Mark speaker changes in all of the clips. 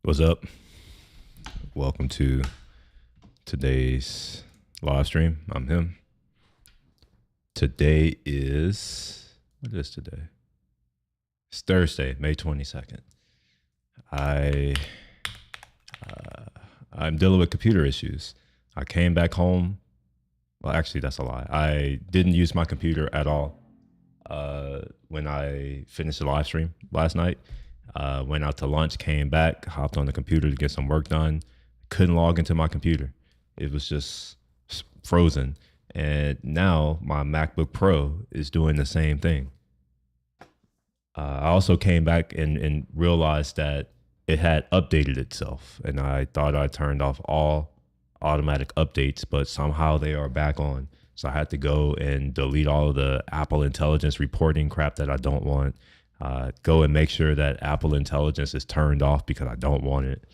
Speaker 1: What's up? Welcome to today's live stream. I'm him. Today is, what is today? It's Thursday, May 22nd. I'm dealing with computer issues. I came back home. Well, actually, that's a lie. I didn't use my computer at all when I finished the live stream last night. Went out to lunch, came back, hopped on the computer to get some work done. Couldn't log into my computer. It was just frozen. And now my MacBook Pro is doing the same thing. I also came back and realized that it had updated itself. And I thought I turned off all automatic updates, but somehow they are back on. So I had to go and delete all of the Apple Intelligence reporting crap that I don't want. Go and make sure that Apple Intelligence is turned off because I don't want it.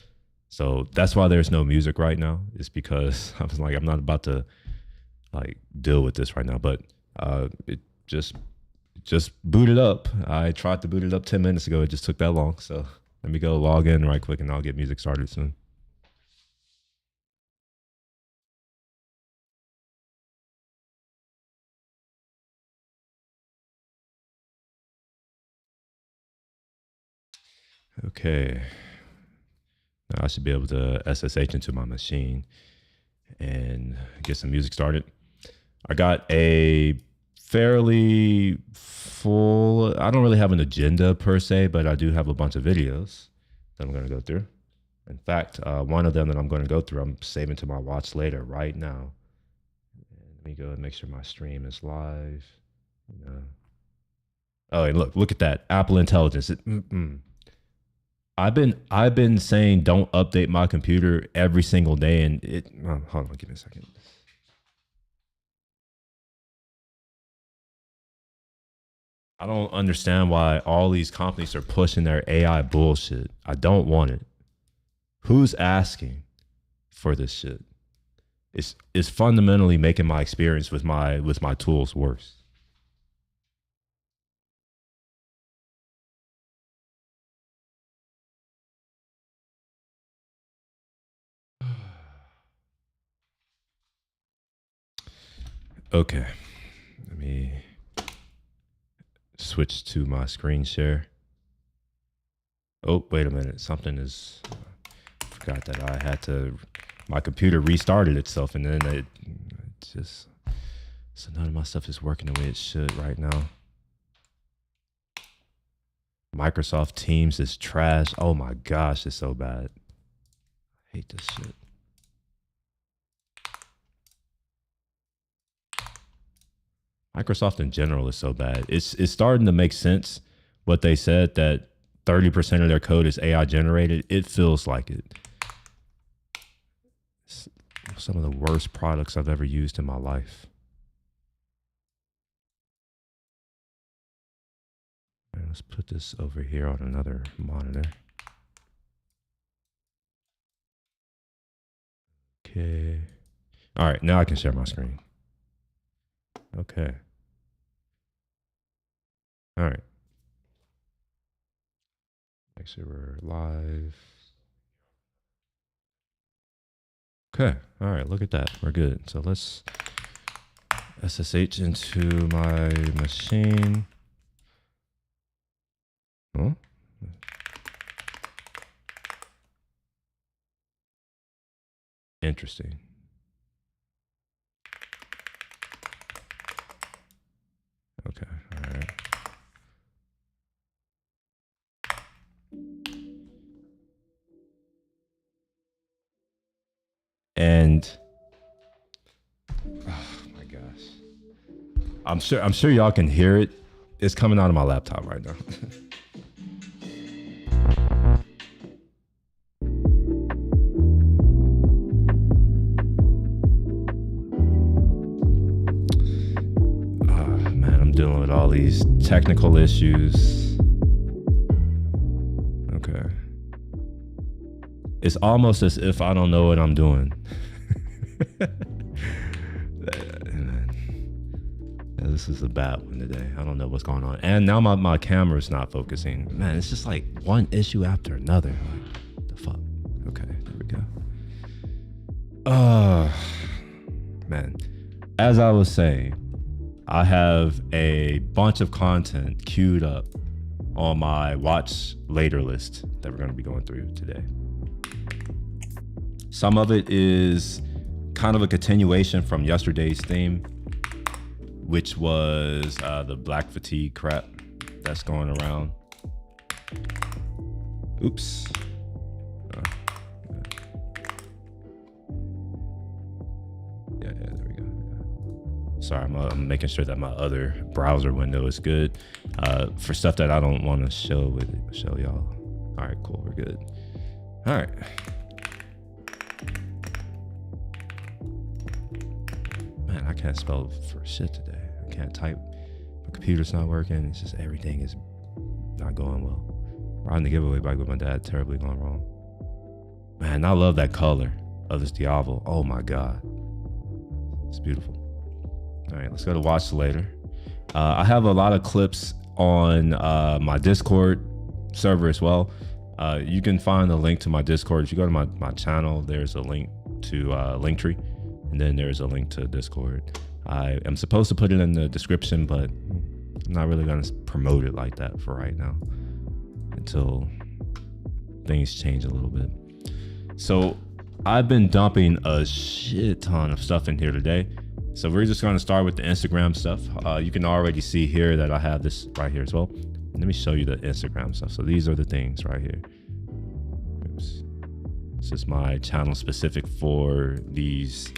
Speaker 1: So that's why there's no music right now. It's because I was like, I'm not about to like deal with this right now. But it just booted up. I tried to boot it up 10 minutes ago. It just took that long. So let me go log in right quick and I'll get music started soon. Okay. Now I should be able to SSH into my machine and get some music started. I got a fairly full, I don't really have an agenda per se, but I do have a bunch of videos that I'm going to go through. In fact, one of them that I'm going to go through, I'm saving to my watch later right now. Let me go and make sure my stream is live. Oh, and look at that. Apple Intelligence. I've been saying don't update my computer every single day, and hold on, give me a second. I don't understand why all these companies are pushing their AI bullshit. I don't want it. Who's asking for this shit? It's fundamentally making my experience with my tools worse. Okay, let me switch to my screen share. Oh, wait a minute. Something is, I forgot that I had to, my computer restarted itself and then it just, so none of my stuff is working the way it should right now. Microsoft Teams is trash. Oh my gosh, it's so bad. I hate this shit. Microsoft in general is so bad. It's starting to make sense what they said that 30% of their code is AI generated. It feels like it. It's some of the worst products I've ever used in my life. All right, let's put this over here on another monitor. Okay. All right, now I can share my screen. Okay. All right. Make sure we're live. Okay. All right. Look at that. We're good. So let's SSH into my machine. Oh. Interesting. Okay. All right. And oh my gosh, I'm sure y'all can hear it. It's coming out of my laptop right now. Man, I'm dealing with all these technical issues. Okay. It's almost as if I don't know what I'm doing. This is a bad one today. I don't know what's going on. And now my camera's not focusing. Man, it's just like one issue after another. Like, what the fuck? Man, as I was saying, I have a bunch of content queued up on my watch later list that we're going to be going through today. Some of it is kind of a continuation from yesterday's theme, which was the black fatigue crap that's going around. Oops. Yeah, there we go. Sorry, I'm making sure that my other browser window is good for stuff that I don't want to show y'all. All right, cool, we're good. All right. Man, I can't spell for shit today. I can't type. My computer's not working. It's just everything is not going well. Riding the giveaway bike with my dad, terribly gone wrong. Man, I love that color of this Diavolo. Oh my God. It's beautiful. All right, let's go to watch later. I have a lot of clips on my Discord server as well. You can find the link to my Discord. If you go to my channel, there's a link to Linktree, and then there's a link to Discord. I am supposed to put it in the description, but I'm not really gonna promote it like that for right now until things change a little bit. So I've been dumping a shit ton of stuff in here today. So we're just gonna start with the Instagram stuff. You can already see here that I have this right here as well. Let me show you the Instagram stuff. So these are the things right here. Oops. This is my channel specific for these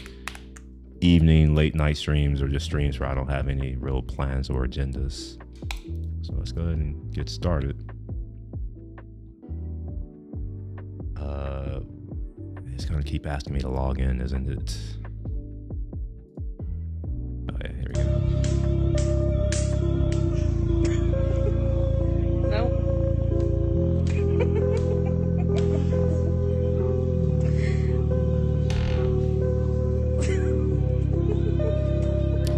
Speaker 1: evening, late night streams, or just streams where I don't have any real plans or agendas. So let's go ahead and get started. It's gonna keep asking me to log in, isn't it? Oh yeah, here we go.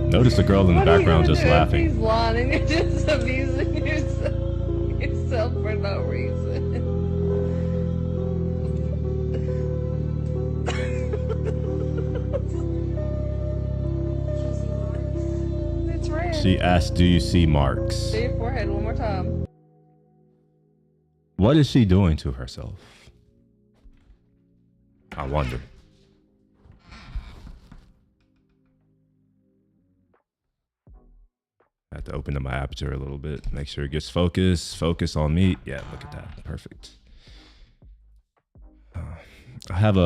Speaker 1: Notice the girl in the background just laughing.
Speaker 2: He's lying and you're just abusing yourself for no reason. It's red.
Speaker 1: She asked, "Do you see marks?"
Speaker 2: See your forehead one more time.
Speaker 1: What is she doing to herself? I wonder. I have to open up my aperture a little bit, make sure it gets focus on me. Yeah, look at that, perfect. I have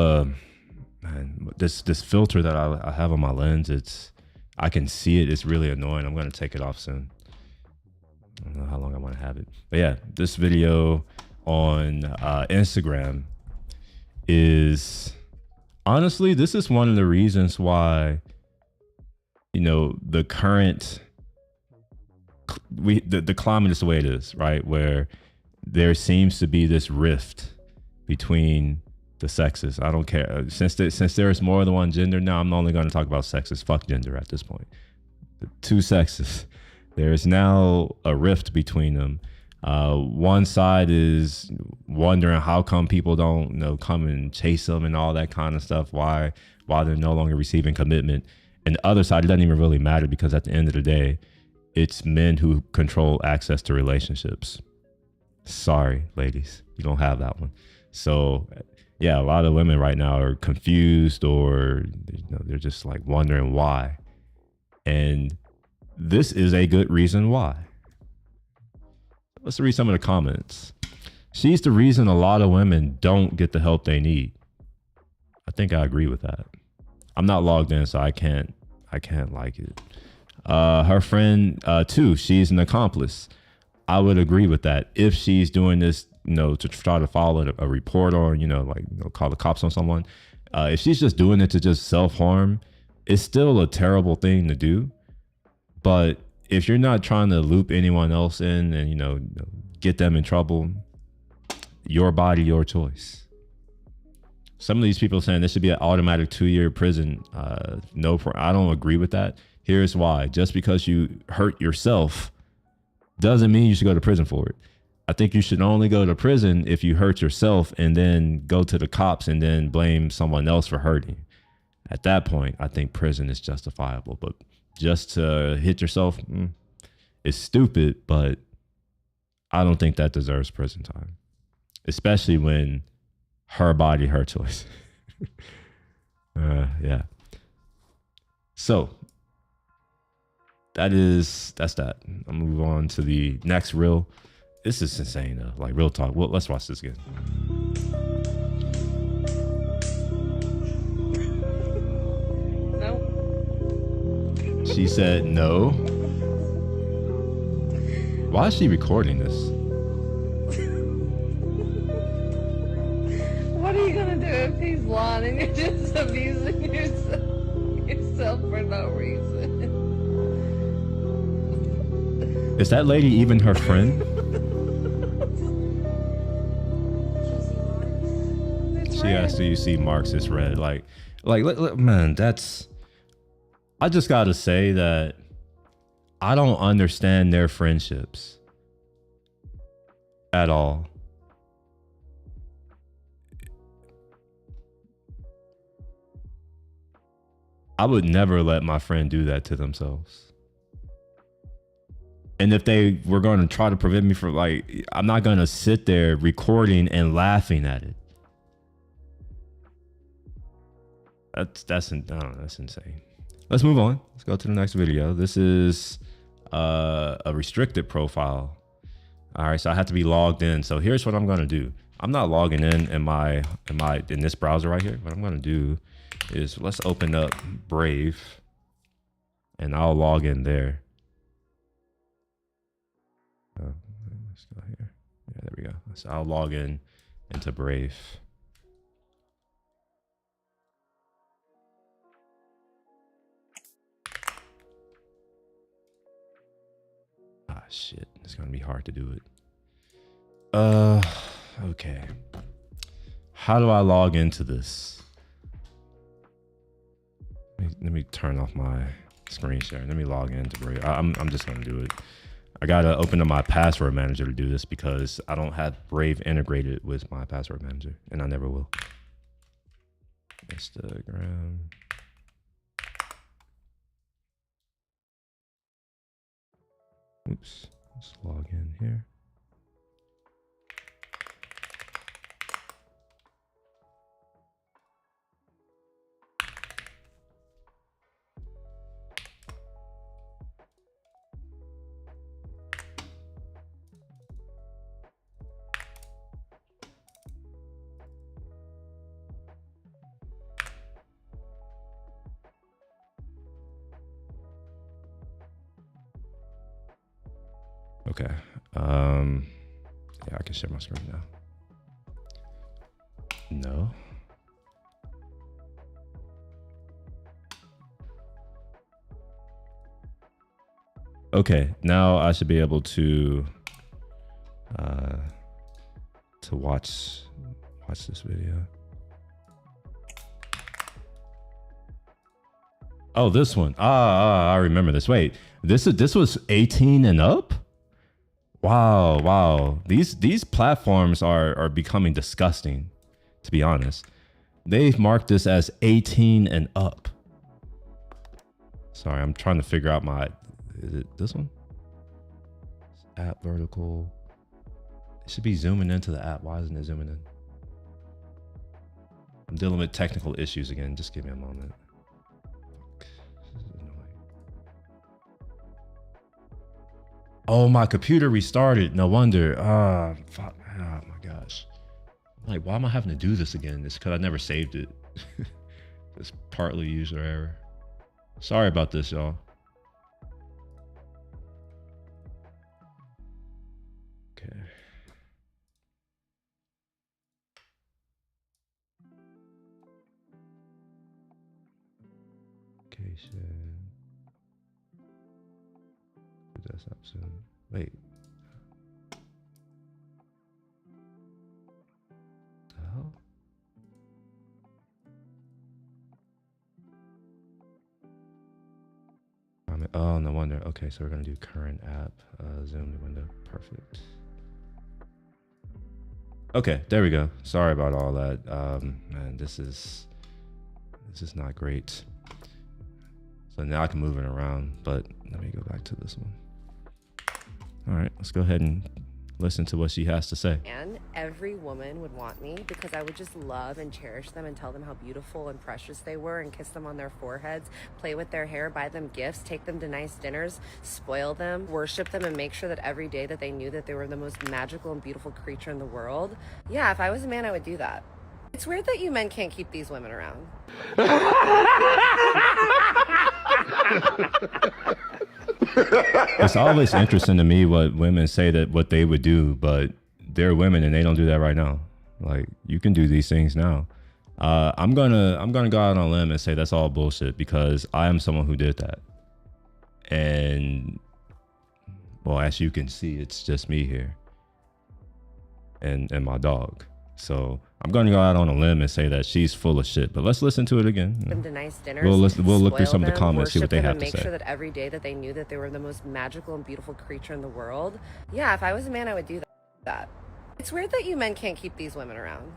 Speaker 1: this filter that I have on my lens. I can see it. It's really annoying. I'm gonna take it off soon. I don't know how long I want to have it, but yeah, this video on Instagram is honestly, this is one of the reasons why, you know, the current the climate is the way it is, right? Where there seems to be this rift between the sexes. I don't care, since there is more than one gender now, I'm only going to talk about sexes. Fuck gender at this point. The two sexes, there is now a rift between them. One side is wondering how come people don't, you know, come and chase them and all that kind of stuff, why they're no longer receiving commitment. And the other side, it doesn't even really matter, because at the end of the day, it's men who control access to relationships. Sorry, ladies, you don't have that one. So yeah, a lot of women right now are confused, or, you know, they're just like wondering why. And this is a good reason why. Let's read some of the comments. She's the reason a lot of women don't get the help they need. I think I agree with that. I'm not logged in, so I can't like it. Her friend too, she's an accomplice. I would agree with that. If she's doing this, you know, to try to follow a report, or, you know, like, you know, call the cops on someone. If she's just doing it to just self-harm, it's still a terrible thing to do. But if you're not trying to loop anyone else in and, you know, get them in trouble, your body, your choice. Some of these people are saying this should be an automatic 2-year prison. I don't agree with that. Here's why. Just because you hurt yourself doesn't mean you should go to prison for it. I think you should only go to prison if you hurt yourself and then go to the cops and then blame someone else for hurting. At that point, I think prison is justifiable. But just to hit yourself, is stupid, but I don't think that deserves prison time, especially when her body, her choice. Yeah. So that's that. I'll move on to the next reel. This is insane though. Like real talk. Well, let's watch this again.
Speaker 2: Nope.
Speaker 1: She said no. Why is she recording this?
Speaker 2: What are you gonna do if he's lying and you're just abusing yourself for no reason?
Speaker 1: Is that lady even her friend? She asked, "Do you see Marks as red?" Like, man, that's. I just gotta say that I don't understand their friendships at all. I would never let my friend do that to themselves. And if they were going to try to prevent me from, like, I'm not going to sit there recording and laughing at it. That's insane. Let's move on. Let's go to the next video. This is a restricted profile. All right, so I have to be logged in. So here's what I'm going to do. I'm not logging in this browser right here. What I'm going to do is let's open up Brave and I'll log in there. Let's go here. Yeah, there we go. So I'll log in into Brave. Ah, shit. It's going to be hard to do it. Okay. How do I log into this? Let me turn off my screen share. Let me log into Brave. I'm just going to do it. I got to open up my password manager to do this because I don't have Brave integrated with my password manager, and I never will. Instagram. Oops. Let's log in here. Okay. Yeah, I can share my screen now. No. Okay, now I should be able to watch this video. Oh, this one. I remember this. Wait, this was 18 and up? Wow. These platforms are becoming disgusting, to be honest. They've marked this as 18 and up. Sorry, I'm trying to figure out is it this one? App vertical. It should be zooming into the app. Why isn't it zooming in? I'm dealing with technical issues again. Just give me a moment. Oh, my computer restarted. No wonder. Fuck. Oh my gosh. Like, why am I having to do this again? It's because I never saved it. It's partly user error. Sorry about this, y'all. Okay. Application. Desktop soon. Wait. The hell? Oh, no wonder. Okay, so we're gonna do current app, zoom the window. Perfect. Okay, there we go. Sorry about all that. Man, this is This is not great. So now I can move it around, but let me go back to this one. All right, let's go ahead and listen to what she has to say.
Speaker 3: And every woman would want me because I would just love and cherish them and tell them how beautiful and precious they were and kiss them on their foreheads, play with their hair, buy them gifts, take them to nice dinners, spoil them, worship them, and make sure that every day that they knew that they were the most magical and beautiful creature in the world. Yeah, if I was a man, I would do that. It's weird that you men can't keep these women around.
Speaker 1: It's always interesting to me what women say that what they would do, but they're women and they don't do that right now. Like, you can do these things now. I'm gonna go out on a limb and say that's all bullshit because I am someone who did that. And well, as you can see, it's just me here and my dog. So I'm going to go out on a limb and say that she's full of shit. But let's listen to it again.
Speaker 3: Them to nice dinners,
Speaker 1: we'll look through some of the
Speaker 3: spoil them,
Speaker 1: comments, see what they
Speaker 3: worship them,
Speaker 1: have
Speaker 3: and
Speaker 1: to
Speaker 3: make
Speaker 1: say.
Speaker 3: sure that every day that they knew that they were the most magical and beautiful creature in the world. Yeah, if I was a man, I would do that. It's weird that you men can't keep these women around.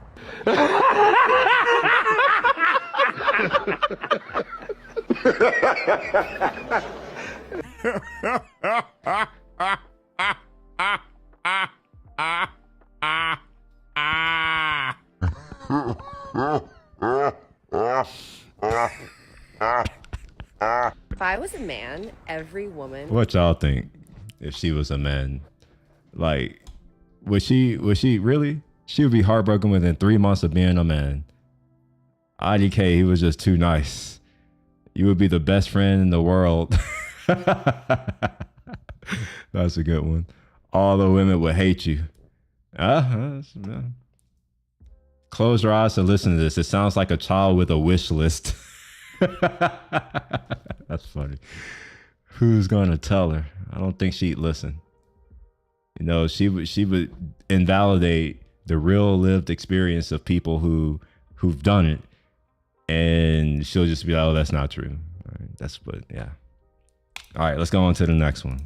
Speaker 3: If I was a man, every woman.
Speaker 1: What y'all think if she was a man? Like, would she really? She would be heartbroken within 3 months of being a man. IDK, he was just too nice. You would be the best friend in the world. That's a good one. All the women would hate you. Close your eyes and listen to this. It sounds like a child with a wish list. That's funny. Who's going to tell her? I don't think she'd listen. You know, she would invalidate the real lived experience of people who've done it. And she'll just be like, oh, that's not true. All right, that's what, yeah. All right, let's go on to the next one.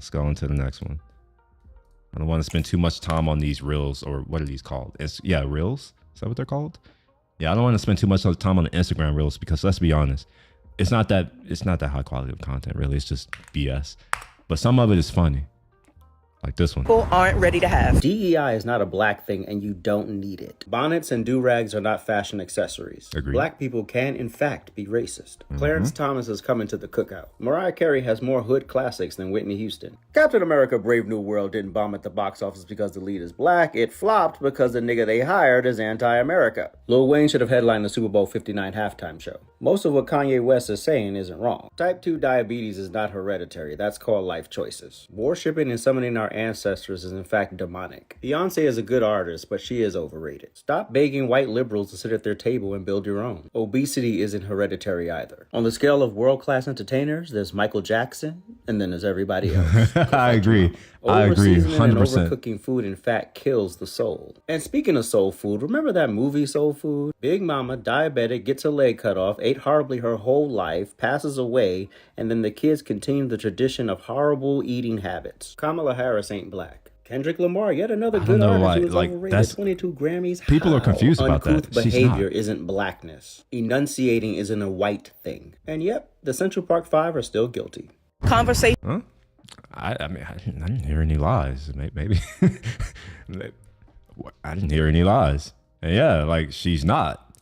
Speaker 1: I don't want to spend too much time on these reels, or what are these called? Reels. Is that what they're called? Yeah, I don't want to spend too much time on the Instagram reels because let's be honest, it's not that high quality of content, really. It's just BS. But some of it is funny. Like this one.
Speaker 4: People aren't ready to have.
Speaker 5: DEI is not a black thing and you don't need it. Bonnets and do-rags are not fashion accessories.
Speaker 1: Agreed.
Speaker 5: Black people can, in fact, be racist. Clarence Thomas is coming to the cookout. Mariah Carey has more hood classics than Whitney Houston. Captain America Brave New World didn't bomb at the box office because the lead is black. It flopped because the nigga they hired is anti-America. Lil Wayne should have headlined the Super Bowl 59 halftime show. Most of what Kanye West is saying isn't wrong. Type 2 diabetes is not hereditary. That's called life choices. Worshipping and summoning our ancestors is in fact demonic. Beyonce is a good artist, but she is overrated. Stop begging white liberals to sit at their table and build your own. Obesity isn't hereditary either. On the scale of world-class entertainers, there's Michael Jackson, and then there's everybody else.
Speaker 1: I agree.
Speaker 5: Over-seasoning and
Speaker 1: 100%.
Speaker 5: overcooking food, in fact, kills the soul. And speaking of soul food, remember that movie Soul Food? Big Mama, diabetic, gets her leg cut off, ate horribly her whole life, passes away, and then the kids continue the tradition of horrible eating habits. Kamala Harris ain't black. Kendrick Lamar, yet another good artist who is overrated. 22 Grammys.
Speaker 1: People are confused about that.
Speaker 5: Uncouth behavior isn't blackness. Enunciating isn't a white thing. And yep, the Central Park Five are still guilty.
Speaker 4: Conversation.
Speaker 1: Huh? I mean, I didn't hear any lies. Maybe. I didn't hear any lies. And yeah, like she's not.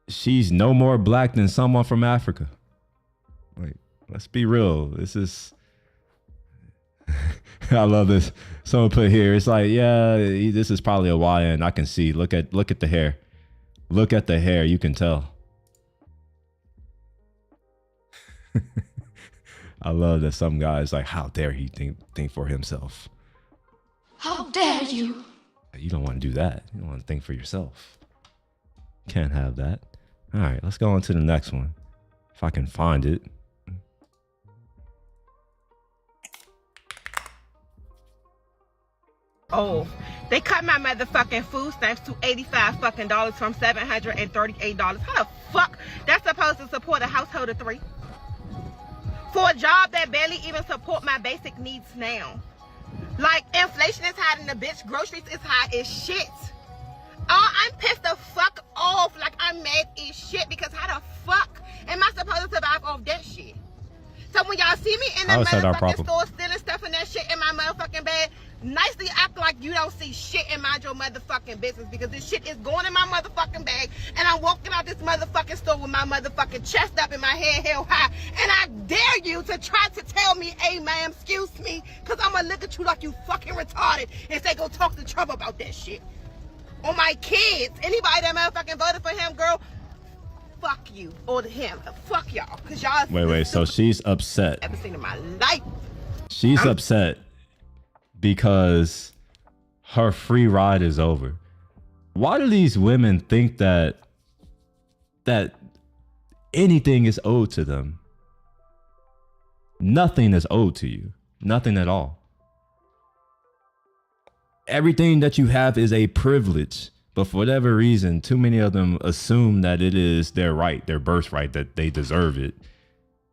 Speaker 1: She's no more black than someone from Africa. Like, let's be real. This is. I love this. Someone put here. It's like, yeah, this is probably a YN. I can see. Look at the hair. Look at the hair. You can tell. I love that some guys like, how dare he think for himself?
Speaker 6: How dare you?
Speaker 1: You don't want to do that. You don't want to think for yourself. Can't have that. All right, let's go on to the next one. If I can find it.
Speaker 7: Oh, they cut my motherfucking food stamps to $85 fucking dollars from $738. How the fuck that's supposed to support a household of 3? For a job that barely even support my basic needs now. Like, inflation is high and the bitch, groceries is high as shit. I'm pissed the fuck off. Like, I'm mad as shit because how the fuck am I supposed to survive off that shit? So when y'all see me in the motherfucking store stealing stuff and that shit in my motherfucking bag, nicely act like you don't see shit and mind your motherfucking business, because this shit is going in my motherfucking bag and I'm walking out this motherfucking store with my motherfucking chest up and my head held high, and I dare you to try to tell me, hey ma'am, excuse me, because I'm gonna look at you like you fucking retarded and say go talk to Trump about that shit. On my kids, anybody that motherfucking voted for him, girl, fuck you, or him, fuck y'all, because y'all
Speaker 1: Wait, so she's upset.
Speaker 7: ever seen in my life.
Speaker 1: She's upset because her free ride is over. Why do these women think that anything is owed to them? Nothing is owed to you. Nothing at all. Everything that you have is a privilege. But for whatever reason, too many of them assume that it is their right, their birthright, that they deserve it,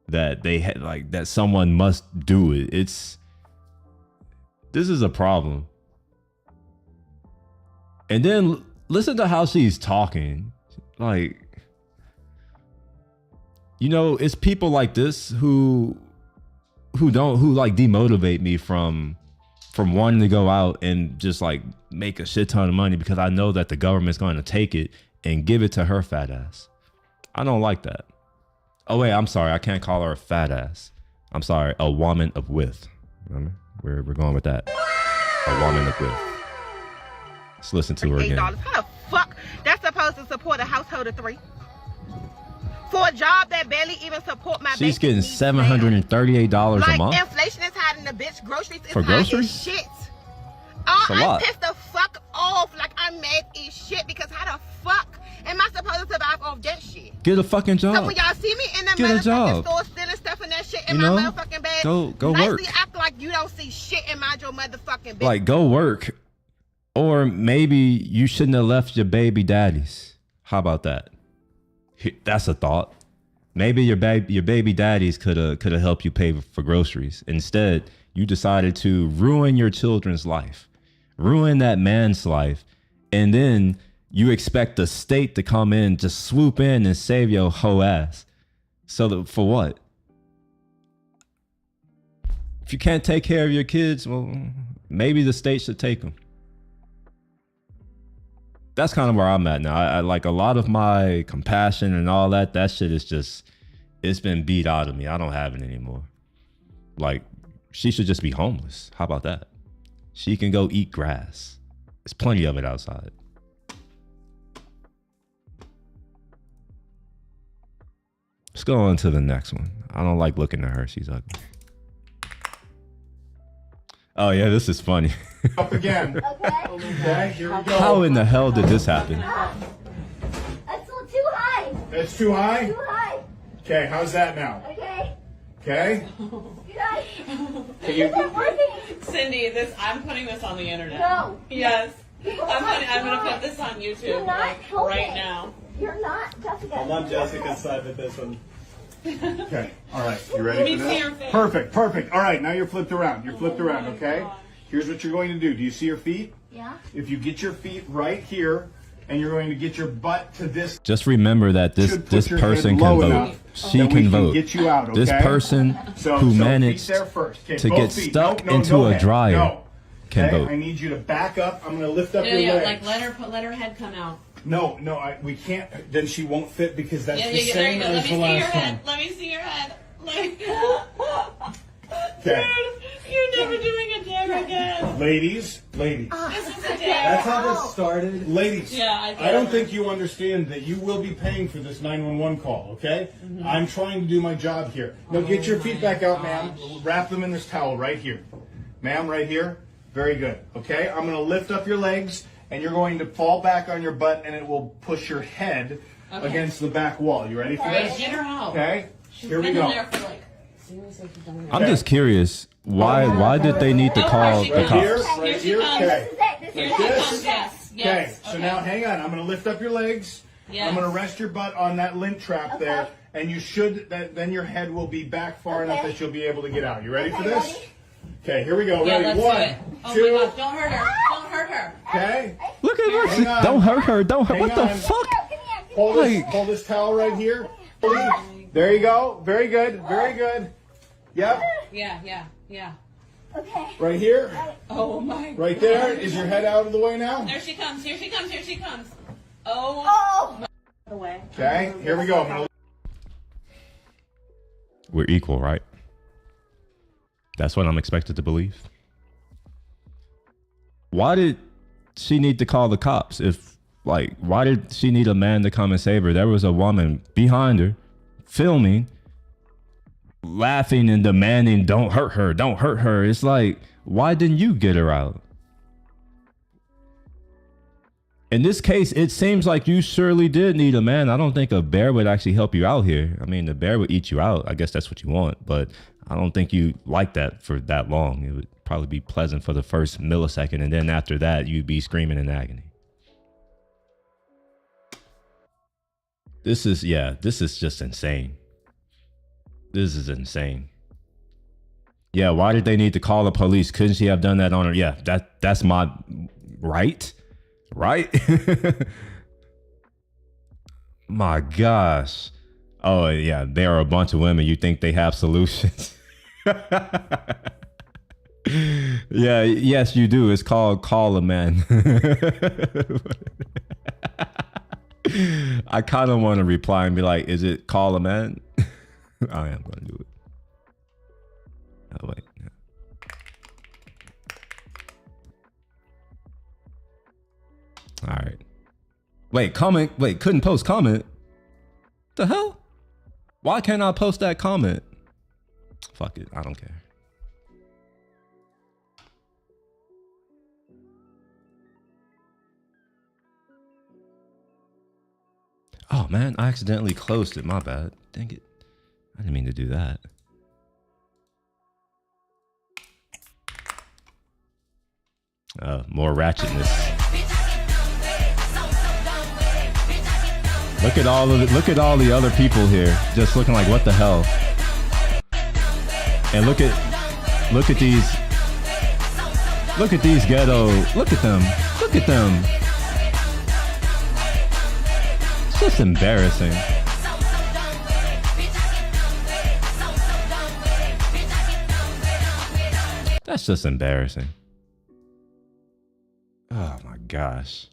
Speaker 1: that they had, like, that someone must do it. This is a problem. And then listen to how she's talking. Like, you know, it's people like this who like demotivate me from wanting to go out and just like make a shit ton of money, because I know that the government's going to take it and give it to her fat ass. I don't like that. Oh wait, I'm sorry. I can't call her a fat ass. I'm sorry. A woman of width. Remember? We're going with that. A woman of width. Let's listen to her again.
Speaker 7: $8. How the fuck that's supposed to support a household of 3? For a job that barely even support my
Speaker 1: She's
Speaker 7: basic
Speaker 1: getting
Speaker 7: needs
Speaker 1: $738
Speaker 7: now.
Speaker 1: a month.
Speaker 7: Like, inflation is hiding the bitch. Groceries is
Speaker 1: For
Speaker 7: high
Speaker 1: groceries?
Speaker 7: as shit.
Speaker 1: That's a
Speaker 7: I'm
Speaker 1: lot.
Speaker 7: pissed the fuck off. Like, I'm mad as shit because how the fuck am I supposed to survive off that shit?
Speaker 1: Get a fucking
Speaker 7: So
Speaker 1: job.
Speaker 7: when y'all see me in the
Speaker 1: Get a
Speaker 7: motherfucking
Speaker 1: job.
Speaker 7: store stealing stuff and that shit in
Speaker 1: You
Speaker 7: my
Speaker 1: know?
Speaker 7: motherfucking bag,
Speaker 1: Go
Speaker 7: nicely
Speaker 1: work.
Speaker 7: act like you don't see shit and mind your motherfucking business.
Speaker 1: Like, go work. Or maybe you shouldn't have left your baby daddies. How about that? That's a thought. Maybe your baby daddies could have helped you pay for groceries. Instead, you decided to ruin your children's life, ruin that man's life, and then you expect the state to come in, just swoop in and save your hoe ass. So for what? If you can't take care of your kids, well, maybe the state should take them. That's kind of where I'm at now. I like a lot of my compassion and all that. That shit is just, it's been beat out of me. I don't have it anymore. Like, she should just be homeless. How about that? She can go eat grass. There's plenty of it outside. Let's go on to the next one. I don't like looking at her. She's ugly. Oh yeah, this is funny.
Speaker 8: Up again. Okay, here we go.
Speaker 1: How in the hell did this happen?
Speaker 6: That's too high.
Speaker 8: It's too high?
Speaker 6: Too high.
Speaker 8: Okay, how's that now?
Speaker 6: Okay.
Speaker 8: Okay?
Speaker 6: You guys,
Speaker 8: Can
Speaker 6: this
Speaker 8: you,
Speaker 6: isn't working.
Speaker 9: Cindy, I'm putting this on the internet.
Speaker 6: No.
Speaker 9: Yes.
Speaker 6: People
Speaker 9: I'm
Speaker 6: are
Speaker 9: gonna
Speaker 6: not.
Speaker 9: put this on YouTube
Speaker 6: You're not
Speaker 9: like,
Speaker 6: helping.
Speaker 9: right now.
Speaker 6: You're not, Jessica.
Speaker 10: I'm on Jessica's side with this one.
Speaker 8: okay, all right, you
Speaker 9: Let
Speaker 8: ready
Speaker 9: me
Speaker 8: for
Speaker 9: see
Speaker 8: this?
Speaker 9: your face.
Speaker 8: Perfect, perfect. All right, now you're flipped around. You're flipped around,
Speaker 9: my
Speaker 8: okay?
Speaker 9: God.
Speaker 8: Here's what you're going to do. Do you see your feet?
Speaker 6: Yeah.
Speaker 8: If you get your feet right here, and you're going to get your butt to this,
Speaker 1: Just remember that this
Speaker 8: should put your head
Speaker 1: person
Speaker 8: low
Speaker 1: can vote.
Speaker 8: enough
Speaker 1: She
Speaker 8: that we
Speaker 1: can vote.
Speaker 8: get you out, okay?
Speaker 1: This person
Speaker 8: So
Speaker 1: who
Speaker 8: feet
Speaker 1: managed
Speaker 8: there first. Okay,
Speaker 1: to
Speaker 8: both
Speaker 1: get
Speaker 8: feet.
Speaker 1: stuck
Speaker 8: No,
Speaker 1: into
Speaker 8: no
Speaker 1: a
Speaker 8: head.
Speaker 1: dryer
Speaker 8: No.
Speaker 1: can
Speaker 8: Okay,
Speaker 1: vote.
Speaker 8: I need you to back up. I'm going to lift up
Speaker 9: Yeah,
Speaker 8: your
Speaker 9: yeah,
Speaker 8: legs.
Speaker 9: like let her head come out.
Speaker 8: No, we can't. Then she won't fit because that's
Speaker 9: Yeah,
Speaker 8: the
Speaker 9: yeah, there you
Speaker 8: same
Speaker 9: go.
Speaker 8: as
Speaker 9: Let me
Speaker 8: the
Speaker 9: see your
Speaker 8: last
Speaker 9: head.
Speaker 8: one.
Speaker 9: Let me see your head. Like,
Speaker 8: Okay.
Speaker 9: dude, you're never doing a dare again.
Speaker 8: Ladies.
Speaker 9: This is a dare.
Speaker 10: That's how this started.
Speaker 8: Ladies,
Speaker 9: Yeah, I
Speaker 8: I don't
Speaker 9: get it.
Speaker 8: think you understand that you will be paying for this 911 call, okay? I'm trying to do my job here. Now get your feet back out, ma'am. Wrap them in this towel right here. Ma'am, right here. Very good, okay? I'm going to lift up your legs, and you're going to fall back on your butt, and it will push your head against the back wall. You ready for
Speaker 9: All right,
Speaker 8: this?
Speaker 9: get her out.
Speaker 8: Okay? Here we
Speaker 9: Been
Speaker 8: go.
Speaker 9: in there for like, seriously, she's been in there.
Speaker 1: I'm just curious. Why did they need to call the
Speaker 8: Right here,
Speaker 1: cops?
Speaker 8: right
Speaker 9: Here she
Speaker 8: here.
Speaker 9: comes.
Speaker 8: Okay.
Speaker 9: Here
Speaker 8: Like
Speaker 9: she
Speaker 8: this.
Speaker 9: comes, yes.
Speaker 8: Okay,
Speaker 9: Yes.
Speaker 8: so now hang on. I'm going to lift up your legs.
Speaker 9: Yes.
Speaker 8: I'm going to rest your butt on that lint trap there, and you should. Then your head will be back far enough
Speaker 6: Okay.
Speaker 8: that you'll be able to get out. You ready for
Speaker 6: Okay,
Speaker 8: this?
Speaker 6: ready?
Speaker 8: Okay, here we go.
Speaker 9: Yeah,
Speaker 8: Ready?
Speaker 9: let's do
Speaker 8: One,
Speaker 9: it. Oh
Speaker 8: two.
Speaker 9: my gosh, don't hurt her. Don't hurt her.
Speaker 8: Okay.
Speaker 1: Look at
Speaker 8: Hang
Speaker 1: her.
Speaker 8: on.
Speaker 1: Don't hurt her. Don't hurt.
Speaker 8: Hang
Speaker 1: What the
Speaker 8: on.
Speaker 1: fuck?
Speaker 8: Hold this towel right here. There you go. Very good. Very good. Yep.
Speaker 9: Yeah.
Speaker 6: Okay.
Speaker 8: Right here.
Speaker 9: Oh my.
Speaker 8: Right there. Is your head out of the way now?
Speaker 9: There she comes. Here she comes. Here she comes. Oh. Away.
Speaker 8: Okay. Here we go. I'm gonna...
Speaker 1: We're equal, right? That's what I'm expected to believe. Why did she need to call the cops? Why did she need a man to come and save her? There was a woman behind her filming, laughing and demanding, don't hurt her, don't hurt her. It's like, why didn't you get her out? In this case, it seems like you surely did need a man. I don't think a bear would actually help you out here. I mean, the bear would eat you out. I guess that's what you want, but I don't think you like that for that long. It would probably be pleasant for the first millisecond, and then after that, you'd be screaming in agony. This is just insane. This is insane. Yeah, why did they need to call the police? Couldn't she have done that on her? Yeah, that's my right. Right? My gosh. Oh, yeah, there are a bunch of women. You think they have solutions? Yeah, yes, you do. It's called Call a Man. I kind of want to reply and be like, is it Call a Man? I am going to do it. Oh, wait. All right. Wait, comment. Wait, couldn't post comment. The hell? Why can't I post that comment? Fuck it. I don't care. Oh, man. I accidentally closed it. My bad. Dang it. I didn't mean to do that. More ratchetness. Look at all the other people here just looking like, what the hell? And look at these ghetto, look at them. It's just embarrassing. That's just embarrassing. Oh my gosh.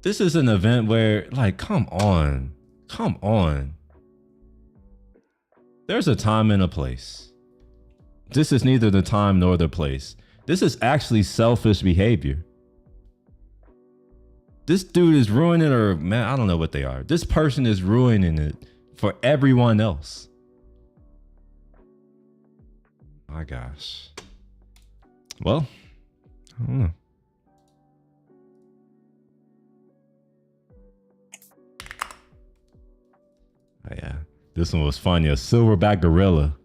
Speaker 1: This is an event where, like, come on. There's a time and a place. This is neither the time nor the place. This is actually selfish behavior. This dude is ruining, or man, I don't know what they are. This person is ruining it for everyone else. My gosh. Well, I don't know. Oh, yeah, this one was funny. A silverback gorilla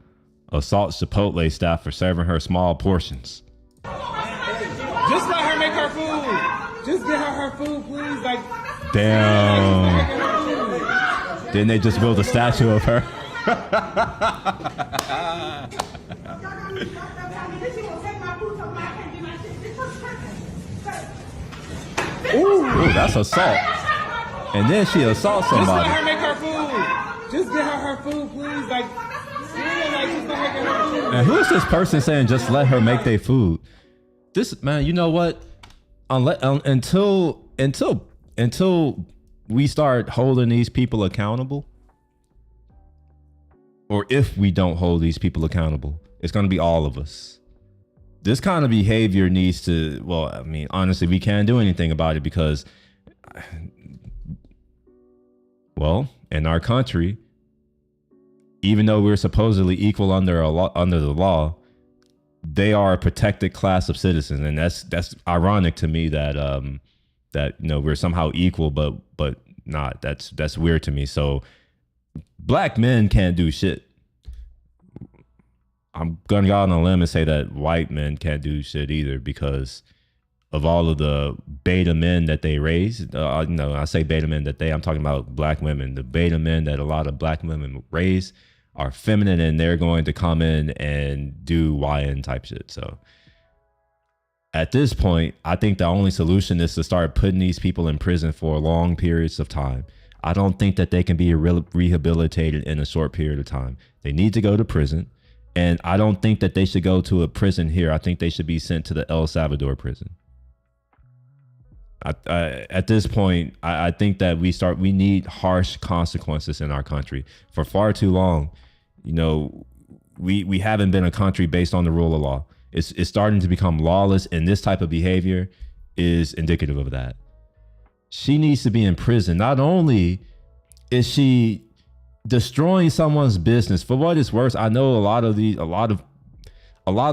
Speaker 1: assaults Chipotle staff for serving her small portions.
Speaker 10: Just let her make her food. Just get her food, please. Like,
Speaker 1: damn. Didn't they just build a statue of her? Ooh, that's assault. And then she assaults somebody.
Speaker 10: just let her make her food. Just get her food, please. Like, just let her get her food.
Speaker 1: And who is this person saying just let her make their food? This man, you know what? Until we start holding these people accountable, or if we don't hold these people accountable, it's going to be all of us. This kind of behavior needs to, well, I mean, honestly, we can't do anything about it because, well, in our country, even though we're supposedly equal under the law, they are a protected class of citizens, and that's ironic to me that that we're somehow equal, but not. That's weird to me. So black men can't do shit. I'm gonna go out on a limb and say that white men can't do shit either because of all of the beta men that they raise. I say beta men I'm talking about black women. The beta men that a lot of black women raise are feminine and they're going to come in and do YN type shit. So at this point, I think the only solution is to start putting these people in prison for long periods of time. I don't think that they can be rehabilitated in a short period of time. They need to go to prison. And I don't think that they should go to a prison here. I think they should be sent to the El Salvador prison. At this point, I think that we need harsh consequences in our country. For far too long, you know, we haven't been a country based on the rule of law. It's starting to become lawless, and this type of behavior is indicative of that. She needs to be in prison. Not only is she destroying someone's business, for what it's worth, I know a lot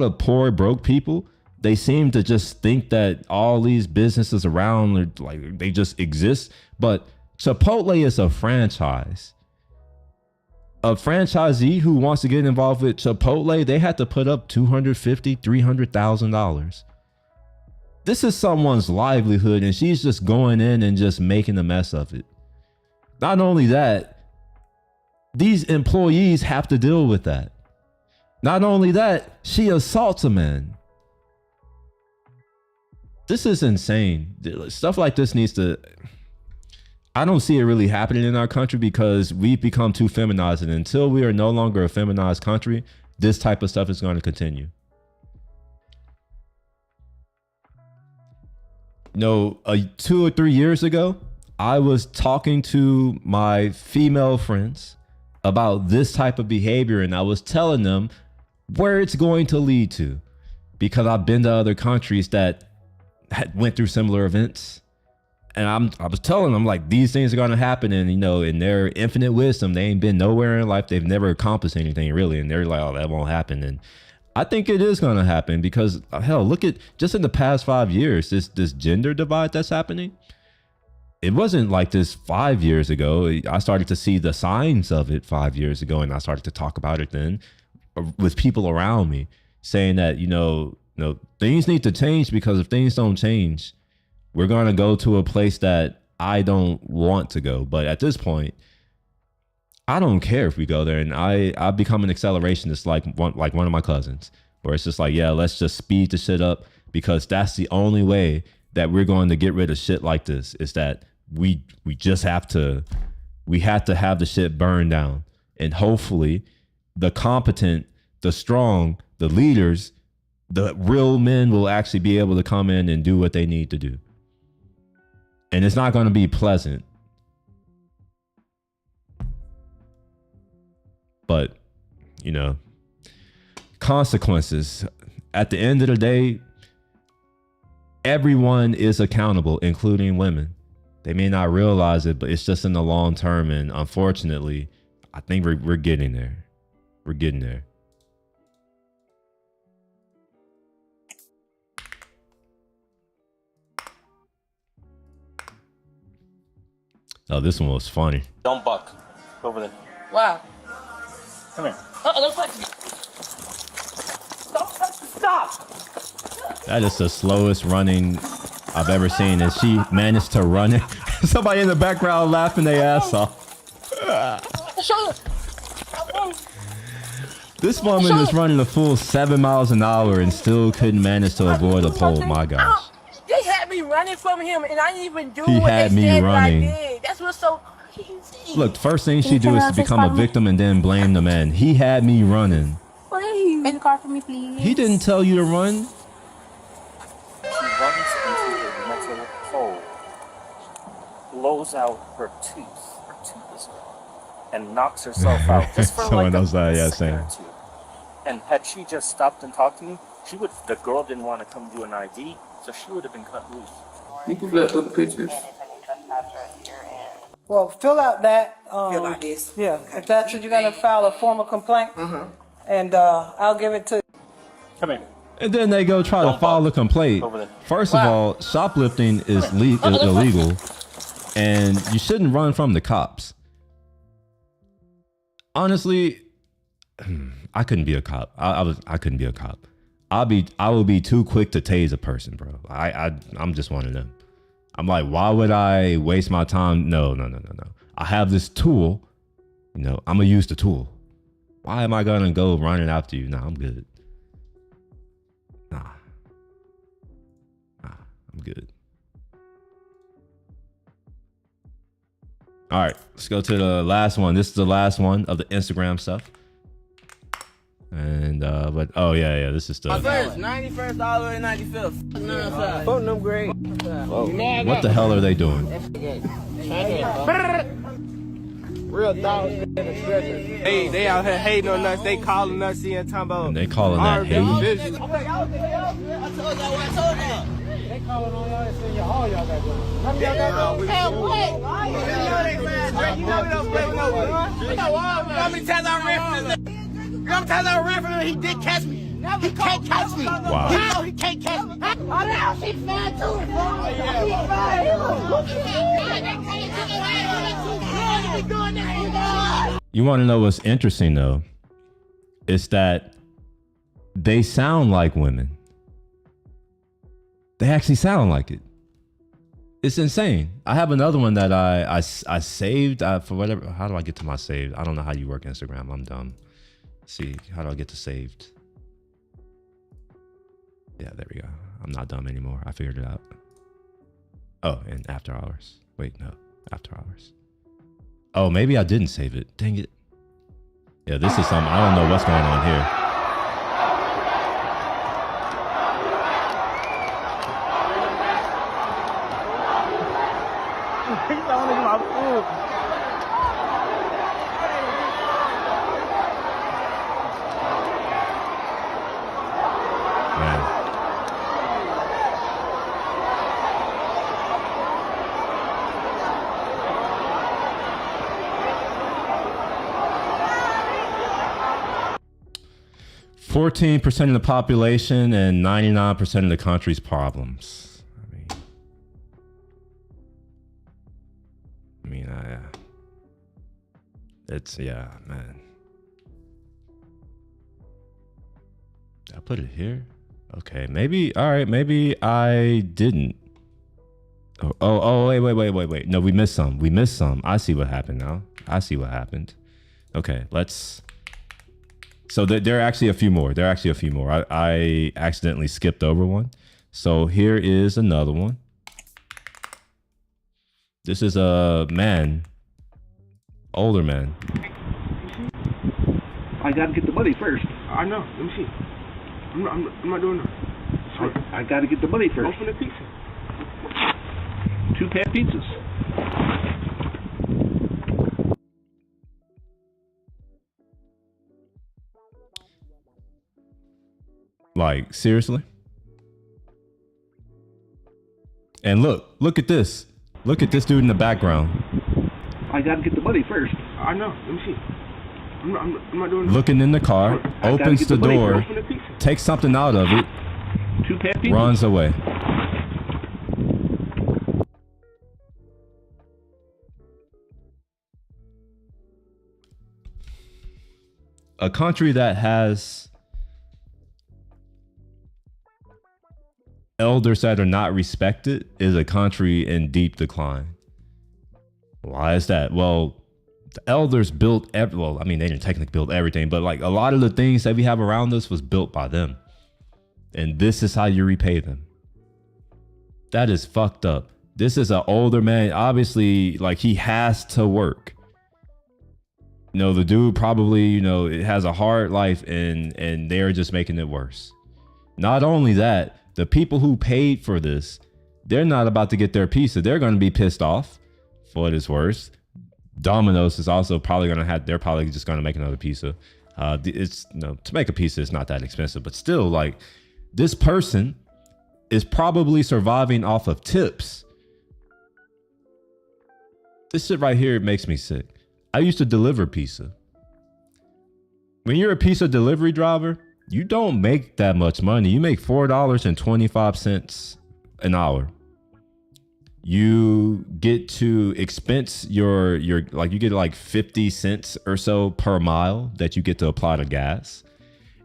Speaker 1: of poor, broke people, they seem to just think that all these businesses around are like they just exist. But Chipotle is a franchise. A franchisee who wants to get involved with Chipotle, they had to put up $250,000, $300,000. This is someone's livelihood, and she's just going in and just making a mess of it. Not only that, these employees have to deal with that. Not only that, she assaults a man. This is insane. Stuff like this needs to... I don't see it really happening in our country because we've become too feminized. And until we are no longer a feminized country, this type of stuff is going to continue. You know, 2 or 3 years ago, I was talking to my female friends about this type of behavior, and I was telling them where it's going to lead to, because I've been to other countries that had went through similar events, and I was telling them, like, these things are going to happen, and you know, in their infinite wisdom, they ain't been nowhere in life, they've never accomplished anything really, and they're like, oh, that won't happen. And I think it is going to happen because hell, look at just in the past 5 years, this gender divide that's happening. It wasn't like this 5 years ago. I started to see the signs of it 5 years ago, and I started to talk about it then with people around me, saying that, you know, things need to change, because if things don't change, we're going to go to a place that I don't want to go. But at this point, I don't care if we go there. And I've become an accelerationist like one of my cousins, where it's just like, yeah, let's just speed the shit up, because that's the only way that we're going to get rid of shit like this, is that we have to have the shit burned down. And hopefully the competent, the strong, the leaders, the real men will actually be able to come in and do what they need to do. And it's not going to be pleasant. But, you know, consequences. At the end of the day, everyone is accountable, including women. They may not realize it, but it's just in the long term. And unfortunately, I think we're getting there. We're getting there. Oh, this one was funny.
Speaker 11: Don't buck. Over there.
Speaker 9: Wow.
Speaker 11: Come here.
Speaker 9: Don't touch me. Stop.
Speaker 1: That is the slowest running I've ever seen, and she managed to run it. Somebody in the background laughing their ass off. This woman is running a full 7 miles an hour and still couldn't manage to avoid a pole. My gosh.
Speaker 9: They had me running from him, and I didn't even do
Speaker 1: He
Speaker 9: what
Speaker 1: had
Speaker 9: they
Speaker 1: me
Speaker 9: said
Speaker 1: running.
Speaker 9: that I did. That's what's so crazy.
Speaker 1: Look, first thing she do is to become a victim and then blame the man. He had me running.
Speaker 6: Please. In the car for me, please.
Speaker 1: He didn't tell you to run.
Speaker 11: She runs into a metal pole, blows out her tooth is gone, and knocks herself out just for
Speaker 1: Someone
Speaker 11: like
Speaker 1: else,
Speaker 11: a
Speaker 1: yeah,
Speaker 11: second
Speaker 1: same.
Speaker 11: or two. And had she just stopped and talked to me, the girl didn't want to come do an ID, so she would have been cut loose.
Speaker 10: You can flip through the pictures.
Speaker 12: Well, fill out that.
Speaker 4: Fill out this.
Speaker 12: Yeah, if that's what you're gonna file a formal complaint, and I'll give it to you.
Speaker 11: Come here.
Speaker 1: And then they go try to file a complaint.
Speaker 11: Over there.
Speaker 1: First of all, shoplifting is illegal, and you shouldn't run from the cops. Honestly, I couldn't be a cop. I couldn't be a cop. I would be too quick to tase a person, bro. I'm just one of them. I'm like, why would I waste my time? No. I have this tool. You know, I'm gonna use the tool. Why am I gonna go running after you? Nah, I'm good. Nah, I'm good. All right, let's go to the last one. This is the last one of the Instagram stuff. And but oh yeah, this is the
Speaker 10: First, 91st all the way to 95th. Phone them great.
Speaker 1: what the hell are they doing?
Speaker 10: Real dogs in the stretchers. They out here hating on us. They calling us and talking about.
Speaker 1: And they calling that hate.
Speaker 10: I told y'all. They calling on y'all and saying all y'all got going. Hell, what? You know we don't play with no one. How many times I ran from this? How many times I ran from him? He did catch me. He can't catch me.
Speaker 1: Wow.
Speaker 10: How he can't catch me? Oh, now she fell to it, bro.
Speaker 1: You want to know what's interesting though? It's that they sound like women. They actually sound like it. It's insane. I have another one that I saved for whatever. How do I get to my saved? I don't know how you work Instagram. I'm dumb. Let's see, how do I get to saved? Yeah, there we go. I'm not dumb anymore. I figured it out. Oh, and after hours. Wait, no, after hours. Oh, maybe I didn't save it. Dang it. Yeah, this is something. I don't know what's going on here. Man. 14% of the population and 99% of the country's problems. I mean, it's, yeah, man. Did I put it here? Okay, maybe, all right, maybe I didn't. Oh, wait. No, we missed some. We missed some. I see what happened now. I see what happened. Okay, let's. So there are actually a few more. There are actually a few more. I accidentally skipped over one. So here is another one. This is a man, older man.
Speaker 13: I gotta get the money first.
Speaker 10: I know. Let me see. I'm not doing that.
Speaker 13: I gotta get the money first.
Speaker 10: Open the pizza.
Speaker 13: 2-pan pizzas.
Speaker 1: Like, seriously? And look at this. Look at this dude in the background.
Speaker 13: I gotta get the money first.
Speaker 10: I know. Let me see. I'm not doing that.
Speaker 1: Looking in the car, opens the door, takes something out of it,
Speaker 13: 2-pan pizzas.
Speaker 1: runs away. A country that has elders that are not respected is a country in deep decline. Why is that? Well, the elders built well, I mean, they didn't technically build everything, but like a lot of the things that we have around us was built by them. And this is how you repay them. That is fucked up. This is an older man. Obviously, like, he has to work. You know, the dude probably, you know, it has a hard life and they're just making it worse. Not only that, the people who paid for this, they're not about to get their pizza. They're going to be pissed off for what it's worth. Domino's is also probably going to have, they're probably just going to make another pizza. It's, you know, to make a pizza is not that expensive, but still, like, this person is probably surviving off of tips. This shit right here makes me sick. I used to deliver pizza. When you're a pizza delivery driver, you don't make that much money. You make $4.25 an hour. You get to expense your like, you get like 50 cents or so per mile that you get to apply to gas.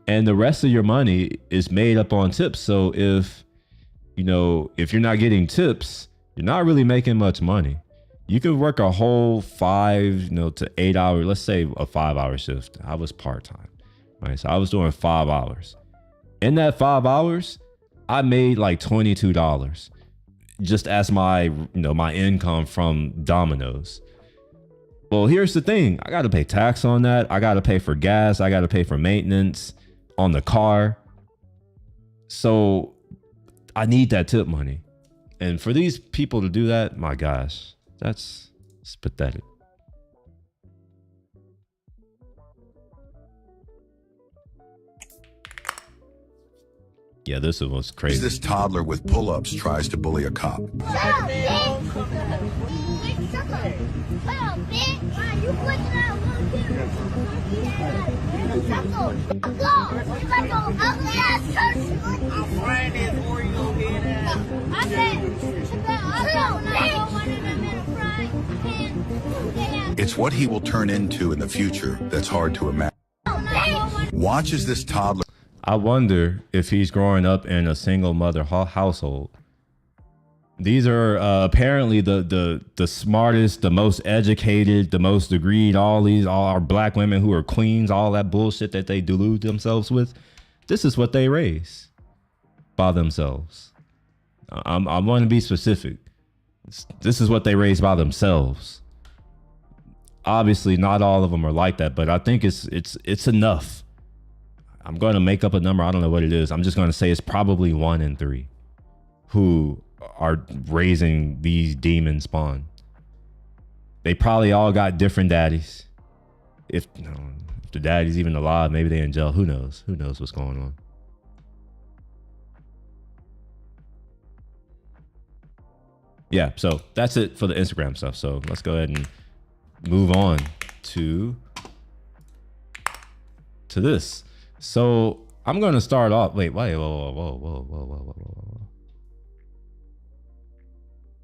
Speaker 1: And the rest of your money is made up on tips. So if, you know, if you're not getting tips, you're not really making much money. You could work a whole 5, to 8 hours. Let's say a 5-hour shift. I was part-time, right? So I was doing 5 hours. In that 5 hours, I made like $22 just as my, my income from Domino's. Well, here's the thing. I got to pay tax on that. I got to pay for gas. I got to pay for maintenance on the car. So I need that tip money. And for these people to do that, my gosh, it's pathetic. Yeah, this was crazy.
Speaker 14: This toddler with pull-ups tries to bully a cop. It's what he will turn into in the future that's hard to imagine. Watch as this toddler...
Speaker 1: I wonder if he's growing up in a single mother household. These are apparently the smartest, the most educated, the most degreed, all our black women who are queens, all that bullshit that they delude themselves with. This is what they raise by themselves. I want to be specific. This is what they raise by themselves. Obviously, not all of them are like that, but I think it's enough. I'm going to make up a number. I don't know what it is. I'm just going to say it's probably 1 in 3 who are raising these demon spawn. They probably all got different daddies. If the daddy's even alive, maybe they're in jail. Who knows? Who knows what's going on? Yeah, so that's it for the Instagram stuff. So let's go ahead and move on to this. So I'm gonna start off. Wait, whoa.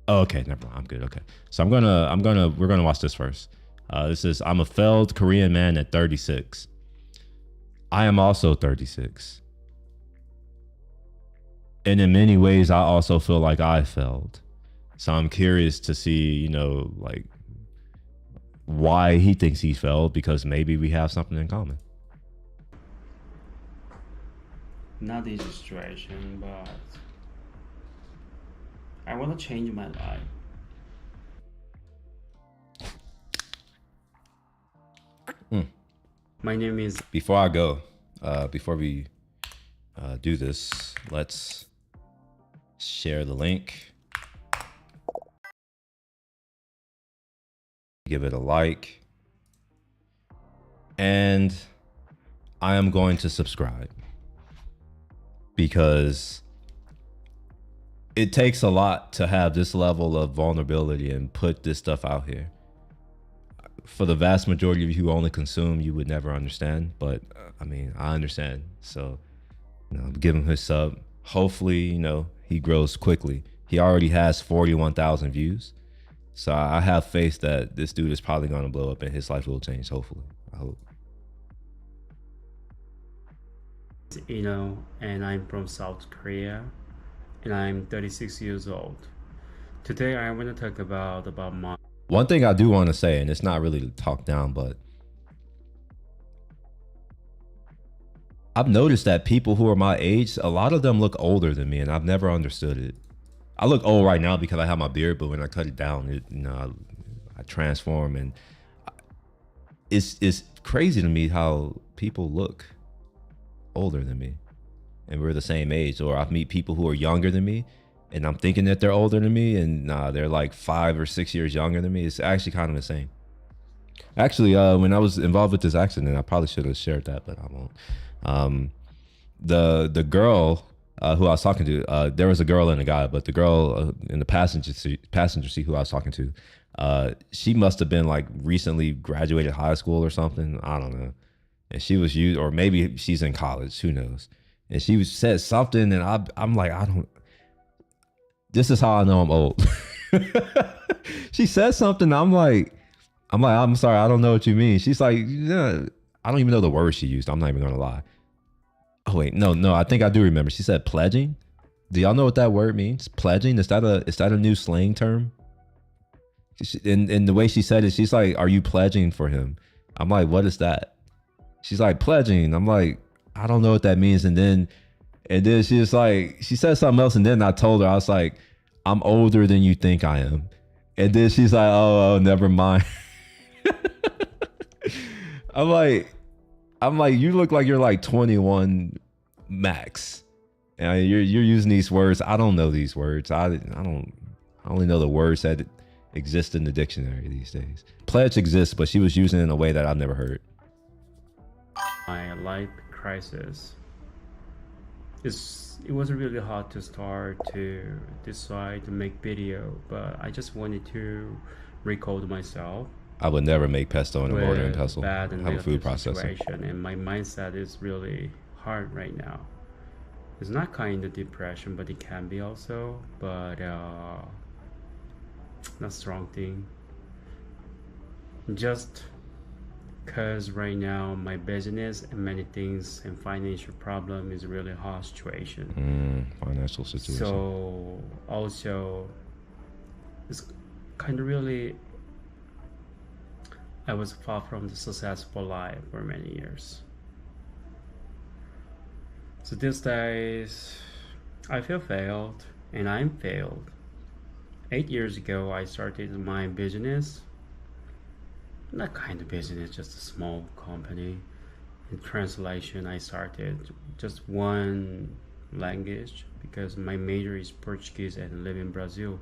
Speaker 1: Oh, okay, never mind. I'm good. Okay, so we're gonna watch this first. This is I'm a failed Korean man at 36. I am also 36, and in many ways, I also feel like I failed. So I'm curious to see, like why he thinks he failed, because maybe we have something in common.
Speaker 15: Not easy situation, but I want to change my life. My name is...
Speaker 1: Before I go, before we do this, let's share the link. Give it a like. And I am going to subscribe, because it takes a lot to have this level of vulnerability and put this stuff out here. For the vast majority of you who only consume, you would never understand, but I mean, I understand. So, give him his sub. Hopefully, he grows quickly. He already has 41,000 views. So I have faith that this dude is probably going to blow up and his life will change, hopefully. I hope.
Speaker 15: And I'm from South Korea, and I'm 36 years old. Today I want to talk about my...
Speaker 1: One thing I do want to say, and it's not really to talk down, but I've noticed that people who are my age, a lot of them look older than me, and I've never understood it. I look old right now because I have my beard, but when I cut it down, I transform, and it's crazy to me how people look older than me, and we're the same age. Or I meet people who are younger than me, and I'm thinking that they're older than me, and they're like 5 or 6 years younger than me. It's actually kind of insane. Actually, when I was involved with this accident, I probably should have shared that, but I won't. The girl who I was talking to, there was a girl and a guy, but the girl in the passenger seat who I was talking to, she must have been like recently graduated high school or something. I don't know. And she was used, or maybe she's in college, who knows? And she said something, and I'm like, this is how I know I'm old. She said something. I'm sorry, I don't know what you mean. She's like, yeah, I don't even know the word she used. I'm not even gonna lie. Oh wait, no, I think I do remember. She said pledging. Do y'all know what that word means? Pledging? Is that a new slang term? And the way she said it, she's like, "Are you pledging for him?" I'm like, "What is that?" She's like, "Pledging." I'm like, "I don't know what that means." And then she was like, she said something else, and then I told her, I was like, "I'm older than you think I am." And then she's like, "Oh, never mind." I'm like, you look like you're like 21 max, and you're using these words. I don't know these words. I only know the words that exist in the dictionary these days. Pledge exists, but she was using it in a way that I've never heard.
Speaker 15: My life crisis. It was really hard to start to decide to make video, but I just wanted to record myself.
Speaker 1: I would never make pesto in a mortar and
Speaker 15: with
Speaker 1: pestle.
Speaker 15: bad and
Speaker 1: Have a food
Speaker 15: negative
Speaker 1: processor.
Speaker 15: situation, and my mindset is really hard right now. It's not kind of depression, but it can be also, but not strong thing. Just because right now my business and many things and financial problem is really hard situation.
Speaker 1: Financial situation.
Speaker 15: So also it's kind of really, I was far from the successful life for many years. So these days I feel failed, and I'm failed. 8 years ago I started my business. Not kind of business, just a small company. In translation, I started just one language because my major is Portuguese and live in Brazil.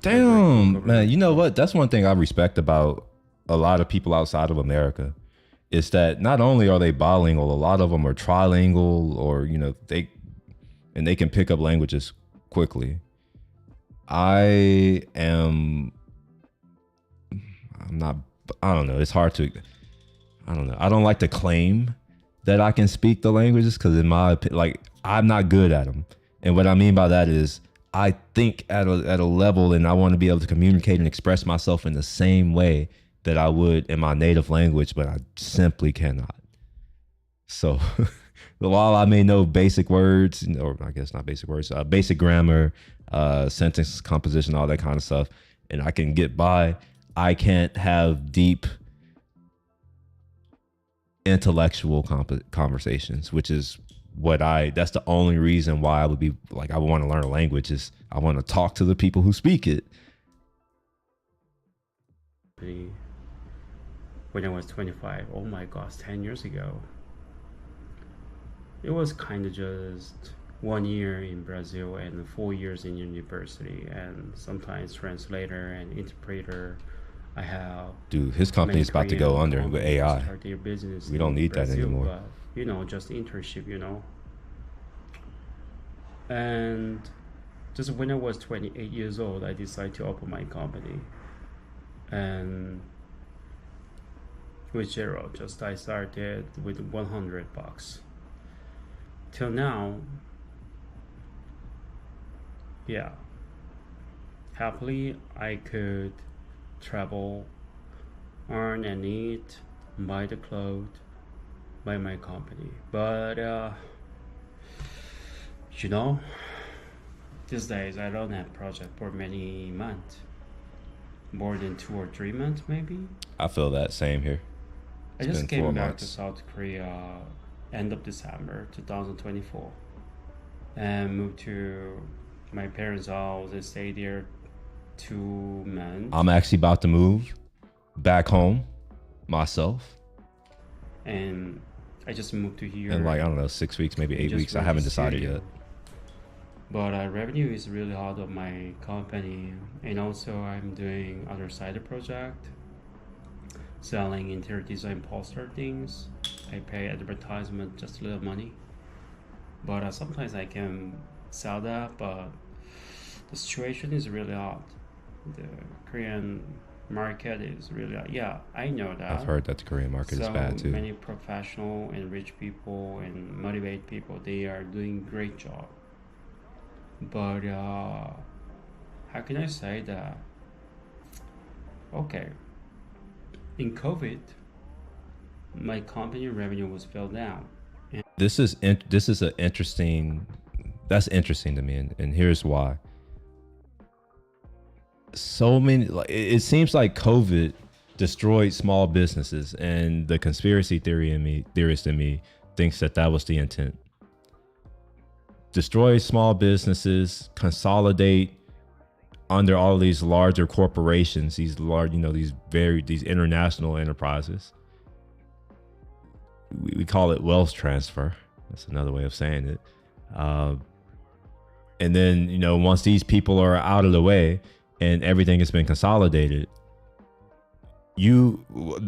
Speaker 1: Damn, man. You know what? That's one thing I respect about a lot of people outside of America is that not only are they bilingual, a lot of them are trilingual, or, you know, they can pick up languages quickly. I don't know. It's hard to, I don't know. I don't like to claim that I can speak the languages because in my opinion, like, I'm not good at them. And what I mean by that is I think at a level, and I want to be able to communicate and express myself in the same way that I would in my native language, but I simply cannot. So while I may know basic words, or I guess not basic words, basic grammar, sentence composition, all that kind of stuff, and I can get by, I can't have deep intellectual conversations, which is that's the only reason why I would be like, I would want to learn a language, is I want to talk to the people who speak it.
Speaker 15: When I was 25, oh my gosh, 10 years ago. It was kind of just 1 year in Brazil and 4 years in university, and sometimes translator and interpreter. I have.
Speaker 1: Dude, his company is about to go under with AI. We don't need that anymore.
Speaker 15: But, you know, just internship, you know. And just when I was 28 years old, I decided to open my company. And with zero, I started with $100. Till now, yeah, happily I could travel, earn and eat, buy the clothes, buy my company. But you know, these days I don't have project for many months, more than 2 or 3 months maybe.
Speaker 1: I feel that same here.
Speaker 15: I just came back to South Korea end of December 2024 and moved to my parents' house and stayed there 2 months.
Speaker 1: I'm actually about to move back home myself.
Speaker 15: And I just moved to here.
Speaker 1: In like, I don't know, 6 weeks, maybe 8 weeks. I haven't decided yet.
Speaker 15: But revenue is really hard on my company. And also I'm doing other side project, selling interior design poster things. I pay advertisement just a little money. But sometimes I can sell that, but the situation is really hard. The Korean market is really hard. Yeah, I know that.
Speaker 1: I've heard that the Korean market is bad too.
Speaker 15: So many professional and rich people and motivated people, they are doing great job. But how can I say that? Okay, in COVID, my company revenue was fell down.
Speaker 1: This is an interesting. That's interesting to me, and here's why. so many, like, it seems like COVID destroyed small businesses, and the conspiracy theorist in me thinks that was the intent. Destroy small businesses, consolidate under all these larger corporations, these large, these international enterprises. We call it wealth transfer. That's another way of saying it. And then, once these people are out of the way and everything has been consolidated,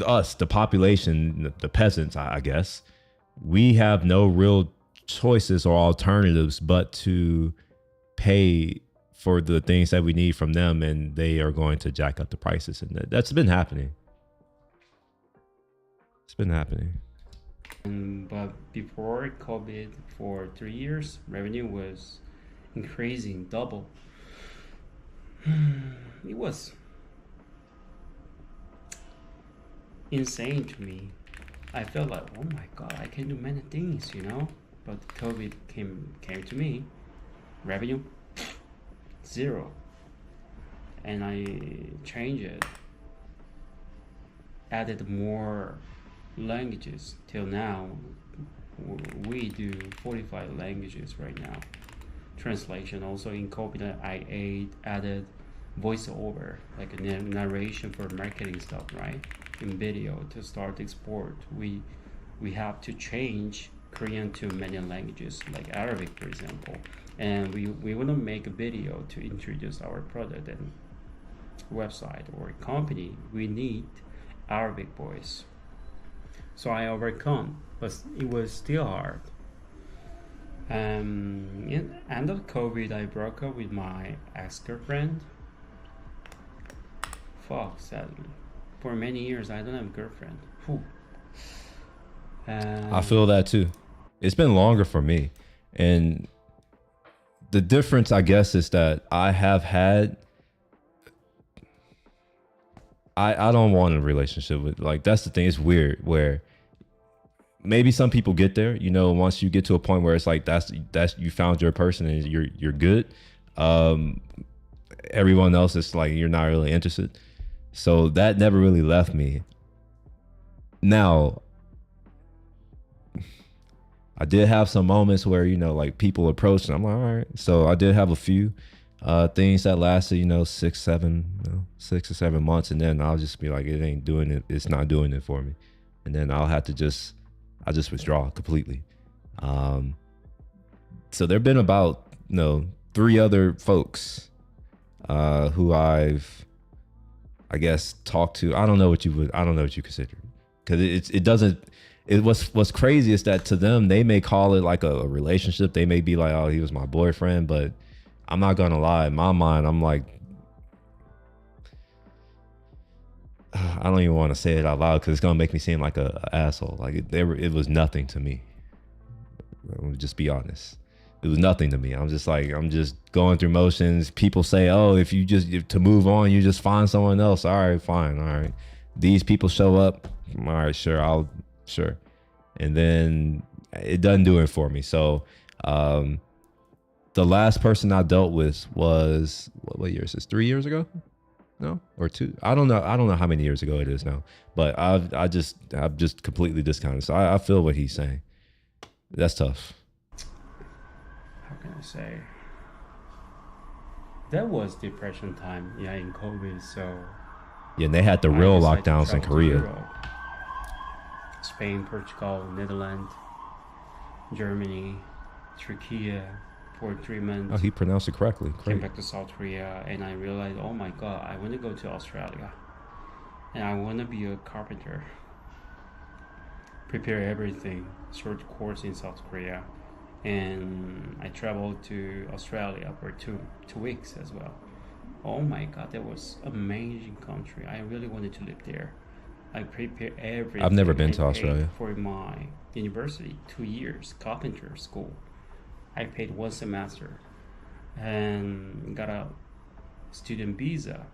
Speaker 1: us, the population, the peasants, I guess, we have no real choices or alternatives but to pay for the things that we need from them, and they are going to jack up the prices. And that's been happening. It's been happening.
Speaker 15: But before COVID, for 3 years, revenue was increasing double. It was insane to me. I felt like, oh my God, I can do many things, But COVID came to me, revenue, 0. And I changed it, added more languages. Till now, we do 45 languages right now. Translation also in COVID, I added voiceover, like a narration for marketing stuff, right? In video to start export. We have to change Korean to many languages, like Arabic, for example. And we want to make a video to introduce our product and website or company. We need Arabic voice. So I overcome, but it was still hard. In end of COVID, I broke up with my ex-girlfriend. Fuck, sadly. For many years, I don't have a girlfriend.
Speaker 1: I feel that too. It's been longer for me. And the difference, I guess, is that I have had, I don't want a relationship with, like, that's the thing. It's weird where maybe some people get there, once you get to a point where it's like, that's you found your person and you're good. Everyone else is like, you're not really interested. So that never really left me. Now, I did have some moments where, like people approached and I'm like, all right. So I did have a few things that lasted, 6 or 7 months. And then I'll just be like, it ain't doing it. It's not doing it for me. And then I'll have to I'll just withdraw completely. So there've been about, 3 other folks who I've, I guess, talked to. I don't know what you consider, because what's crazy is that to them, they may call it like a relationship. They may be like, oh, he was my boyfriend, but I'm not gonna lie. In my mind, I'm like, I don't even want to say it out loud because it's gonna make me seem like a asshole. Like it was nothing to me. Let me just be honest. It was nothing to me. I'm just going through motions. People say, oh, if to move on, you just find someone else. All right, fine. All right. These people show up. All right, sure. Sure. And then it doesn't do it for me. So, the last person I dealt with was, what year is this? 3 years ago? No, or 2? I don't know how many years ago it is now, but I've just completely discounted. So I feel what he's saying. That's tough.
Speaker 15: How can I say? That was depression time, in COVID. So
Speaker 1: yeah, and they had the real lockdowns in Korea.
Speaker 15: Spain, Portugal, Netherlands, Germany, Turkey for 3 months.
Speaker 1: Oh, he pronounced it correctly.
Speaker 15: Came back to South Korea, and I realized, oh my God, I want to go to Australia, and I want to be a carpenter. Prepare everything, short course in South Korea, and I traveled to Australia for two weeks as well. Oh my God, that was amazing country. I really wanted to live there. I prepared everything.
Speaker 1: I've never been to Australia.
Speaker 15: For my university, 2 years, carpenter school. I paid 1 semester and got a student visa,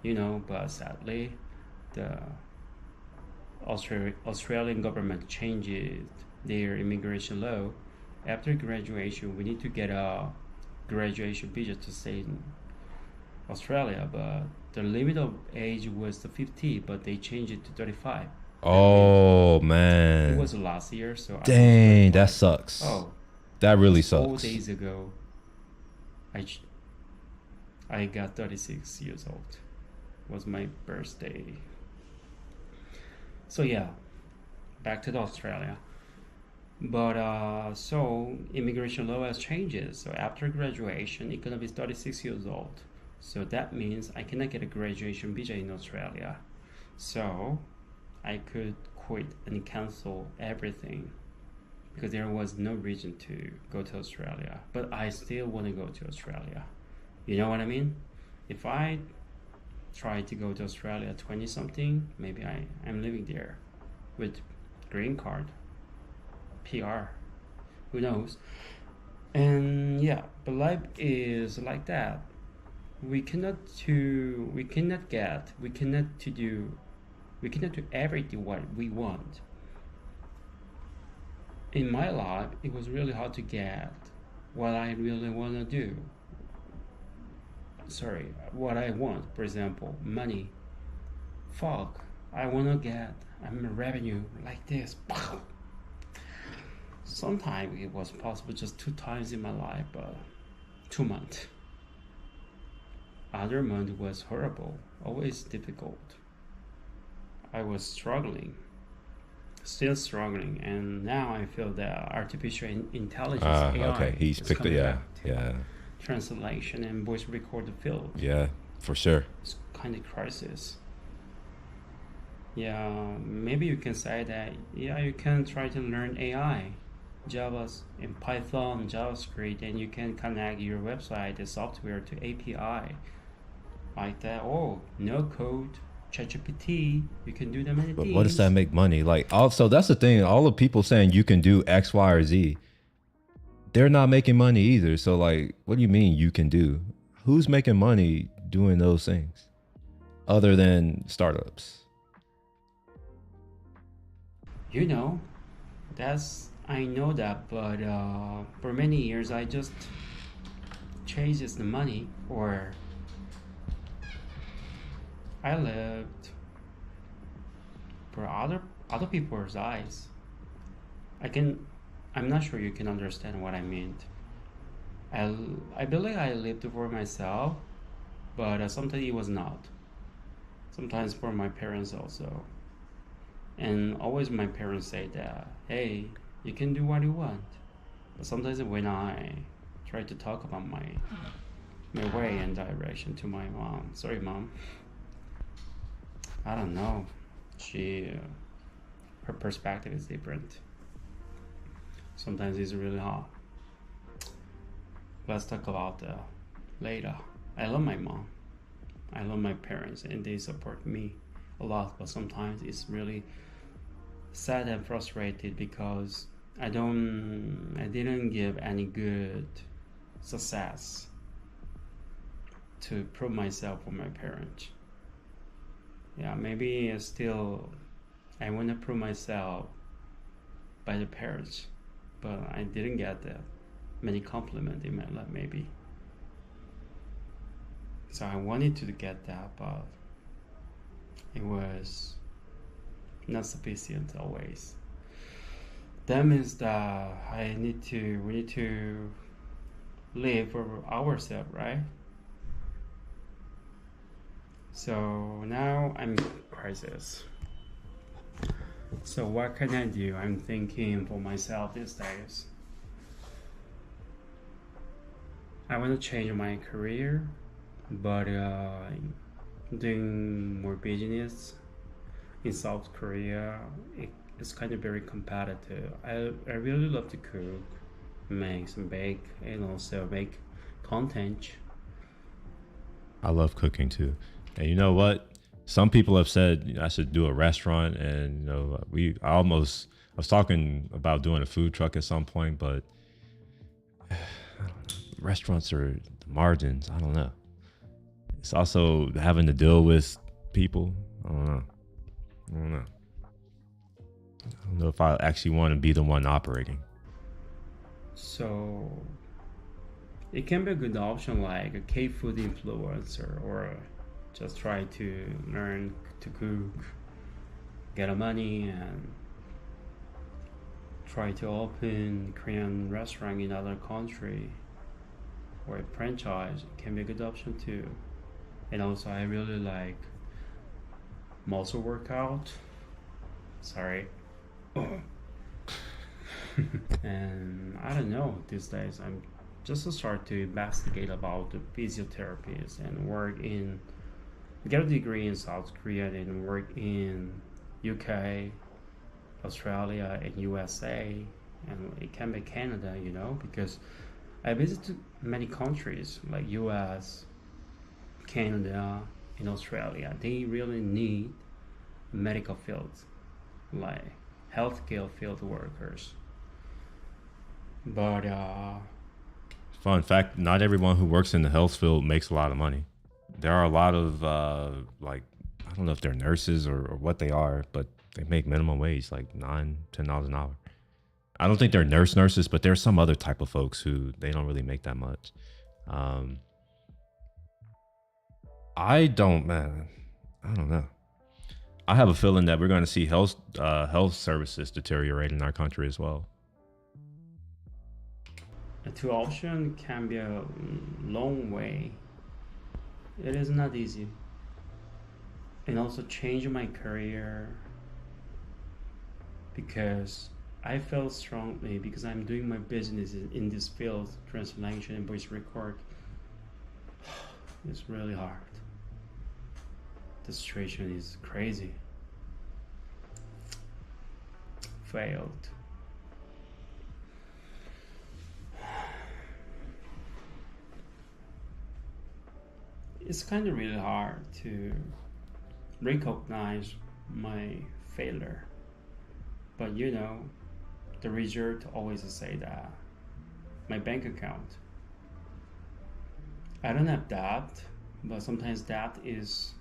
Speaker 15: but sadly, the Australian government changed their immigration law. After graduation, we need to get a graduation visa to stay Australia, but the limit of age was the 50, but they changed it to 35.
Speaker 1: Oh man.
Speaker 15: It was last year, so
Speaker 1: dang, that sucks.
Speaker 15: Oh,
Speaker 1: that really
Speaker 15: 4
Speaker 1: sucks.
Speaker 15: days ago, I got 36 years old. Was my birthday. So yeah, back to Australia. But so immigration law has changes. So after graduation, it's gonna be 36 years old. So that means I cannot get a graduation visa in Australia. So I could quit and cancel everything because there was no reason to go to Australia. But I still want to go to Australia. You know what I mean? If I try to go to Australia 20 something, maybe I'm living there with green card, PR, who knows. And yeah, but life is like that. We cannot do everything what we want. In my life, it was really hard to get what I really want to do. Sorry, what I want, for example, money. Fuck, I want to get a revenue like this. Sometimes it was possible just 2 times in my life, but 2 months. Other month was horrible, always difficult. I was struggling, still struggling, and now I feel that artificial intelligence AI
Speaker 1: okay, he's
Speaker 15: is
Speaker 1: picked it.
Speaker 15: coming
Speaker 1: Yeah,
Speaker 15: back to
Speaker 1: yeah,
Speaker 15: translation and voice recorder field.
Speaker 1: yeah, for sure.
Speaker 15: It's kind of crisis. Yeah, maybe you can say that. Yeah, you can try to learn AI, Java, and Python, JavaScript, and you can connect your website, the software to API, like that. Oh, no code, ChatGPT, you can do that many
Speaker 1: But
Speaker 15: things.
Speaker 1: what does that make money? Like, also, that's the thing. All the people saying you can do X, Y, or Z, they're not making money either. So, like, what do you mean you can do? Who's making money doing those things other than startups?
Speaker 15: You know, I know that, but for many years I just chases the money, or I lived for other people's eyes. I'm not sure you can understand what I meant. I believe I lived for myself, but sometimes it was not. Sometimes for my parents also. And always my parents say that, hey, you can do what you want. But sometimes when I try to talk about my way and direction to my mom, sorry mom, I don't know, her perspective is different. Sometimes it's really hard. Let's talk about later. I love my mom. I love my parents, and they support me a lot, but sometimes it's really sad and frustrated because I didn't give any good success to prove myself for my parents. Yeah, maybe still I want to prove myself by the parents, but I didn't get that many compliments in my life maybe. So I wanted to get that, but it was not sufficient always. That means that we need to live for ourselves, right? So now I'm in crisis. So what can I do? I'm thinking for myself these days. I want to change my career, but doing more business in South Korea, it's kind of very competitive. I really love to cook, make some bake, and also make content.
Speaker 1: I love cooking too. And you know what? Some people have said I should do a restaurant, and you know, I was talking about doing a food truck at some point, but I don't know. Restaurants are the margins. I don't know. It's also having to deal with people. I don't know if I actually want to be the one operating.
Speaker 15: So it can be a good option, like a K-food influencer, or just try to learn to cook, get money, and try to open Korean restaurant in other country, or a franchise can be a good option too. And also I really like muscle workout. Sorry. And I don't know, these days I'm just start to investigate about the physiotherapies and get a degree in South Korea and work in UK, Australia, and USA, and it can be Canada, you know, because I visited many countries like US, Canada, and Australia. They really need medical fields, like healthcare field workers. But
Speaker 1: fun fact, not everyone who works in the health field makes a lot of money. There are a lot of like, I don't know if they're nurses or what they are, but they make minimum wage, like $9-10 an hour. I don't think they're nurses, but there's some other type of folks who they don't really make that much. I don't know. I have a feeling that we're going to see health services deteriorate in our country as well.
Speaker 15: The two option can be a long way. It is not easy. And also change my career, because I felt strongly, because I'm doing my business in this field, translation and voice record. It's really hard. The situation is crazy. Failed. It's kind of really hard to recognize my failure, but you know, the result always say that my bank account. I don't have debt, but sometimes debt is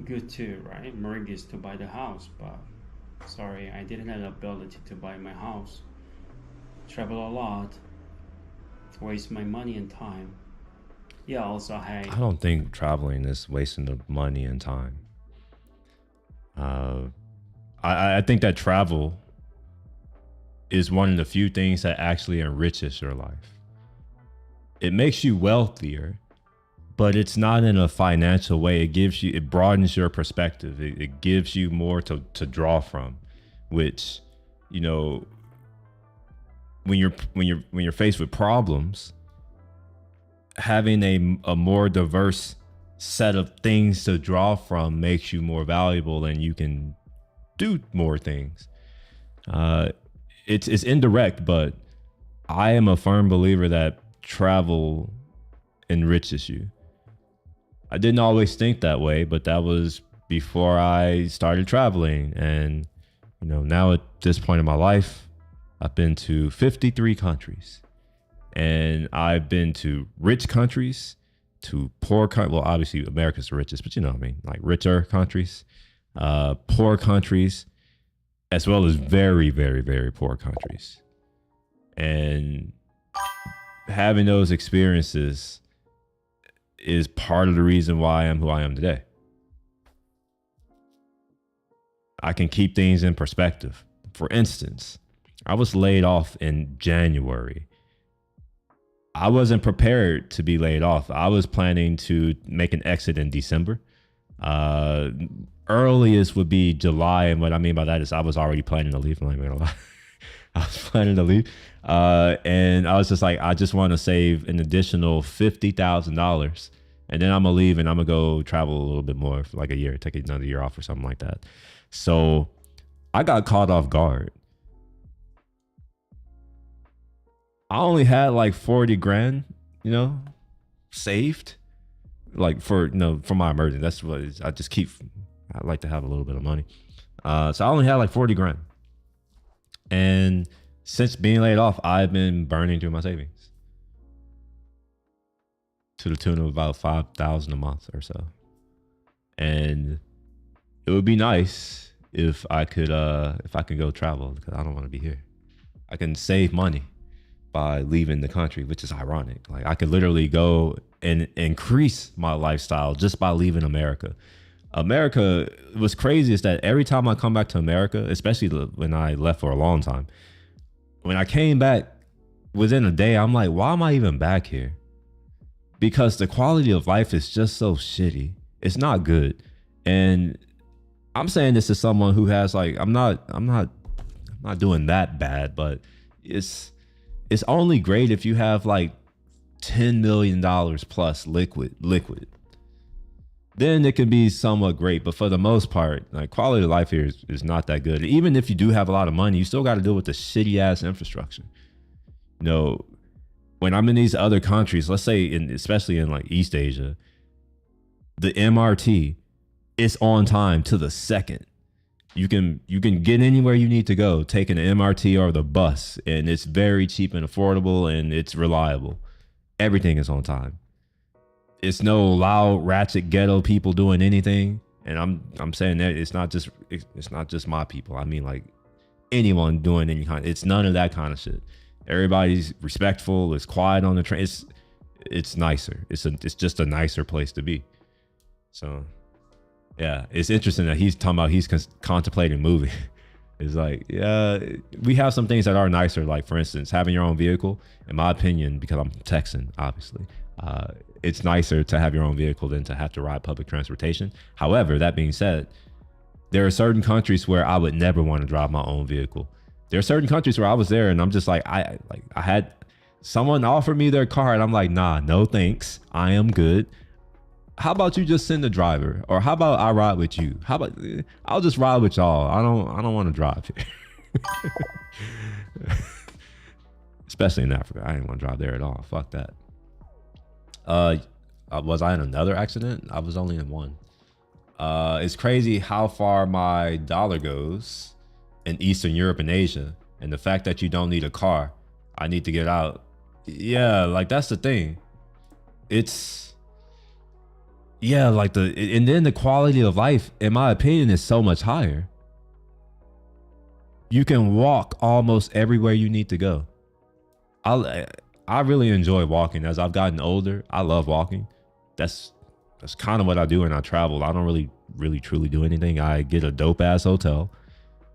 Speaker 15: good too, right? Mortgage to buy the house, but sorry, I didn't have the ability to buy my house. Travel a lot, waste my money and time. Yeah, also I
Speaker 1: don't think traveling is wasting the money and time. I think that travel is one of the few things that actually enriches your life. It makes you wealthier, but it's not in a financial way. It broadens your perspective. It gives you more to draw from, which, you know, when you're faced with problems, having a more diverse set of things to draw from makes you more valuable, and you can do more things. It's indirect, but I am a firm believer that travel enriches you. I didn't always think that way, but that was before I started traveling. And, you know, now at this point in my life, I've been to 53 countries. And I've been to rich countries, to poor countries. Well, obviously America's the richest, but you know what I mean, like richer countries, poor countries, as well as very, very, very poor countries. And having those experiences is part of the reason why I am who I am today. I can keep things in perspective. For instance, I was laid off in January. I wasn't prepared to be laid off. I was planning to make an exit in December. Earliest would be July. And what I mean by that is I was already planning to leave. I'm not even gonna lie. I was planning to leave. And I was just like, I just want to save an additional $50,000. And then I'm going to leave and I'm going to go travel a little bit more for like a year, take another year off or something like that. So I got caught off guard. I only had like 40 grand, you know, saved, like for my emergency. That's what it is. I like to have a little bit of money. So I only had like 40 grand. And since being laid off, I've been burning through my savings to the tune of about $5,000 a month or so. And it would be nice if I could go travel, because I don't want to be here. I can save money. by leaving the country, which is ironic. Like I could literally go and increase my lifestyle just by leaving America. America, what's crazy is that every time I come back to America, especially when I left for a long time, when I came back within a day, I'm like, why am I even back here? Because the quality of life is just so shitty. It's not good. And I'm saying this as someone who has like, I'm not doing that bad, but it's only great if you have like $10 million plus liquid. Then it can be somewhat great. But for the most part, like quality of life here is not that good. Even if you do have a lot of money, you still got to deal with the shitty ass infrastructure. You know, when I'm in these other countries, let's say especially in like East Asia, the MRT is on time to the second. You can get anywhere you need to go, taking the MRT or the bus, and it's very cheap and affordable, and it's reliable. Everything is on time. It's no loud, ratchet, ghetto people doing anything. And I'm saying that it's not just my people. I mean, like anyone doing any kind. It's none of that kind of shit. Everybody's respectful. It's quiet on the train. It's nicer. It's just a nicer place to be. So, yeah, it's interesting that he's talking about he's contemplating moving. It's like, yeah, we have some things that are nicer. Like, for instance, having your own vehicle, in my opinion, because I'm Texan, obviously, it's nicer to have your own vehicle than to have to ride public transportation. However, that being said, there are certain countries where I would never want to drive my own vehicle. There are certain countries where I was there and I'm just like, I had someone offer me their car and I'm like, nah, no thanks. I am good. How about you just send a driver? Or how about I ride with you? How about I'll just ride with y'all. I don't want to drive here. Especially in Africa. I didn't want to drive there at all. Fuck that. Was I in another accident? I was only in one. It's crazy how far my dollar goes in Eastern Europe and Asia. And the fact that you don't need a car. I need to get out. Yeah, like that's the thing. And then the quality of life, in my opinion, is so much higher. You can walk almost everywhere you need to go. I really enjoy walking. As I've gotten older, I love walking. That's kind of what I do when I travel. I don't really truly do anything. I get a dope ass hotel,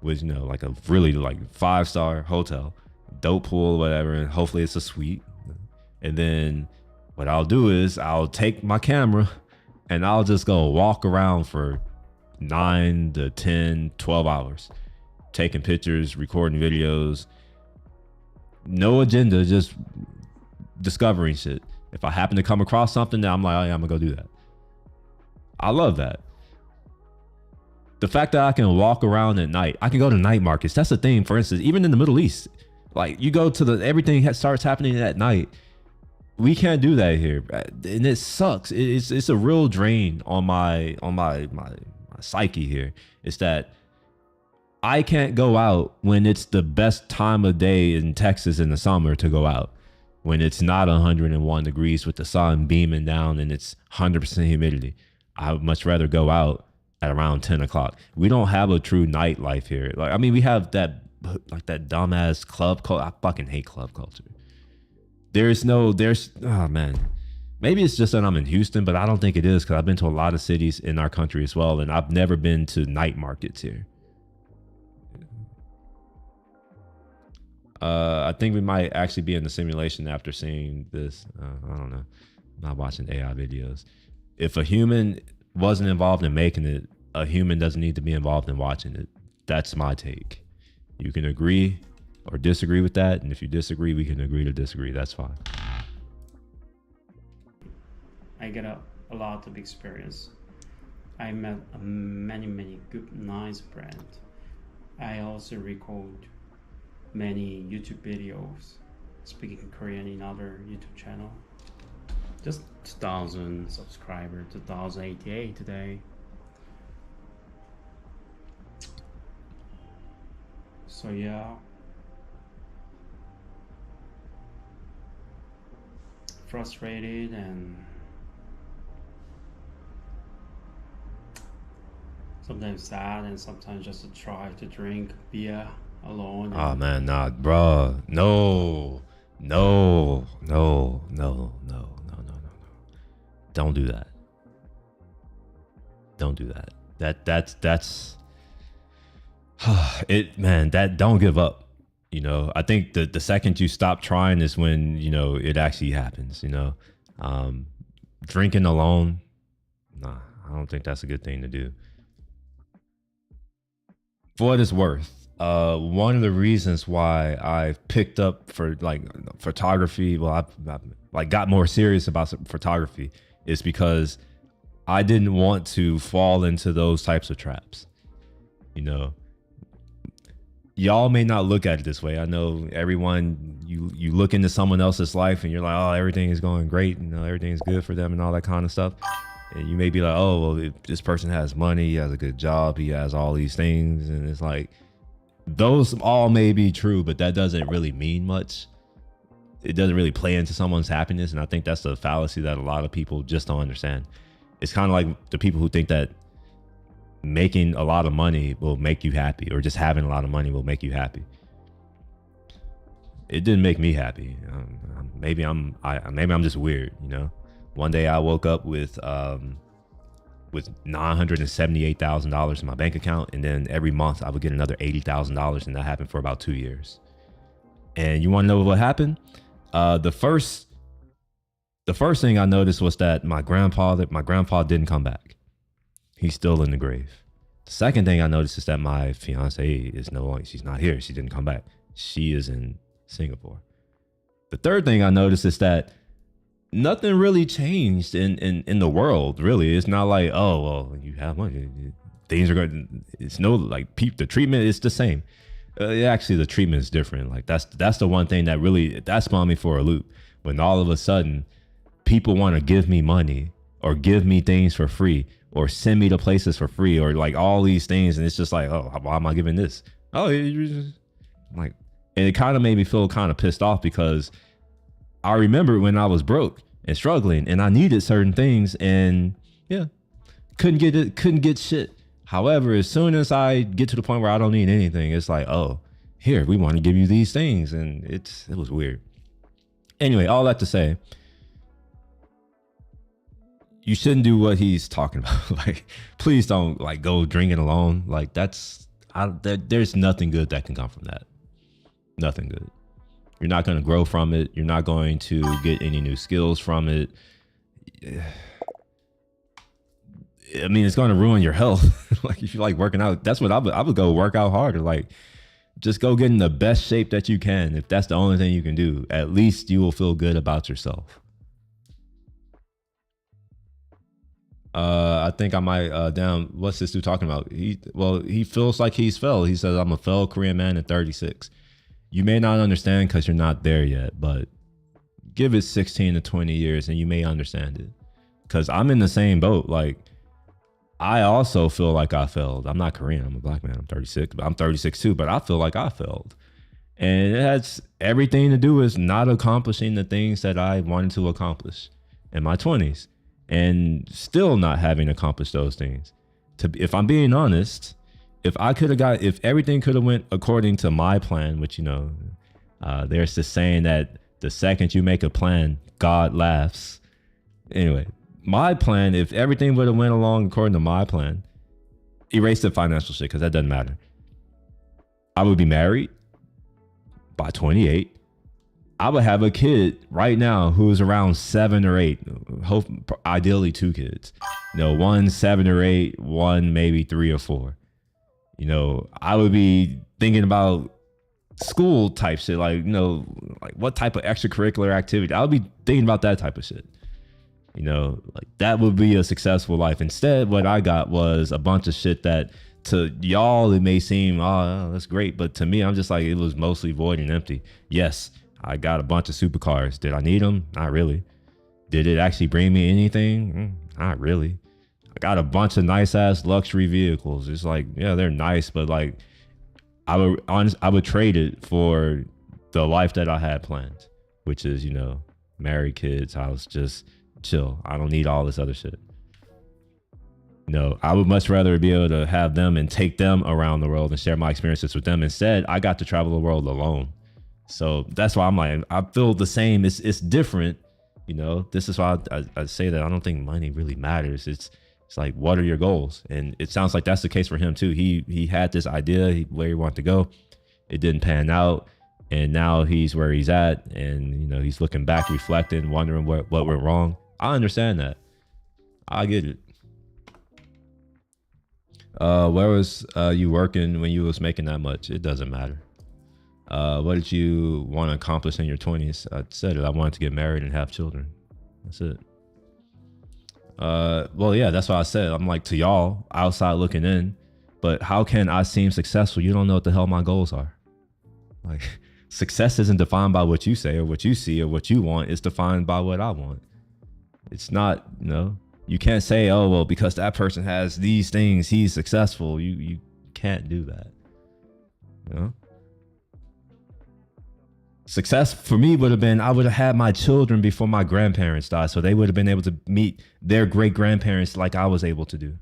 Speaker 1: with like a really like 5-star hotel, dope pool, whatever, and hopefully it's a suite. And then what I'll do is I'll take my camera and I'll just go walk around for 9 to 10, 12 hours, taking pictures, recording videos, no agenda, just discovering shit. If I happen to come across something, then I'm like, oh yeah, I'm gonna go do that. I love that. The fact that I can walk around at night, I can go to night markets. That's the thing. For instance, even in the Middle East, like you go to everything starts happening at night. We can't do that here, and it sucks. It's a real drain on my psyche here. It's that I can't go out when it's the best time of day in Texas in the summer to go out, when it's not 101 degrees with the sun beaming down and it's 100% humidity. I would much rather go out at around 10 o'clock. We don't have a true nightlife here. Like, I mean, we have that dumbass club culture. I fucking hate club culture. Oh man, maybe it's just that I'm in Houston, but I don't think it is, because I've been to a lot of cities in our country as well, and I've never been to night markets here. I think we might actually be in the simulation after seeing this. I don't know. I'm not watching AI videos. If a human wasn't involved in making it, a human doesn't need to be involved in watching it. That's my take. You can agree or disagree with that, and if you disagree, we can agree to disagree. That's fine.
Speaker 15: I get a lot of experience. I met many good, nice brands. I also record many YouTube videos speaking Korean in other YouTube channel. Just 2,000 subscribers, 2,088 today. So yeah. Frustrated and sometimes sad, and sometimes just to try to drink beer alone.
Speaker 1: Oh man, nah, bro, no. No. Don't do that. Don't do that. That's it, man. That don't give up. You know, I think the second you stop trying is when, you know, it actually happens, you know. Drinking alone, nah, I don't think that's a good thing to do. For what it's worth, one of the reasons why I've picked up for like photography, well, I've like got more serious about photography is because I didn't want to fall into those types of traps. You know, y'all may not look at it this way. I know everyone, you look into someone else's life and you're like, oh, everything is going great, you know, everything's good for them and all that kind of stuff. And you may be like, oh, well, if this person has money, he has a good job, he has all these things. And it's like, those all may be true, but that doesn't really mean much. It doesn't really play into someone's happiness. And I think that's the fallacy that a lot of people just don't understand. It's kind of like the people who think that making a lot of money will make you happy, or just having a lot of money will make you happy. It didn't make me happy. Maybe I'm just weird, you know. One day I woke up with $978,000 in my bank account, and then every month I would get another $80,000, and that happened for about 2 years. And you want to know what happened? The first thing I noticed was that my grandpa didn't come back. He's still in the grave. The second thing I noticed is that my fiance is she's not here. She didn't come back. She is in Singapore. The third thing I noticed is that nothing really changed in the world, really. It's not like, oh, well, you have money, things are going, it's no, like, the treatment is the same. Actually, the treatment is different. Like, that's the one thing that spun me for a loop. When all of a sudden, people want to give me money or give me things for free or send me to places for free or like all these things. And it's just like, oh, why am I giving this? Oh, you're just like, and it kind of made me feel kind of pissed off because I remember when I was broke and struggling and I needed certain things and yeah, couldn't get shit. However, as soon as I get to the point where I don't need anything, it's like, oh, here, we want to give you these things. And it was weird. Anyway, all that to say, you shouldn't do what he's talking about. Like, please don't like go drinking alone. Like there's nothing good that can come from that. Nothing good. You're not going to grow from it. You're not going to get any new skills from it. I mean, it's going to ruin your health. Like if you like working out, that's what I would go work out harder. Like just go get in the best shape that you can. If that's the only thing you can do, at least you will feel good about yourself. I think I might, what's this dude talking about? He feels like he's failed. He says, I'm a failed Korean man at 36. You may not understand because you're not there yet, but give it 16 to 20 years and you may understand it. Because I'm in the same boat. Like, I also feel like I failed. I'm not Korean. I'm a black man. I'm 36. But I'm 36 too, but I feel like I failed. And it has everything to do with not accomplishing the things that I wanted to accomplish in my 20s. And still not having accomplished those things. If I'm being honest, if everything could have went according to my plan, which, you know, there's this saying that the second you make a plan, God laughs. Anyway, my plan, if everything would have went along according to my plan, erase the financial shit because that doesn't matter. I would be married by 28. I would have a kid right now who's around 7 or 8, ideally 2 kids. You know, 1 7 or 8, 1 maybe 3 or 4. You know, I would be thinking about school type shit, like, you know, like what type of extracurricular activity. I would be thinking about that type of shit. You know, like that would be a successful life. Instead, what I got was a bunch of shit that to y'all, it may seem, oh, that's great. But to me, I'm just like, it was mostly void and empty. Yes. I got a bunch of supercars. Did I need them? Not really. Did it actually bring me anything? Not really. I got a bunch of nice ass luxury vehicles. It's like, yeah, they're nice, but like, I would trade it for the life that I had planned, which is, you know, married, kids, house, just chill. I don't need all this other shit. No, I would much rather be able to have them and take them around the world and share my experiences with them. Instead, I got to travel the world alone. So that's why I'm like, I feel the same. It's different, you know. This is why I say that I don't think money really matters. It's like, what are your goals? And it sounds like that's the case for him too. He had this idea where he wanted to go. It didn't pan out, and now he's where he's at, and you know, he's looking back, reflecting, wondering what went wrong. I understand that. I get it. Where was you working when you was making that much? It doesn't matter. What did you want to accomplish in your 20s? I said it. I wanted to get married and have children. That's it. Well, yeah, that's what I said. I'm like, to y'all outside looking in, but how can I seem successful? You don't know what the hell my goals are. Like, success isn't defined by what you say or what you see or what you want. It's defined by what I want. It's not, you know, you can't say, oh, well, because that person has these things, he's successful. You can't do that. You know? Success for me would have been, I would have had my children before my grandparents died, so they would have been able to meet their great grandparents like I was able to do.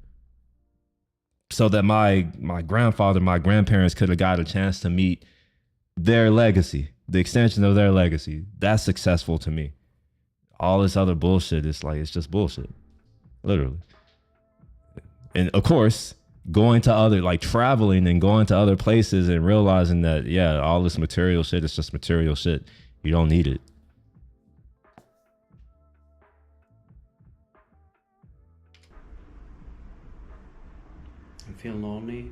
Speaker 1: So that my grandfather, my grandparents could have got a chance to meet their legacy, the extension of their legacy. That's successful to me. All this other bullshit is like, it's just bullshit, literally. And of course, going to other, like traveling and going to other places and realizing that, yeah, all this material shit is just material shit. You don't need it.
Speaker 15: I feel lonely.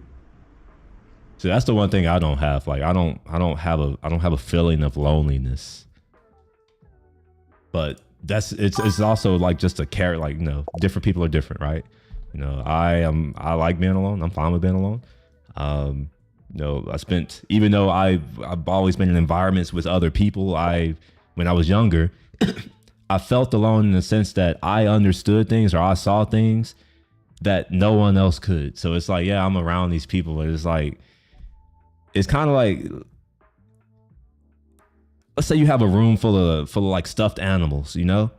Speaker 1: So that's the one thing I don't have. Like, I don't have a feeling of loneliness. But it's also like just a carrot. Like, you know, different people are different, right? You know, I like being alone. I'm fine with being alone. You know, even though I've always been in environments with other people, when I was younger, I felt alone in the sense that I understood things or I saw things that no one else could. So it's like, yeah, I'm around these people, but it's like, it's kind of like, let's say you have a room full of like stuffed animals, you know?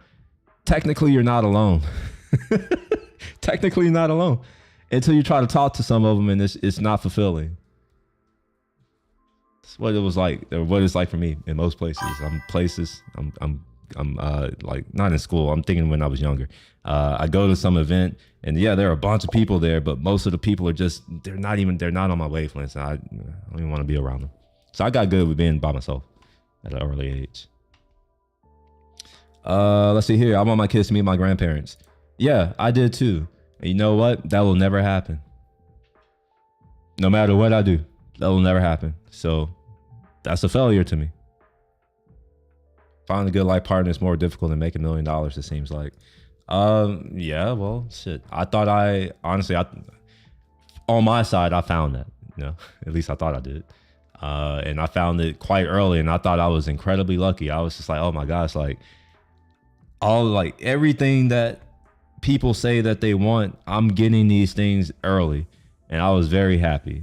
Speaker 1: Technically, you're not alone. Technically, you're not alone until you try to talk to some of them, and it's not fulfilling. It's what it was like, or what it's like for me in most places. I'm like not in school. I'm thinking when I was younger. I go to some event, and yeah, there are a bunch of people there, but most of the people are just they're not on my wavelength. I don't even want to be around them. So I got good with being by myself at an early age. Let's see here. I want my kids to meet my grandparents. Yeah, I did too. And you know what? That will never happen. No matter what I do, that will never happen. So that's a failure to me. Finding a good life partner is more difficult than making $1 million, it seems like. Yeah, well, shit. Honestly, on my side, I found that, you know, at least I thought I did. And I found it quite early, and I thought I was incredibly lucky. I was just like, oh my gosh, like everything that people say that they want, I'm getting these things early, and I was very happy.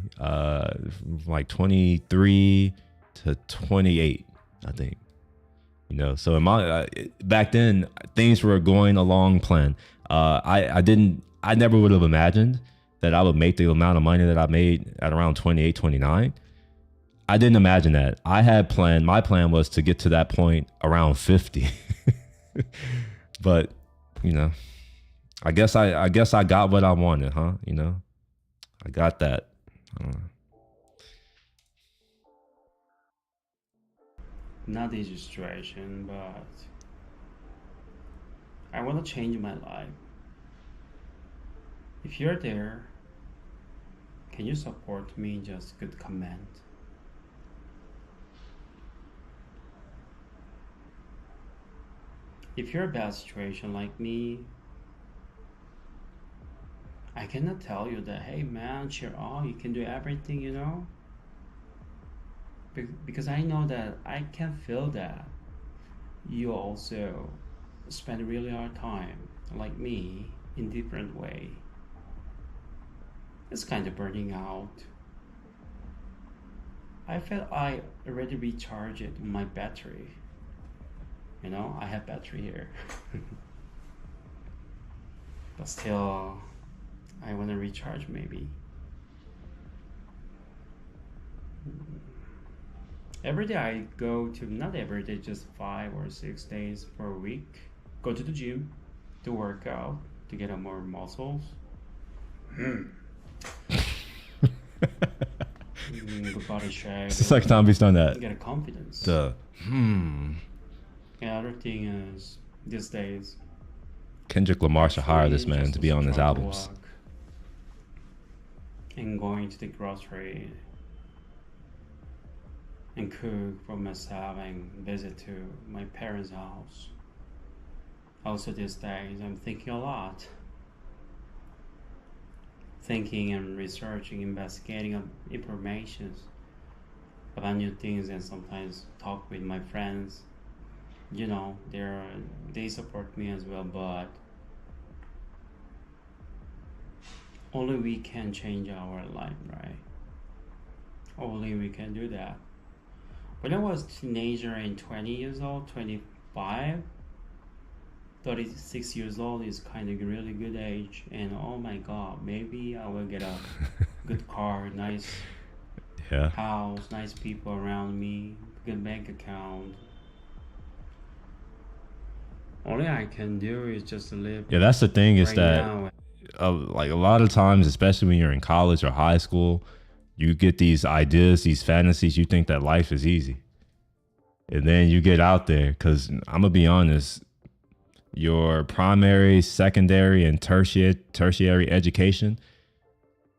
Speaker 1: Like 23 to 28, I think. You know, so in my back then things were going along plan. I never would have imagined that I would make the amount of money that I made at around 28, 29. I didn't imagine that. My plan was to get to that point around 50. But, you know, I guess I got what I wanted, huh? You know, I got that. I don't know.
Speaker 15: Not easy situation, but I want to change my life. If you're there, can you support me? Just good comment. If you're a bad situation like me, I cannot tell you that, hey man, cheer on, you can do everything, you know? Because I know that I can feel that you also spend a really hard time, like me, in different way. It's kind of burning out. I felt I already recharged my battery. You know, I have battery here. But still, I want to recharge maybe. Every day I go to, not every day, just 5 or 6 days per week. Go to the gym to work out, to get more muscles. Good body shape.
Speaker 1: It's the second time he's done that.
Speaker 15: Get a confidence.
Speaker 1: And
Speaker 15: other thing is, these days,
Speaker 1: Kendrick Lamar should hire this man to be on his albums.
Speaker 15: And going to the grocery and cook for myself and visit to my parents' house. Also these days I'm thinking a lot. Thinking and researching, investigating information about new things, and sometimes talk with my friends. You know, they support me as well, but only we can change our life, right? Only we can do that. When I was a teenager and 20 years old, 25, 36 years old is kind of really good age, and oh my god, maybe I will get a good car, nice house, nice people around me, good bank account. Only I can do is just live.
Speaker 1: Yeah, that's the thing is
Speaker 15: right
Speaker 1: that
Speaker 15: now.
Speaker 1: like a lot of times, especially when you're in college or high school, you get these ideas, these fantasies, you think that life is easy. And then you get out there, because I'm going to be honest, your primary, secondary, and tertiary education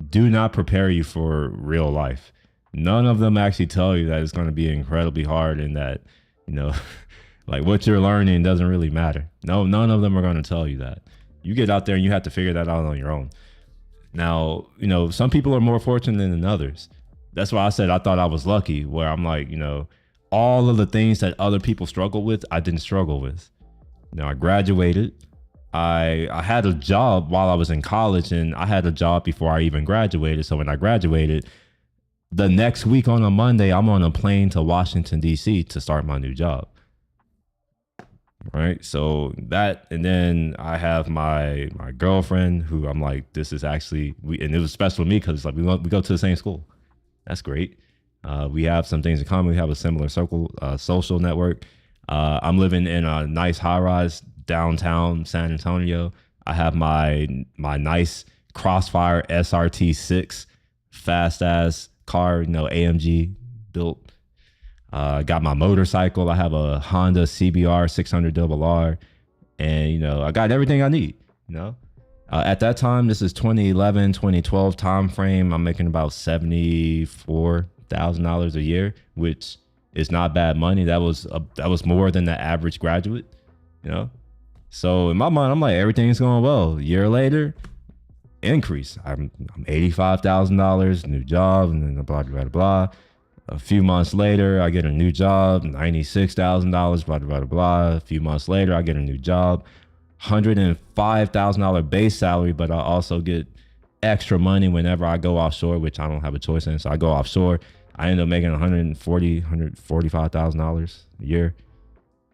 Speaker 1: do not prepare you for real life. None of them actually tell you that it's going to be incredibly hard and that, you know, like what you're learning doesn't really matter. No, none of them are going to tell you that. You get out there and you have to figure that out on your own. Now, you know, some people are more fortunate than others. That's why I said I thought I was lucky, where I'm like, you know, all of the things that other people struggle with, I didn't struggle with. You know, I graduated. I had a job while I was in college, and I had a job before I even graduated. So when I graduated, the next week on a Monday, I'm on a plane to Washington, D.C. to start my new job. Right. So that, and then I have my girlfriend who I'm like, this is actually, and it was special to me because like we go to the same school. That's great. We have some things in common. We have a similar social network. I'm living in a nice high rise downtown San Antonio. I have my nice Crossfire SRT 6 fast ass car, you know, AMG built. Got my motorcycle. I have a Honda CBR 600RR, and you know, I got everything I need. You know, at that time, this is 2011, 2012 time frame. I'm making about $74,000 a year, which is not bad money. That was more than the average graduate. You know, so in my mind, I'm like, everything's going well. A year later, increase. I'm $85,000, new job, and then blah blah blah. A few months later, I get a new job, $96,000, blah, blah, blah, blah. A few months later, I get a new job, $105,000 base salary, but I also get extra money whenever I go offshore, which I don't have a choice in. So I go offshore. I end up making $145,000 a year.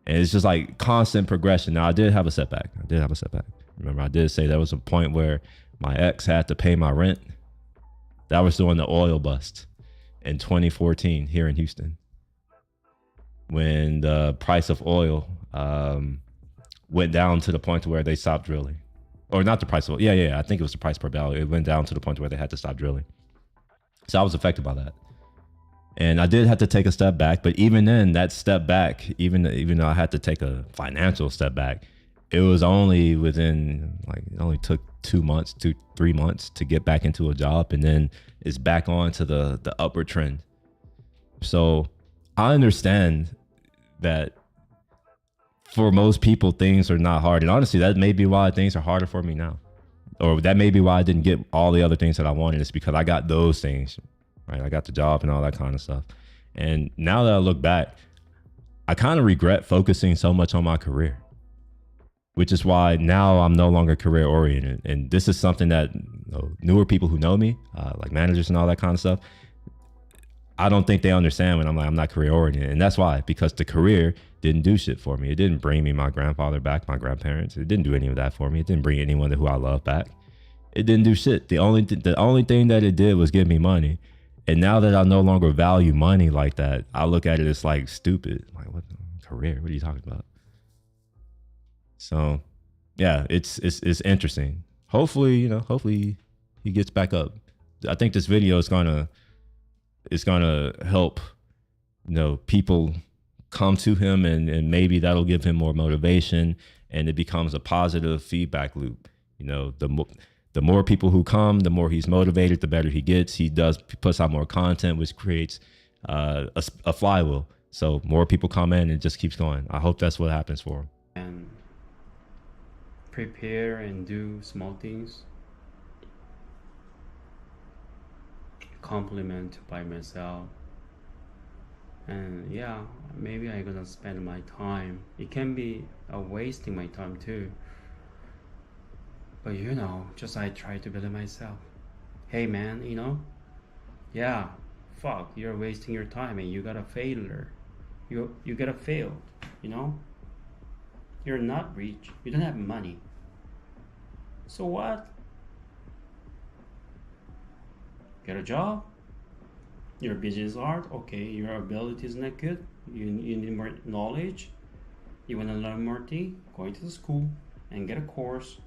Speaker 1: And it's just like constant progression. Now, I did have a setback. Remember, I did say there was a point where my ex had to pay my rent. That was during the oil bust in 2014 here in Houston, when the price of oil went down to the point where they stopped drilling. Or not the price of oil. Yeah. I think it was the price per barrel. It went down to the point where they had to stop drilling. So I was affected by that. And I did have to take a step back. But even then, that step back, even though I had to take a financial step back, it was only within, like, it only took 3 months to get back into a job, and then it's back on to the upward trend. So I understand that for most people, things are not hard. And honestly, that may be why things are harder for me now. Or that may be why I didn't get all the other things that I wanted. It's because I got those things, right? I got the job and all that kind of stuff. And now that I look back, I kind of regret focusing so much on my career, which is why now I'm no longer career oriented. And this is something that, you know, newer people who know me, like managers and all that kind of stuff, I don't think they understand when I'm like, I'm not career oriented. And that's why, because the career didn't do shit for me. It didn't bring me my grandfather back, my grandparents. It didn't do any of that for me. It didn't bring anyone who I love back. It didn't do shit. The only thing that it did was give me money. And now that I no longer value money like that, I look at it as like stupid. Like, what career? What are you talking about? So yeah, it's interesting. Hopefully, hopefully he gets back up. I think this video is gonna help, people come to him, and maybe that'll give him more motivation, and it becomes a positive feedback loop. The more people who come, the more he's motivated, the better he gets. He puts out more content, which creates a flywheel. So more people come in, and it just keeps going. I hope that's what happens for him.
Speaker 15: And prepare and do small things. Compliment by myself. And yeah, maybe I'm gonna spend my time. It can be wasting my time too. But just I try to better myself. Hey man, yeah, fuck, you're wasting your time and you got a failure. You gotta fail, You're not rich, you don't have money. So what? Get a job. Your business art, okay, your ability is not good. You need more knowledge. You wanna learn more things, going to the school and get a course.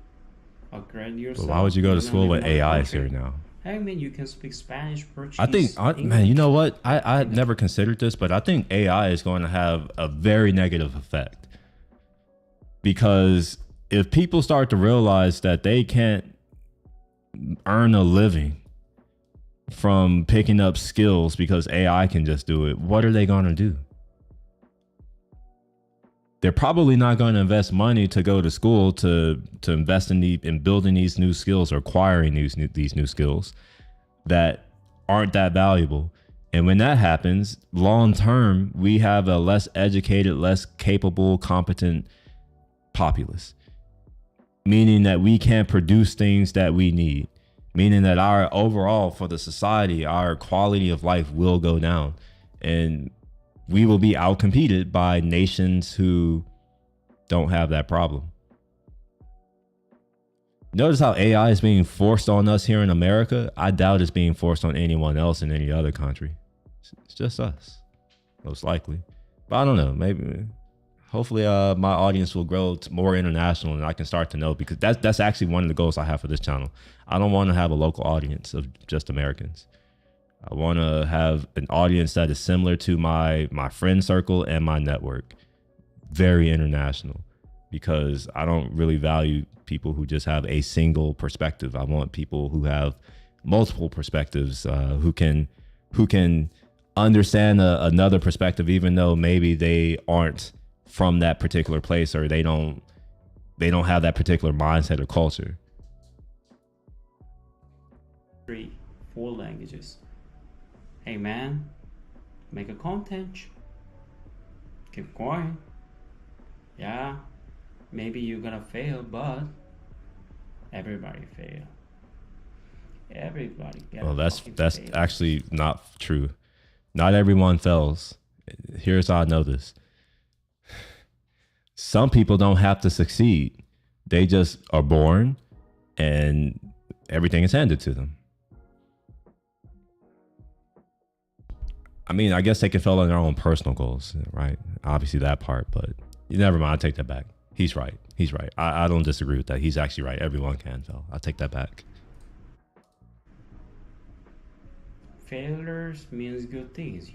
Speaker 15: Upgrade yourself.
Speaker 1: But why would you go to school when AI is here now?
Speaker 15: I mean, you can speak Spanish, Portuguese.
Speaker 1: I think, man, you know what? I never considered this, but I think AI is going to have a very negative effect. Because if people start to realize that they can't earn a living from picking up skills because AI can just do it, what are they going to do? They're probably not going to invest money to go to school to invest in building these new skills or acquiring these new skills that aren't that valuable. And when that happens, long term, we have a less educated, less capable, competent populace, meaning that we can't produce things that we need, meaning that our overall, for the society, our quality of life will go down, and we will be outcompeted by nations who don't have that problem. Notice how AI is being forced on us here in America. I doubt it's being forced on anyone else in any other country. It's just us, most likely. But I don't know, maybe, hopefully my audience will grow more international, and I can start to know, because that's actually one of the goals I have for this channel. I don't want to have a local audience of just Americans. I want to have an audience that is similar to my friend circle and my network. Very international, because I don't really value people who just have a single perspective. I want people who have multiple perspectives, who can understand another perspective, even though maybe they aren't from that particular place, or they don't have that particular mindset or culture.
Speaker 15: 3, 4 languages. Hey man, make a content. Keep going. Yeah, maybe you're gonna fail, but everybody fail. Everybody.
Speaker 1: Well, that's actually not true. Not everyone fails. Here's how I know this. Some people don't have to succeed. They just are born and everything is handed to them. I mean, I guess they can fail on their own personal goals, right? Obviously that part, but never mind, I take that back. He's right. He's right. I don't disagree with that. He's actually right. Everyone can fail. I take that back.
Speaker 15: Failures means good things,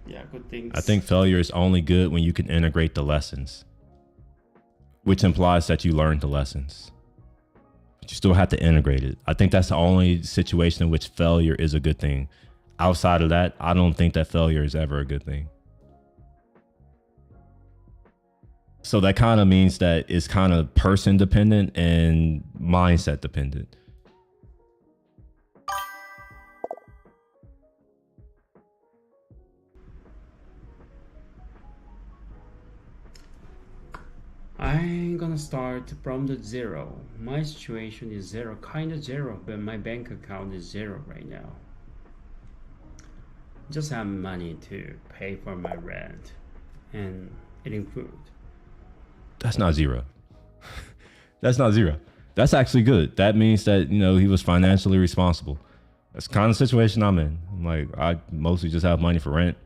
Speaker 15: Yeah, good things.
Speaker 1: I think failure is only good when you can integrate the lessons, which implies that you learned the lessons. But you still have to integrate it. I think that's the only situation in which failure is a good thing. Outside of that, I don't think that failure is ever a good thing. So that kind of means that it's kind of person dependent and mindset dependent.
Speaker 15: I'm gonna start from the zero. My situation is zero, kind of zero, but my bank account is zero right now. Just have money to pay for my rent and eating food.
Speaker 1: That's not zero. That's not zero. That's actually good. That means that, you know, he was financially responsible. That's the kind of situation I'm in. I'm like, I mostly just have money for rent,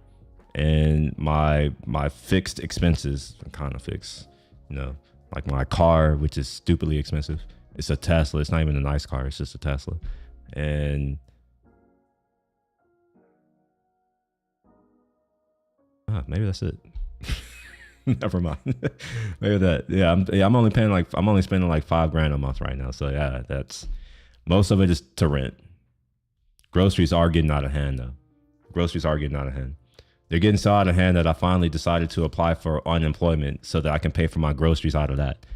Speaker 1: and my fixed expenses are kind of fixed. You know, like my car, which is stupidly expensive. It's a Tesla. It's not even a nice car. It's just a Tesla. And maybe that's it. Never mind. Maybe that. Yeah, I'm only spending like $5,000 a month right now. So yeah, that's most of it is to rent. Groceries are getting out of hand though. Groceries are getting out of hand. They're getting so out of hand that I finally decided to apply for unemployment so that I can pay for my groceries out of that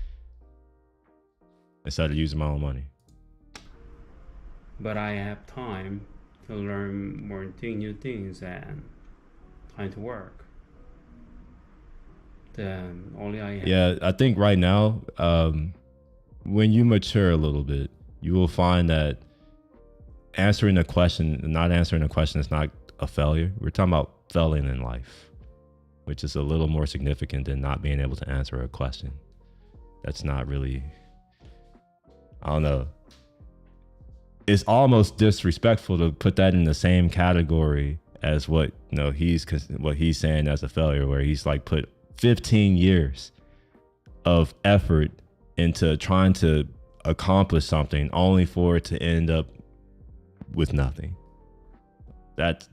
Speaker 1: instead of using my own money.
Speaker 15: But I have time to learn more new things and time to work. Then only I have.
Speaker 1: Yeah, I think right now, when you mature a little bit, you will find that answering a question, not answering a question is not a failure. We're talking about failing in life, which is a little more significant than not being able to answer a question. That's not really, I don't know. It's almost disrespectful to put that in the same category as what, you know, what he's saying as a failure, where he's like put 15 years of effort into trying to accomplish something only for it to end up with nothing. That's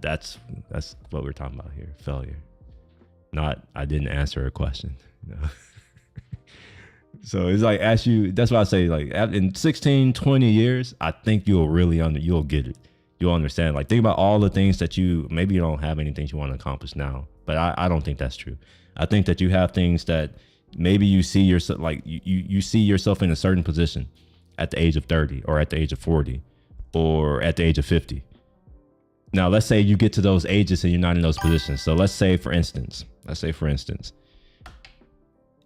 Speaker 1: what we're talking about here. Failure. Not I didn't answer a question. You know? So it's like, that's why I say, like, in 16, 20 years, I think you'll get it. You'll understand. Like, think about all the things that maybe you don't have anything you want to accomplish now, but I don't think that's true. I think that you have things that maybe you see yourself, like you see yourself in a certain position at the age of 30 or at the age of 40 or at the age of 50. Now, let's say you get to those ages and you're not in those positions. So let's say for instance,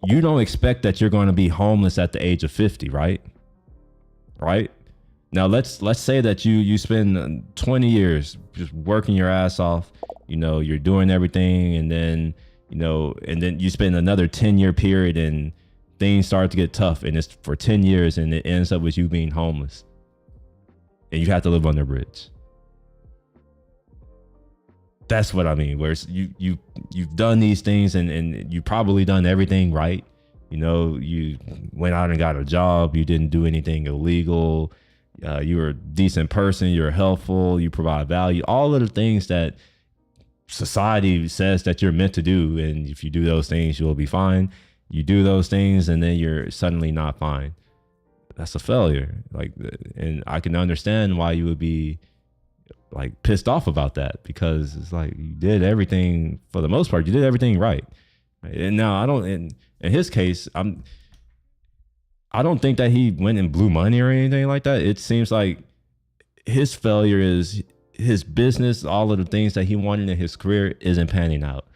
Speaker 1: you don't expect that you're going to be homeless at the age of 50, right? Right? Now let's say that you spend 20 years just working your ass off, you know, you're doing everything, and then you spend another 10-year period and things start to get tough, and it's for 10 years and it ends up with you being homeless and you have to live under a bridge. That's what I mean. Where you've done these things and you probably done everything right. You know, you went out and got a job. You didn't do anything illegal. You were a decent person. You're helpful. You provide value. All of the things that society says that you're meant to do. And if you do those things, you'll be fine. You do those things and then you're suddenly not fine. That's a failure. Like, and I can understand why you would be like pissed off about that, because it's like you did everything, for the most part, you did everything right. And now in his case, I don't think that he went and blew money or anything like that. It seems like his failure is his business, all of the things that he wanted in his career isn't panning out,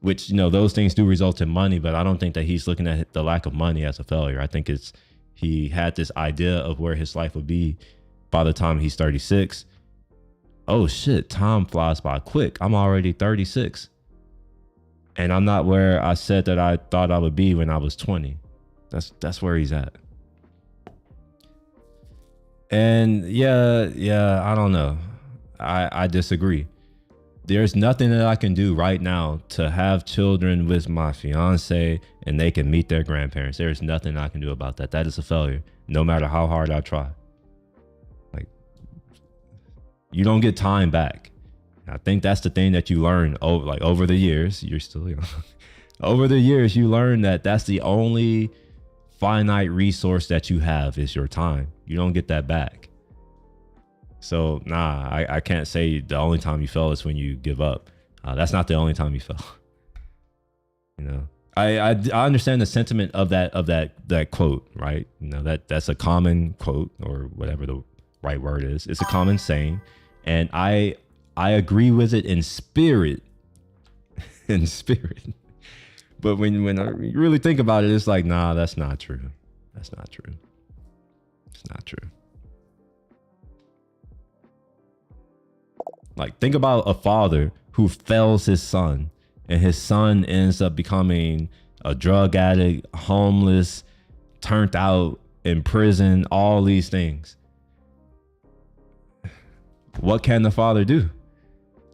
Speaker 1: which, you know, those things do result in money, but I don't think that he's looking at the lack of money as a failure. I think he had this idea of where his life would be by the time he's 36. Oh shit, time flies by quick. I'm already 36. And I'm not where I said that I thought I would be when I was 20. That's where he's at. And yeah, I don't know. I disagree. There's nothing that I can do right now to have children with my fiance and they can meet their grandparents. There's nothing I can do about that. That is a failure, no matter how hard I try. Like, you don't get time back. I think that's the thing that you learn over the years. You're still young. Over the years, you learn that that's the only finite resource that you have is your time. You don't get that back. So I can't say the only time you fail is when you give up. That's not the only time you fail. You know, I understand the sentiment of that quote, right? You know, that's a common quote, or whatever the right word is. It's a common saying, and I agree with it in spirit. In spirit. But when you really think about it, it's like, nah, that's not true. That's not true. It's not true. Like, think about a father who fails his son, and his son ends up becoming a drug addict, homeless, turned out, in prison, all these things. What can the father do?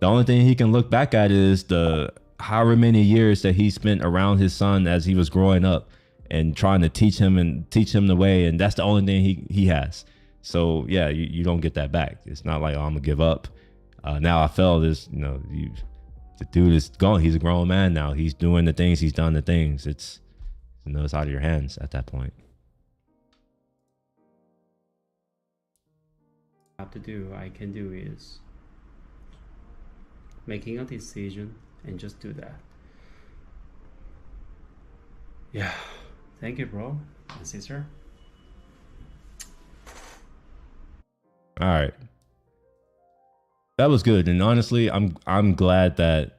Speaker 1: The only thing he can look back at is the however many years that he spent around his son as he was growing up and trying to teach him the way. And that's the only thing he has. So yeah, you don't get that back. It's not like, oh, I'm gonna give up. Now I felt this, the dude is gone. He's a grown man now. He's doing the things. He's done the things. It's out of your hands at that point.
Speaker 15: Have to do, I can do is making a decision and just do that. Yeah, thank you, bro and sister.
Speaker 1: All right, that was good, and honestly, I'm glad that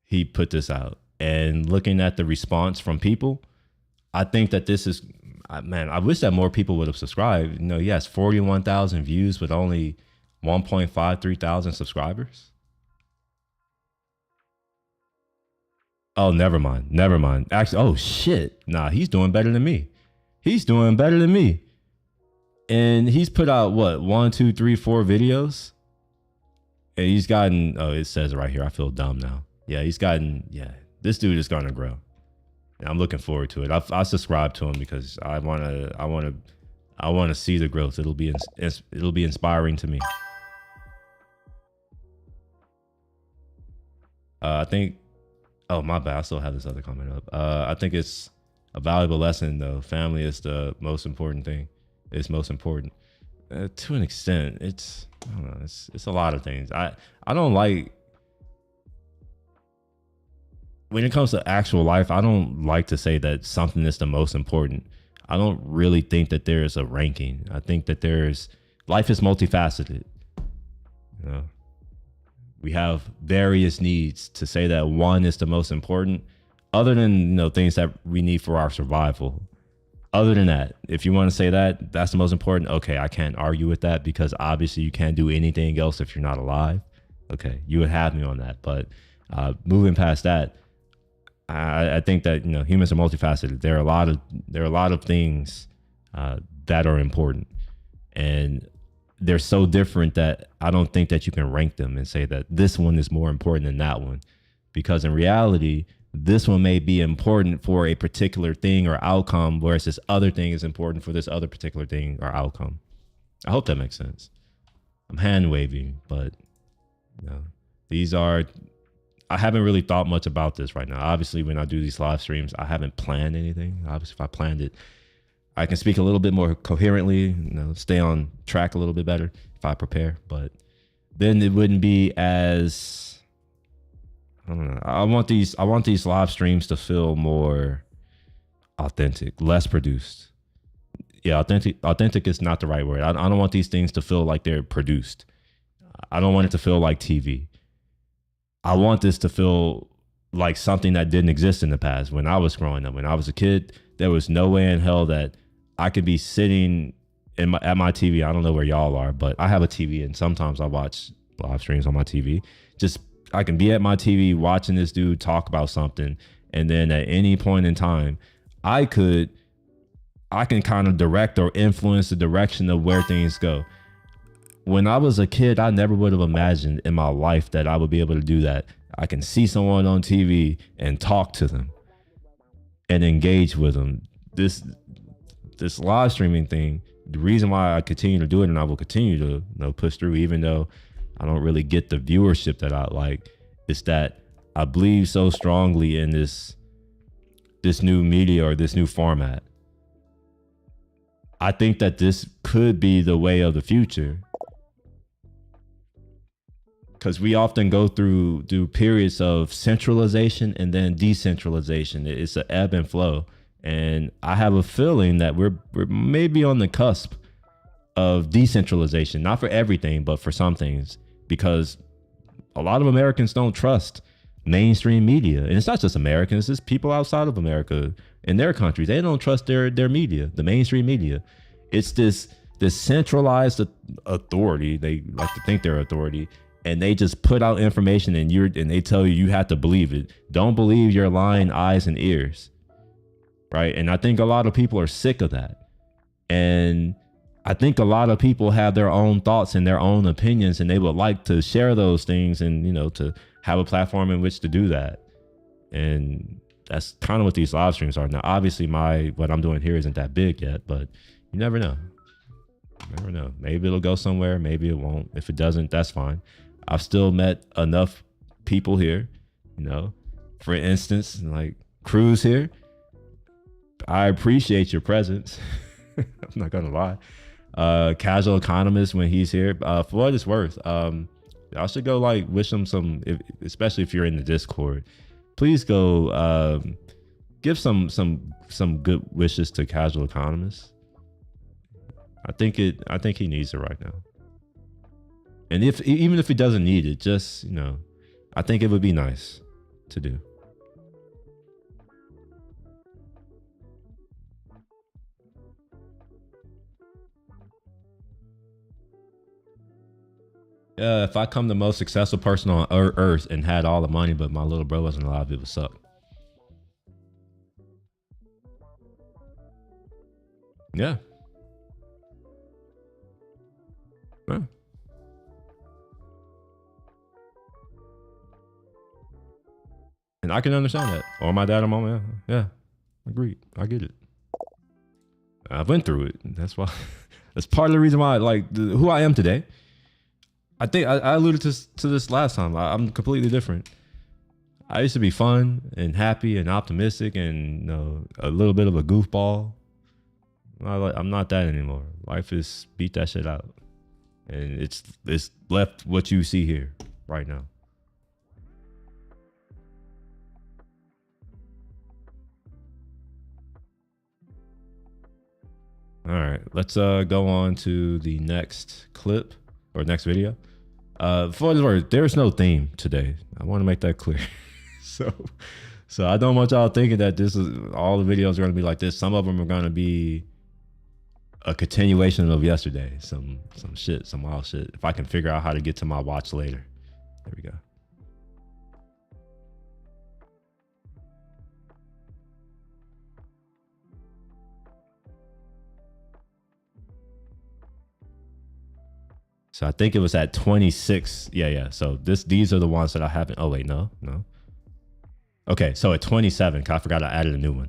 Speaker 1: he put this out. And looking at the response from people, I think that this is, man, I wish that more people would have subscribed. He has 41,000 views with only 1.53 thousand subscribers. Oh, never mind. Actually, oh shit. Nah, he's doing better than me. And he's put out what, 1, 2, 3, 4 videos. And he's gotten, oh, it says right here, I feel dumb now. Yeah, this dude is gonna grow. And I'm looking forward to it. I subscribe to him because I wanna see the growth. It'll be inspiring to me. I think, oh my bad, I still have this other comment up. I think it's a valuable lesson though. Family is the most important thing. It's most important. To an extent, I don't know, it's a lot of things. I don't like, when it comes to actual life, I don't like to say that something is the most important. I don't really think that there's a ranking. I think that life is multifaceted. We have various needs. To say that one is the most important, other than things that we need for our survival. Other than that, if you want to say that that's the most important, okay, I can't argue with that, because obviously you can't do anything else if you're not alive. Okay, you would have me on that. But moving past that, I think that humans are multifaceted. There are a lot of things that are important, and they're so different that I don't think that you can rank them and say that this one is more important than that one, because in reality, this one may be important for a particular thing or outcome, whereas this other thing is important for this other particular thing or outcome. I hope that makes sense. I'm hand waving, but I haven't really thought much about this right now. Obviously, when I do these live streams, I haven't planned anything. Obviously, if I planned it, I can speak a little bit more coherently, stay on track a little bit better if I prepare. But then it wouldn't be as, I don't know. I want these live streams to feel more authentic, less produced. Yeah, authentic is not the right word. I don't want these things to feel like they're produced. I don't want it to feel like TV. I want this to feel like something that didn't exist in the past. When I was growing up, when I was a kid, there was no way in hell that I could be sitting at my TV. I don't know where y'all are, but I have a TV, and sometimes I watch live streams on my TV. I can be at my TV watching this dude talk about something, and then at any point in time, I can kind of direct or influence the direction of where things go. When I was a kid, I never would have imagined in my life that I would be able to do that. I can see someone on TV and talk to them and engage with them. This live streaming thing, the reason why I continue to do it, and I will continue to push through, even though I don't really get the viewership that I like, is that I believe so strongly in this new media or this new format. I think that this could be the way of the future, because we often go through periods of centralization and then decentralization. It's an ebb and flow. And I have a feeling that we're maybe on the cusp of decentralization, not for everything, but for some things, because a lot of Americans don't trust mainstream media. And it's not just Americans, it's people outside of America in their countries. They don't trust their media, the mainstream media. It's this centralized authority. They like to think they're authority, and they just put out information, and they tell you have to believe it. Don't believe your lying eyes and ears. Right. And I think a lot of people are sick of that. And I think a lot of people have their own thoughts and their own opinions, and they would like to share those things and, you know, to have a platform in which to do that. And that's kind of what these live streams are. Now, obviously what I'm doing here isn't that big yet, but you never know. You never know. Maybe it'll go somewhere. Maybe it won't. If it doesn't, that's fine. I've still met enough people here, you know, for instance, like Cruz here. I appreciate your presence. I'm not gonna lie. Casual Economist when he's here. For what it's worth, I should go like wish him some, especially if you're in the Discord. Please go give some good wishes to Casual Economist. I think he needs it right now. And even if he doesn't need it, just, you know, I think it would be nice to do. If I come the most successful person on earth and had all the money, but my little bro wasn't alive, it would suck. Yeah. Yeah. And I can understand that. Or my dad or mom, yeah. Agreed. I get it. I went through it. That's why. That's part of the reason why I like who I am today. I think I alluded to this last time. I'm completely different. I used to be fun and happy and optimistic and, you know, a little bit of a goofball. I'm not that anymore. Life is beat that shit out. And it's left what you see here right now. All right, let's go on to the next clip or next video. For the word, there's no theme today. I want to make that clear. so I don't want y'all thinking that this is all the videos are going to be like this. Some of them are going to be a continuation of yesterday. Some shit, some wild shit. If I can figure out how to get to my watch later. There we go. So I think it was at 26. Yeah. So these are the ones that I haven't. Oh wait, no. Okay, so at 27, I forgot I added a new one.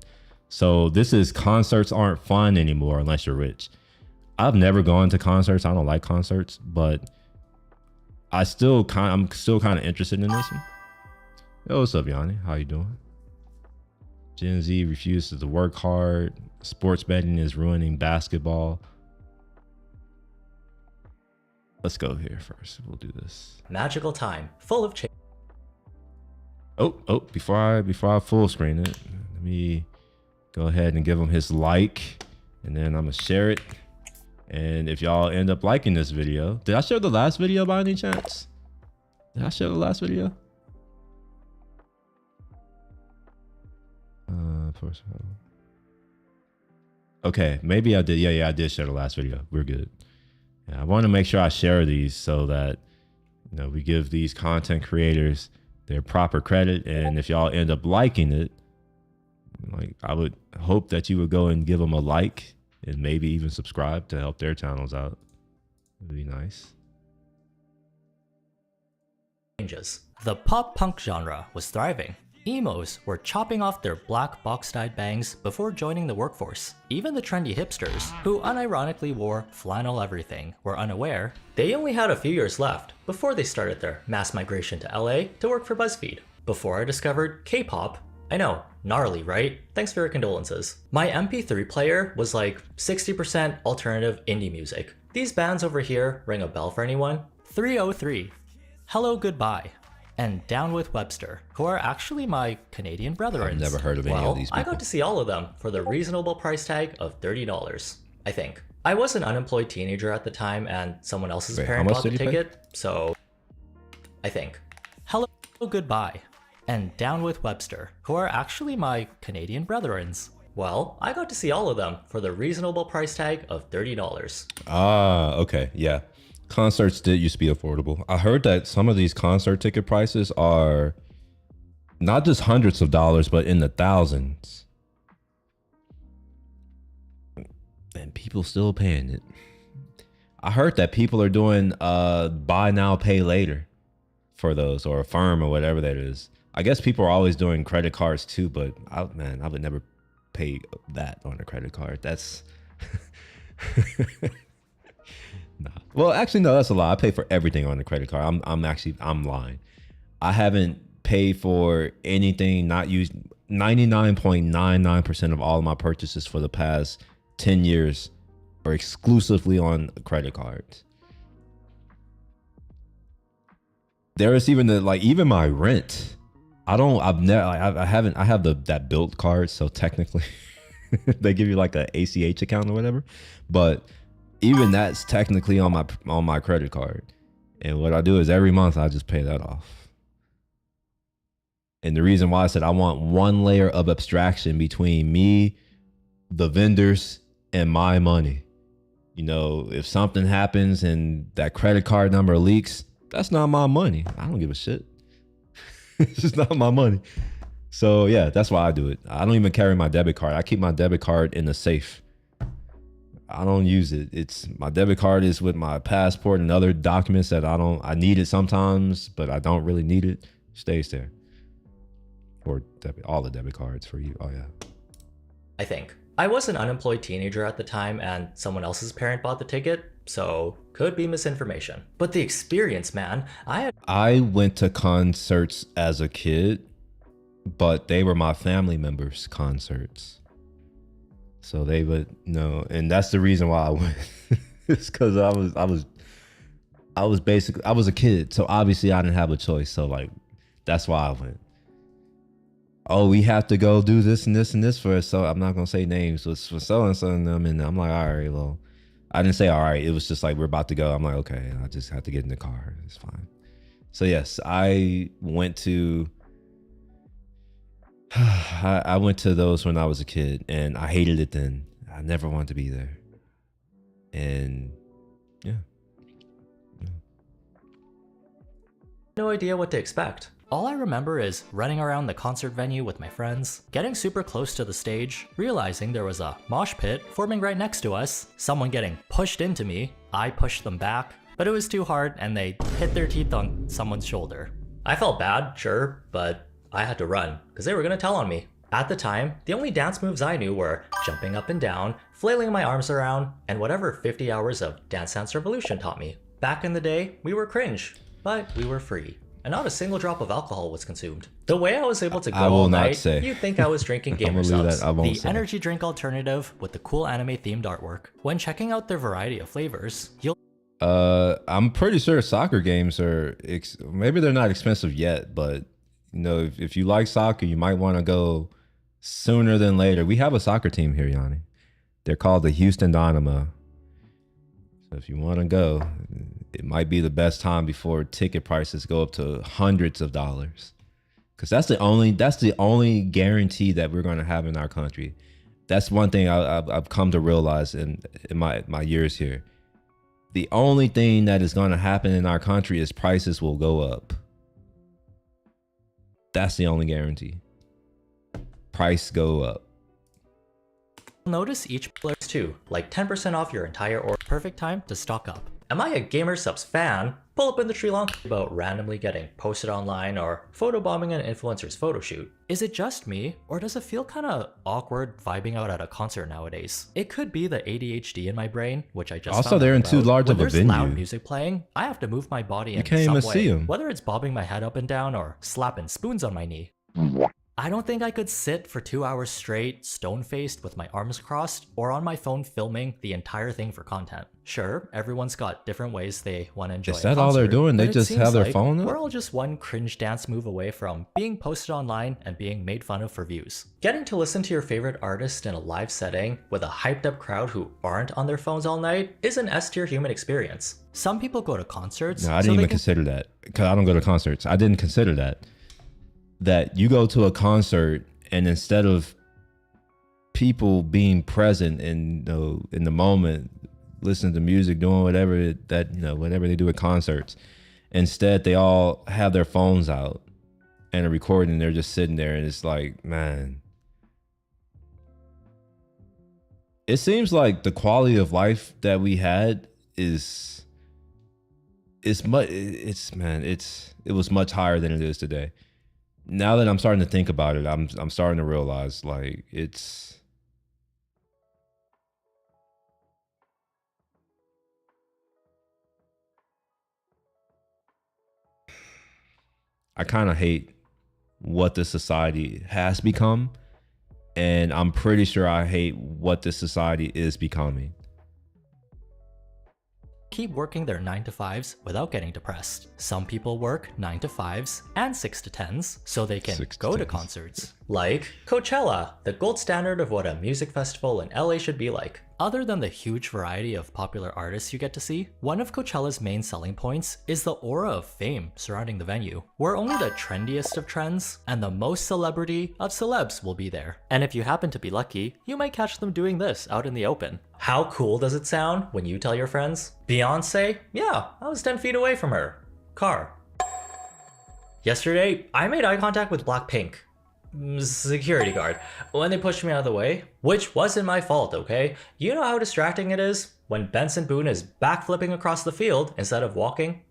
Speaker 1: So this is concerts aren't fun anymore unless you're rich. I've never gone to concerts. I don't like concerts, but I'm still kind of interested in this one. Yo, what's up, Yanni? How you doing? Gen Z refuses to work hard. Sports betting is ruining basketball. Let's go here first. We'll do this.
Speaker 16: Magical time, full of change.
Speaker 1: Oh! Before I full screen it, let me go ahead and give him his like, and then I'm gonna share it. And if y'all end up liking this video, did I share the last video by any chance? Did I share the last video? Okay, maybe I did. Yeah, I did share the last video. We're good. I want to make sure I share these so that, you know, we give these content creators their proper credit. And if y'all end up liking it, like, I would hope that you would go and give them a like and maybe even subscribe to help their channels out. It'd be nice.
Speaker 16: Changes. The pop punk genre was thriving. Emos were chopping off their black box-dyed bangs before joining the workforce. Even the trendy hipsters, who unironically wore flannel everything, were unaware they only had a few years left before they started their mass migration to LA to work for BuzzFeed. Before I discovered K-pop, I know, gnarly, right? Thanks for your condolences. My MP3 player was like 60% alternative indie music. These bands over here ring a bell for anyone? 303, Hello Goodbye, and Down with Webster, who are actually my Canadian brethren.
Speaker 1: I've never heard of any of these people.
Speaker 16: I got to see all of them for the reasonable price tag of $30, I think. I was an unemployed teenager at the time and someone else's parent bought the ticket, so I think. Hello Goodbye, and Down with Webster, who are actually my Canadian brethren. Well, I got to see all of them for the reasonable price tag of $30.
Speaker 1: Ah, okay, yeah. Concerts did used to be affordable. I heard that some of these concert ticket prices are not just hundreds of dollars, but in the thousands. man, people still paying it. I heard that people are doing buy now, pay later for those, or Affirm or whatever that is. I guess people are always doing credit cards too, but I would never pay that on a credit card. That's nah. Well, actually, no, that's a lie. I pay for everything on the credit card. I'm lying. I haven't paid for anything not used. 99.99% of all of my purchases for the past 10 years are exclusively on credit cards. There is even even my rent. I have that Built card, so technically they give you like a ACH account or whatever, but even that's technically on my credit card. And what I do is every month I just pay that off. And the reason why I said I want one layer of abstraction between me, the vendors, and my money. You know, if something happens and that credit card number leaks, that's not my money. I don't give a shit. It's just not my money. So yeah, that's why I do it. I don't even carry my debit card. I keep my debit card in the safe. I don't use it. My debit card is with my passport and other documents that I need it sometimes, but I don't really need it. Stays there. Or all the debit cards for you. Oh yeah.
Speaker 16: I think. I was an unemployed teenager at the time and someone else's parent bought the ticket, so could be misinformation. But the experience, man,
Speaker 1: I went to concerts as a kid, but they were my family members' concerts. So they would know, and that's the reason why I went. It's because I was a kid, so obviously I didn't have a choice. So like, that's why I went. Oh, we have to go do this and this and this for us. So I'm not gonna say names. It's for so and so and them, and I'm like, all right, well, I didn't say all right. It was just like we're about to go. I'm like, okay, I just have to get in the car. It's fine. So yes, I went to. I went to those when I was a kid, and I hated it then. I never wanted to be there. And yeah.
Speaker 16: no idea what to expect. All I remember is running around the concert venue with my friends, getting super close to the stage, realizing there was a mosh pit forming right next to us, someone getting pushed into me, I pushed them back, but it was too hard and they hit their teeth on someone's shoulder. I felt bad, sure, but I had to run, because they were gonna tell on me. At the time, the only dance moves I knew were jumping up and down, flailing my arms around, and whatever 50 hours of Dance Dance Revolution taught me. Back in the day, we were cringe, but we were free. And not a single drop of alcohol was consumed. The way I was able to go all night, you'd think I was drinking Gamer Subs, the energy drink alternative with the cool anime themed artwork. When checking out their variety of flavors, you'll
Speaker 1: I'm pretty sure soccer games are, maybe they're not expensive yet, but you know, if you like soccer, you might want to go sooner than later. We have a soccer team here, Yanni. They're called the Houston Dynamo. So if you want to go, it might be the best time before ticket prices go up to hundreds of dollars. Because that's the only guarantee that we're going to have in our country. That's one thing I've come to realize in my years here. The only thing that is going to happen in our country is prices will go up. That's the only guarantee. Price go up.
Speaker 16: Notice each place too, like 10% off your entire order. Perfect time to stock up. Am I a Gamer Subs fan? Pull up in the Sri Lanka about randomly getting posted online or photobombing an influencer's photo shoot. Is it just me, or does it feel kinda awkward vibing out at a concert nowadays? It could be the ADHD in my brain, which I just
Speaker 1: also they're in too large of a venue.
Speaker 16: When there's loud music playing, I have to move my body in some way, whether it's bobbing my head up and down or slapping spoons on my knee. I don't think I could sit for 2 hours straight, stone-faced with my arms crossed, or on my phone filming the entire thing for content. Sure, everyone's got different ways they want to enjoy
Speaker 1: Is that all they're doing? They just have their phone up?
Speaker 16: We're all just one cringe dance move away from being posted online and being made fun of for views. Getting to listen to your favorite artist in a live setting with a hyped up crowd who aren't on their phones all night is an S-tier human experience. Some people go to concerts.
Speaker 1: No, I didn't even consider that, because I don't go to concerts. I didn't consider that. That you go to a concert and instead of people being present in the moment, listening to music, doing whatever whatever they do at concerts, instead they all have their phones out and are recording. And they're just sitting there, and it's like, man, it seems like the quality of life that we had it was much higher than it is today. Now that I'm starting to think about it, I'm starting to realize like I kind of hate what this society has become, and I'm pretty sure I hate what this society is becoming.
Speaker 16: Keep working their 9 to 5s without getting depressed. Some people work 9 to 5s and 6 to 10s so they can go to concerts. Like Coachella, the gold standard of what a music festival in LA should be like. Other than the huge variety of popular artists you get to see, one of Coachella's main selling points is the aura of fame surrounding the venue, where only the trendiest of trends and the most celebrity of celebs will be there. And if you happen to be lucky, you might catch them doing this out in the open. How cool does it sound when you tell your friends? Beyonce? Yeah, I was 10 feet away from her. Car. Yesterday, I made eye contact with Blackpink. Security guard when they pushed me out of the way, which wasn't my fault, okay? You know how distracting it is when Benson Boone is backflipping across the field instead of walking?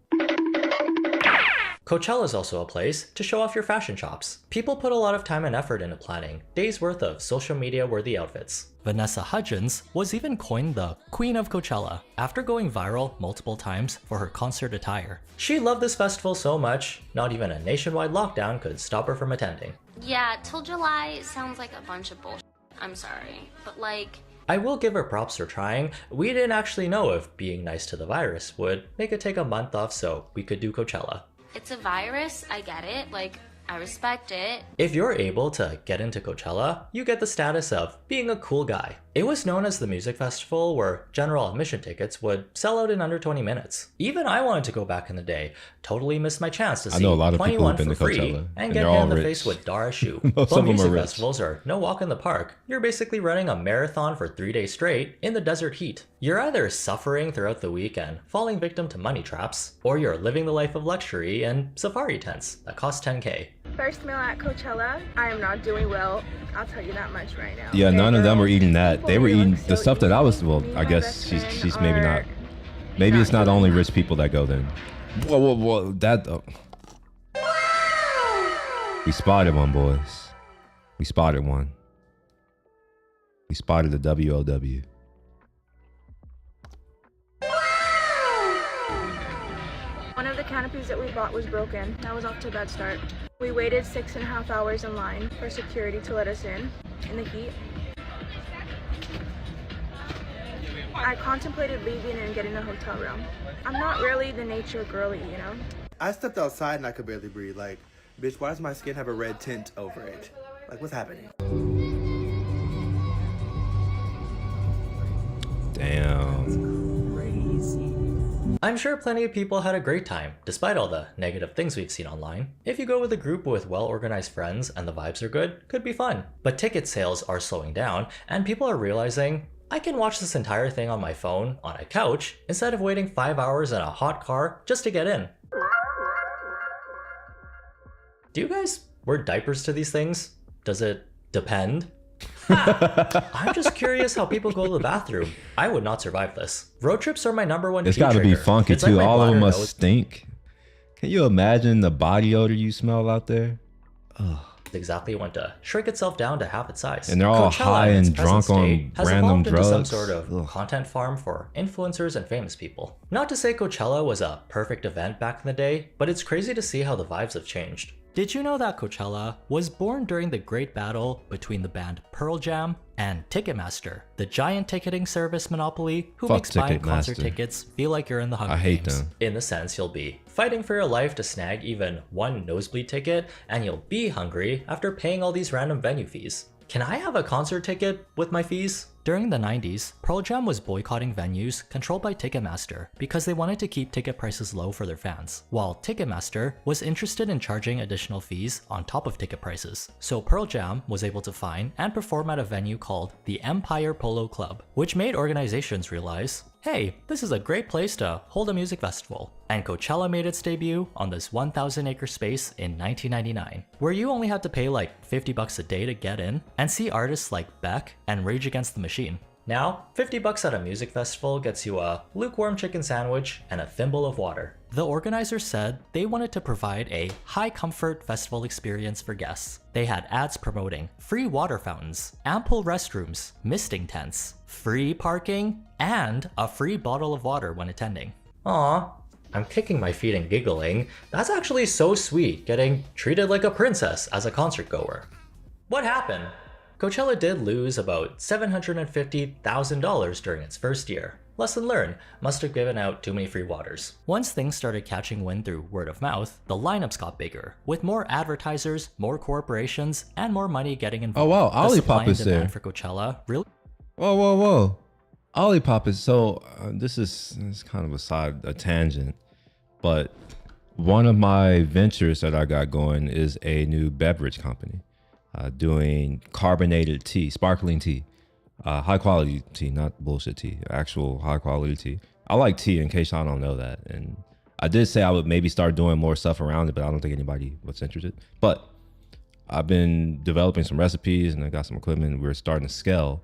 Speaker 16: Coachella is also a place to show off your fashion chops. People put a lot of time and effort into planning days worth of social media worthy outfits. Vanessa Hudgens was even coined the Queen of Coachella after going viral multiple times for her concert attire. She loved this festival so much, not even a nationwide lockdown could stop her from attending.
Speaker 17: Yeah, till July sounds like a bunch of bullshit. I'm sorry, but like...
Speaker 16: I will give her props for trying. We didn't actually know if being nice to the virus would make it take a month off so we could do Coachella.
Speaker 17: It's a virus, I get it, like, I respect it.
Speaker 16: If you're able to get into Coachella, you get the status of being a cool guy. It was known as the music festival where general admission tickets would sell out in under 20 minutes. Even I wanted to go back in the day, totally missed my chance to see 21 for free and get hit in the face with Dara Shu. While music festivals are no walk in the park, you're basically running a marathon for 3 days straight in the desert heat. You're either suffering throughout the week and falling victim to money traps, or you're living the life of luxury in safari tents that cost $10K.
Speaker 18: First meal at Coachella, I am not doing well. I'll tell you that much right now.
Speaker 1: Yeah, none of them were eating that. They were eating the stuff that I was. Well, I guess she's maybe not. Maybe it's not only rich people that go then. Whoa! That. We spotted one, boys. We spotted one. We spotted the WLW.
Speaker 18: One of the canopies that we bought was broken. That was off to a bad start. We waited 6.5 hours in line for security to let us in the heat. I contemplated leaving and getting a hotel room. I'm not really the nature girly, you know?
Speaker 19: I stepped outside and I could barely breathe. Like, bitch, why does my skin have a red tint over it? Like, what's happening?
Speaker 1: Damn.
Speaker 16: I'm sure plenty of people had a great time, despite all the negative things we've seen online. If you go with a group with well-organized friends and the vibes are good, could be fun. But ticket sales are slowing down, and people are realizing, I can watch this entire thing on my phone, on a couch, instead of waiting 5 hours in a hot car just to get in. Do you guys wear diapers to these things? Does it depend? I'm just curious how people go to the bathroom. I would not survive this. Road trips are my #1
Speaker 1: It's got to be funky too.
Speaker 16: Like
Speaker 1: all of them must stink. Can you imagine the body odor you smell out there? Ugh.
Speaker 16: Exactly when to shrink itself down to half its size.
Speaker 1: And they're all high and drunk on random drugs.
Speaker 16: Some sort of content farm for influencers and famous people. Not to say Coachella was a perfect event back in the day, but it's crazy to see how the vibes have changed. Did you know that Coachella was born during the great battle between the band Pearl Jam and Ticketmaster, the giant ticketing service monopoly who makes buying concert tickets feel like you're in the Hunger Games.
Speaker 1: I hate them.
Speaker 16: In the sense you'll be fighting for your life to snag even one nosebleed ticket, and you'll be hungry after paying all these random venue fees. Can I have a concert ticket with my fees? During the 90s, Pearl Jam was boycotting venues controlled by Ticketmaster because they wanted to keep ticket prices low for their fans, while Ticketmaster was interested in charging additional fees on top of ticket prices. So Pearl Jam was able to find and perform at a venue called the Empire Polo Club, which made organizations realize, hey, this is a great place to hold a music festival. And Coachella made its debut on this 1,000-acre space in 1999, where you only had to pay like $50 a day to get in and see artists like Beck and Rage Against the Machine. Now, 50 bucks at a music festival gets you a lukewarm chicken sandwich and a thimble of water. The organizers said they wanted to provide a high-comfort festival experience for guests. They had ads promoting free water fountains, ample restrooms, misting tents, free parking, and a free bottle of water when attending. Aww, I'm kicking my feet and giggling. That's actually so sweet, getting treated like a princess as a concert goer. What happened? Coachella did lose about $750,000 during its first year. Lesson learned, must have given out too many free waters. Once things started catching wind through word of mouth, the lineups got bigger, with more advertisers, more corporations, and more money getting involved.
Speaker 1: Oh wow,
Speaker 16: the supply
Speaker 1: Olipop
Speaker 16: and
Speaker 1: is there.
Speaker 16: demand for Coachella really.
Speaker 1: Whoa. Olipop is so. This is kind of a tangent, but one of my ventures that I got going is a new beverage company. Doing carbonated tea, sparkling tea, high quality tea, not bullshit tea, actual high quality tea. I like tea, in case y'all don't know that. And I did say I would maybe start doing more stuff around it, but I don't think anybody was interested. But I've been developing some recipes and I got some equipment. We're starting to scale.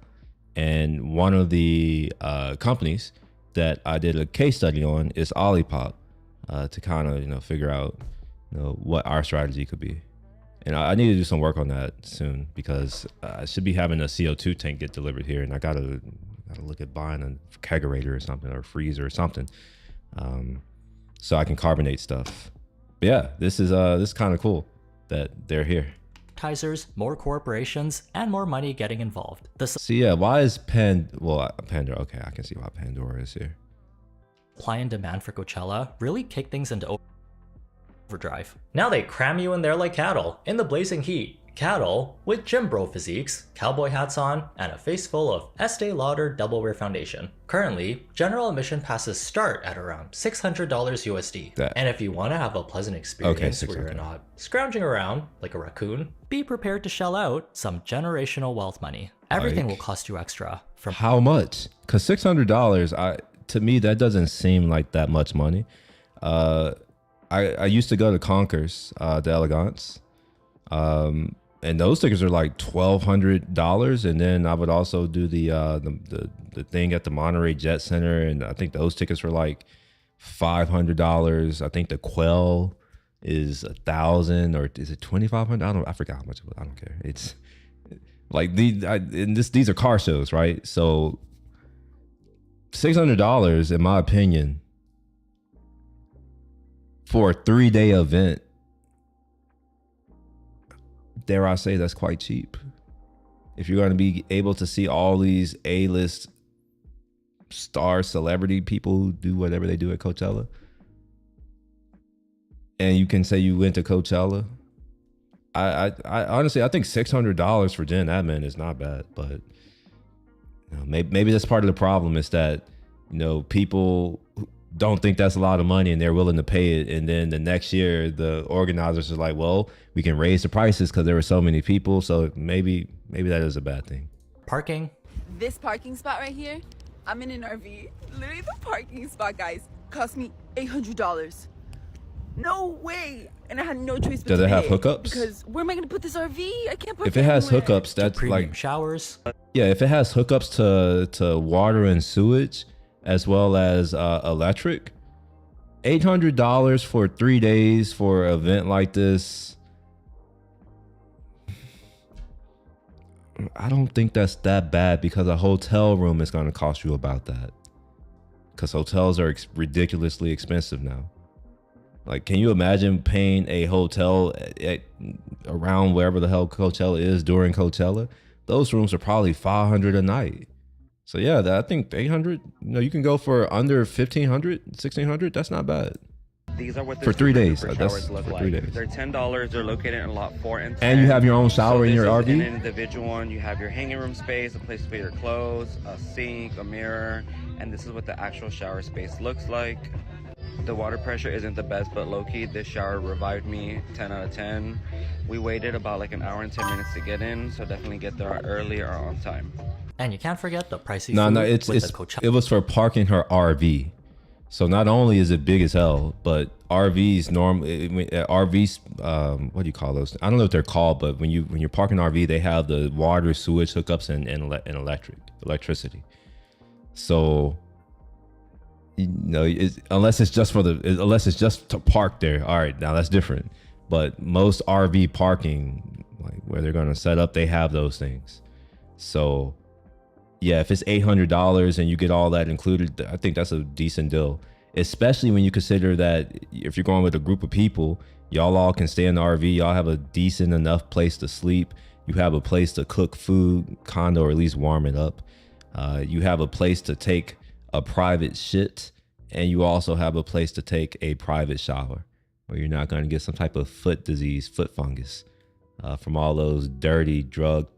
Speaker 1: And one of the companies that I did a case study on is Olipop, to kind of, figure out, what our strategy could be. And I need to do some work on that soon, because I should be having a CO2 tank get delivered here, and I gotta look at buying a kegerator or something, or a freezer or something, so I can carbonate stuff. But yeah, this is kind of cool that they're here.
Speaker 16: Advertisers, more corporations, and more money getting involved.
Speaker 1: So yeah, why is Pandora? Okay, I can see why Pandora is here.
Speaker 16: Supply and demand for Coachella really kicked things into overdrive. Now they cram you in there like cattle, in the blazing heat. Cattle with gym bro physiques, cowboy hats on, and a face full of Estee Lauder Double Wear foundation. Currently, general admission passes start at around $600 USD. And if you want to have a pleasant experience where you're not scrounging around like a raccoon, be prepared to shell out some generational wealth money. Everything will cost you extra. From
Speaker 1: how much? Because $600, to me, that doesn't seem like that much money. I used to go to Concours, the Elegance, and those tickets are like $1,200. And then I would also do the thing at the Monterey Jet Center, and I think those tickets were like $500. I think the Quell is $1,000, or is it $2,500? I forgot how much it was. I don't care. It's like these are car shows, right? So $600, in my opinion, for a 3-day event, dare I say, that's quite cheap. If you're going to be able to see all these A-list star celebrity people who do whatever they do at Coachella, and you can say you went to Coachella, I honestly, I think $600 for gen admin is not bad. But maybe that's part of the problem, is that people don't think that's a lot of money and they're willing to pay it, and then the next year the organizers are like, well, we can raise the prices because there were so many people, so maybe that is a bad thing.
Speaker 16: Parking.
Speaker 6: This parking spot right here, I'm in an RV. Literally, the parking spot, guys, cost me $800. No way. And I had no choice but
Speaker 1: Does
Speaker 6: to
Speaker 1: it have
Speaker 6: pay
Speaker 1: hookups?
Speaker 6: Because where am I going to put this RV? I can't put
Speaker 1: If it has hookups, that's
Speaker 16: premium
Speaker 1: like
Speaker 16: showers.
Speaker 1: Yeah, if it has hookups to water and sewage, as well as electric, $800 for 3 days for an event like this, I don't think that's that bad, because a hotel room is going to cost you about that, because hotels are ridiculously expensive now. Like, can you imagine paying a hotel at around wherever the hell Coachella is during Coachella? Those rooms are probably $500 a night. So yeah, I think $800, you can go for under $1,500, $1,600. That's not bad.
Speaker 20: These are what
Speaker 1: for 3 days.
Speaker 20: That's
Speaker 1: That's
Speaker 20: look
Speaker 1: for
Speaker 20: like.
Speaker 1: 3 days.
Speaker 20: They're $10. They're located in lot 4 and 10.
Speaker 1: And you have your own shower in your
Speaker 20: this is
Speaker 1: RV?
Speaker 20: an individual one. You have your hanging room space, a place to put your clothes, a sink, a mirror, and this is what the actual shower space looks like. The water pressure isn't the best, but low-key, this shower revived me, 10 out of 10. We waited about like an hour and 10 minutes to get in, so definitely get there early or on time.
Speaker 16: And you can't forget the pricey
Speaker 1: No,
Speaker 16: food
Speaker 1: it
Speaker 16: with the Coachella.
Speaker 1: was for parking her RV. So not only is it big as hell, but RVs what do you call those? I don't know what they're called, but when you're parking an RV, they have the water, sewage hookups, and electricity. So, you know, unless it's just to park there, all right, now that's different. But most RV parking, like where they're gonna set up, they have those things. So yeah, if it's $800 and you get all that included, I think that's a decent deal. Especially when you consider that if you're going with a group of people, y'all all can stay in the RV, y'all have a decent enough place to sleep. You have a place to cook food, condo, or at least warm it up. You have a place to take a private shit, and you also have a place to take a private shower where you're not going to get some type of foot disease, foot fungus from all those dirty, drugged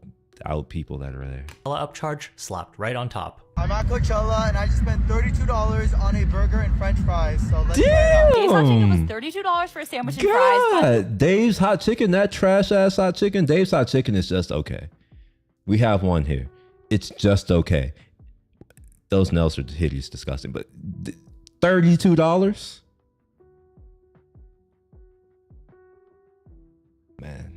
Speaker 1: out people that are there.
Speaker 16: Upcharge slapped right on top.
Speaker 10: I'm at Coachella and I just spent $32 on a burger and french fries. So let's
Speaker 1: Damn!
Speaker 9: Dave's Hot Chicken was $32 for a sandwich and fries.
Speaker 1: God, Dave's Hot Chicken, that trash ass hot chicken. Dave's Hot Chicken is just okay. We have one here. It's just okay. Those nails are hideous, disgusting, but $32? Man.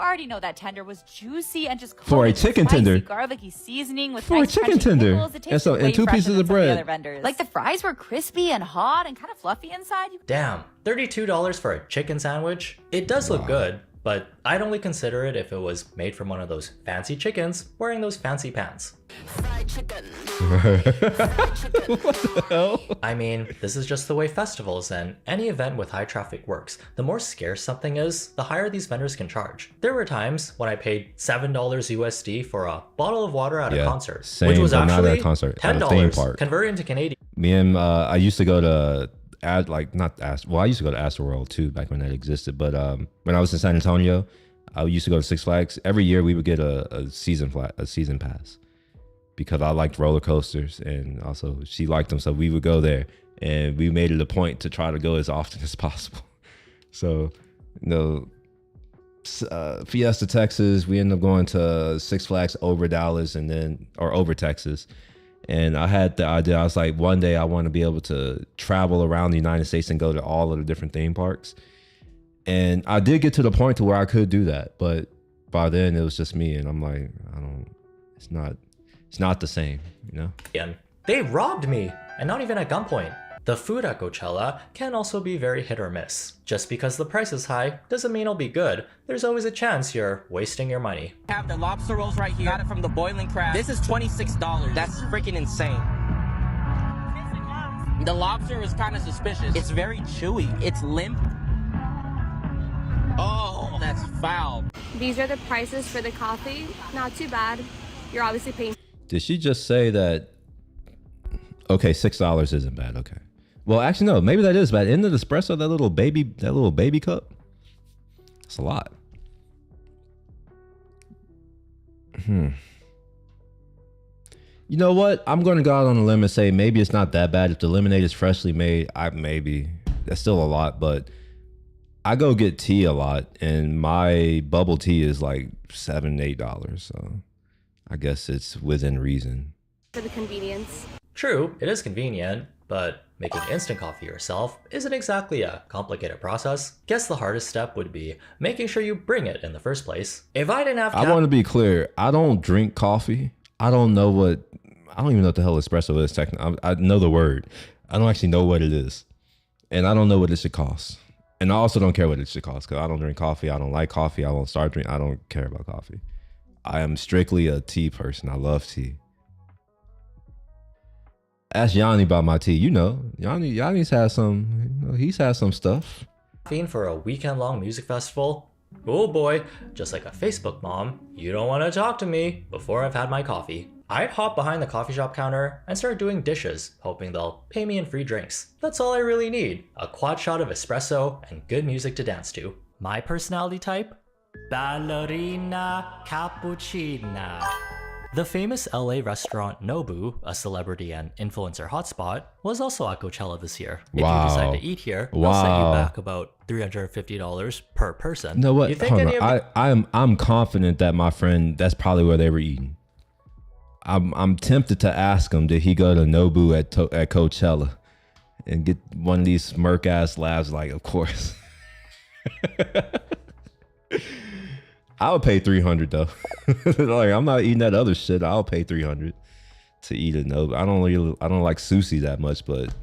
Speaker 9: I already know that tender was juicy and just
Speaker 1: for a
Speaker 9: coated
Speaker 1: chicken
Speaker 9: with spicy,
Speaker 1: tender,
Speaker 9: garlicky seasoning with
Speaker 1: for a
Speaker 9: nice
Speaker 1: chicken
Speaker 9: crunchy
Speaker 1: tender,
Speaker 9: pickles. It
Speaker 1: and so
Speaker 9: tasted way
Speaker 1: and 2
Speaker 9: fresher
Speaker 1: pieces
Speaker 9: than
Speaker 1: of
Speaker 9: some the other
Speaker 1: bread.
Speaker 9: vendors. Like the fries were crispy and hot and kind of fluffy inside.
Speaker 16: Damn, $32 for a chicken sandwich? It does look good, but I'd only consider it if it was made from one of those fancy chickens wearing those fancy pants.
Speaker 17: Fried chicken.
Speaker 1: What the hell?
Speaker 16: I mean, this is just the way festivals and any event with high traffic works. The more scarce something is, the higher these vendors can charge. There were times when I paid $7 USD for a bottle of water at a concert, which was
Speaker 1: but not
Speaker 16: actually
Speaker 1: at a concert, at a theme
Speaker 16: $10
Speaker 1: park.
Speaker 16: converted into Canadian.
Speaker 1: Me and I used to go to I used to go to Astroworld too back when that existed. But when I was in San Antonio, I used to go to Six Flags. Every year we would get a season pass because I liked roller coasters and also she liked them, so we would go there. And we made it a point to try to go as often as possible. So, you know, Fiesta, Texas, we ended up going to Six Flags over Dallas over Texas. And I had the idea, I was like, one day I want to be able to travel around the United States and go to all of the different theme parks. And I did get to the point to where I could do that. But by then it was just me. And I'm like, it's not the same, you know?
Speaker 16: Again, they robbed me, and not even at gunpoint. The food at Coachella can also be very hit or miss. Just because the price is high doesn't mean it'll be good. There's always a chance you're wasting your money.
Speaker 21: I have the lobster rolls right here. Got it from the Boiling Crab. This is $26. That's freaking insane. The lobster is kind of suspicious. It's very chewy. It's limp. Oh, that's foul.
Speaker 18: These are the prices for the coffee. Not too bad. You're obviously paying.
Speaker 1: Did she just say that? Okay, $6 isn't bad. Okay. Well, actually, no. Maybe that is bad. Isn't it espresso, that little baby cup? That's a lot. You know what? I'm going to go out on a limb and say maybe it's not that bad. If the lemonade is freshly made, maybe. That's still a lot, but I go get tea a lot, and my bubble tea is like $7, $8. So I guess it's within reason.
Speaker 18: For the convenience.
Speaker 16: True, it is convenient, but making instant coffee yourself isn't exactly a complicated process. Guess the hardest step would be making sure you bring it in the first place. If I didn't have
Speaker 1: I want to be clear. I don't drink coffee. I don't even know what the hell espresso is technically. I know the word. I don't actually know what it is. And I don't know what it should cost. And I also don't care what it should cost because I don't drink coffee. I don't like coffee. I won't start drinking. I don't care about coffee. I am strictly a tea person. I love tea. Ask Yanni about my tea. You know, Yanni's had some, he's had some stuff.
Speaker 16: Caffeine for a weekend-long music festival? Oh boy, just like a Facebook mom, you don't want to talk to me before I've had my coffee. I'd hop behind the coffee shop counter and start doing dishes, hoping they'll pay me in free drinks. That's all I really need, a quad shot of espresso and good music to dance to. My personality type? Ballerina cappuccina. The famous LA restaurant Nobu, a celebrity and influencer hotspot, was also at Coachella this year. If you decide to eat here, they'll set you back about $350 per person.
Speaker 1: You know what?
Speaker 16: You think
Speaker 1: I'm confident that my friend, that's probably where they were eating. I'm tempted to ask him, did he go to Nobu at Coachella? and get one of these smirk ass laughs. Like, of course. I would pay $300 though. Like, I'm not eating that other shit. I'll pay $300 to eat it. No, I don't like sushi that much, but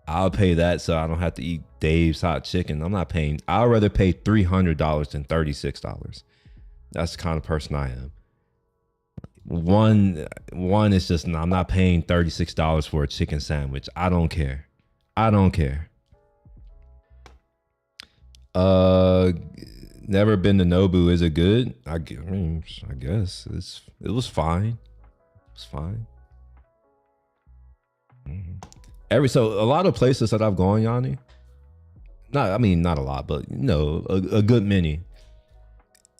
Speaker 1: I'll pay that so I don't have to eat Dave's hot chicken. I'm not paying. I'd rather pay $300 than $36. That's the kind of person I am. One is just, I'm not paying $36 for a chicken sandwich. I don't care. I don't care. Never been to Nobu. Is it good? I guess it was fine. It was fine. So a lot of places that I've gone, Yanni. Not a lot, but you know, a good many.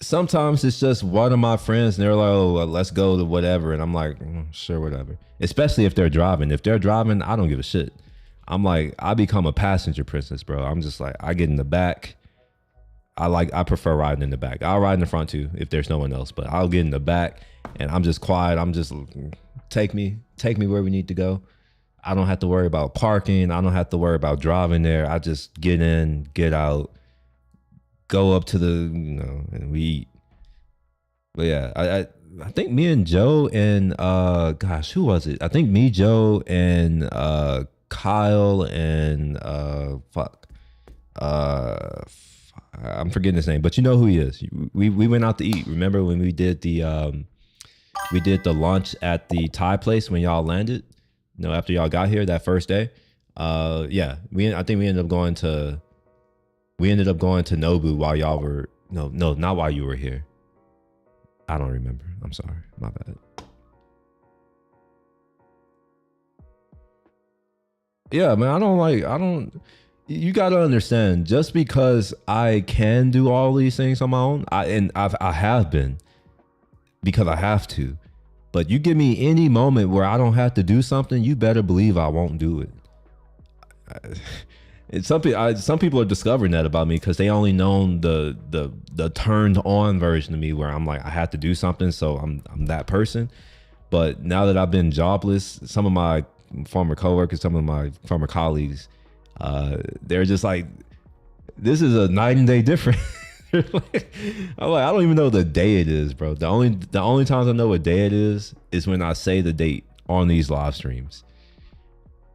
Speaker 1: Sometimes it's just one of my friends and they're like, oh, let's go to whatever. And I'm like, sure, whatever. Especially if they're driving. If they're driving, I don't give a shit. I'm like, I become a passenger princess, bro. I'm just like, I get in the back. I prefer riding in the back. I'll ride in the front too if there's no one else, but I'll get in the back and I'm just quiet. I'm just, take me where we need to go. I don't have to worry about parking. I don't have to worry about driving there. I just get in, get out, go up to the, and we eat. But yeah, I think me and Joe and gosh, who was it? I think me, Joe, and Kyle and I'm forgetting his name, but you know who he is. We went out to eat. Remember when we did the lunch at the Thai place when y'all landed? After y'all got here that first day. Yeah, I think we ended up going to Nobu while y'all were no, not while you were here. I don't remember. I'm sorry. My bad. Yeah, man, you got to understand, just because I can do all these things on my own, I have been, because I have to. But you give me any moment where I don't have to do something, you better believe I won't do it. Some people are discovering that about me because they only known the turned on version of me where I'm like, I have to do something, so I'm that person. But now that I've been jobless, some of my former coworkers, some of my former colleagues, they're just like, this is a night and day difference. I'm like, I don't even know the day it is, bro. The only times I know what day it is when I say the date on these live streams.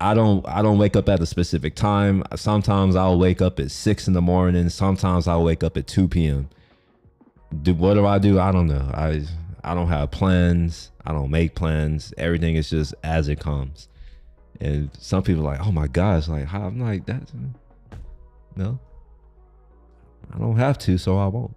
Speaker 1: I don't wake up at a specific time. Sometimes I'll wake up at 6 in the morning. Sometimes I'll wake up at 2 p.m. What do? I don't know. I don't have plans. I don't make plans. Everything is just as it comes. And some people are like, oh my gosh, like how? I'm like, that. No, I don't have to, so I won't.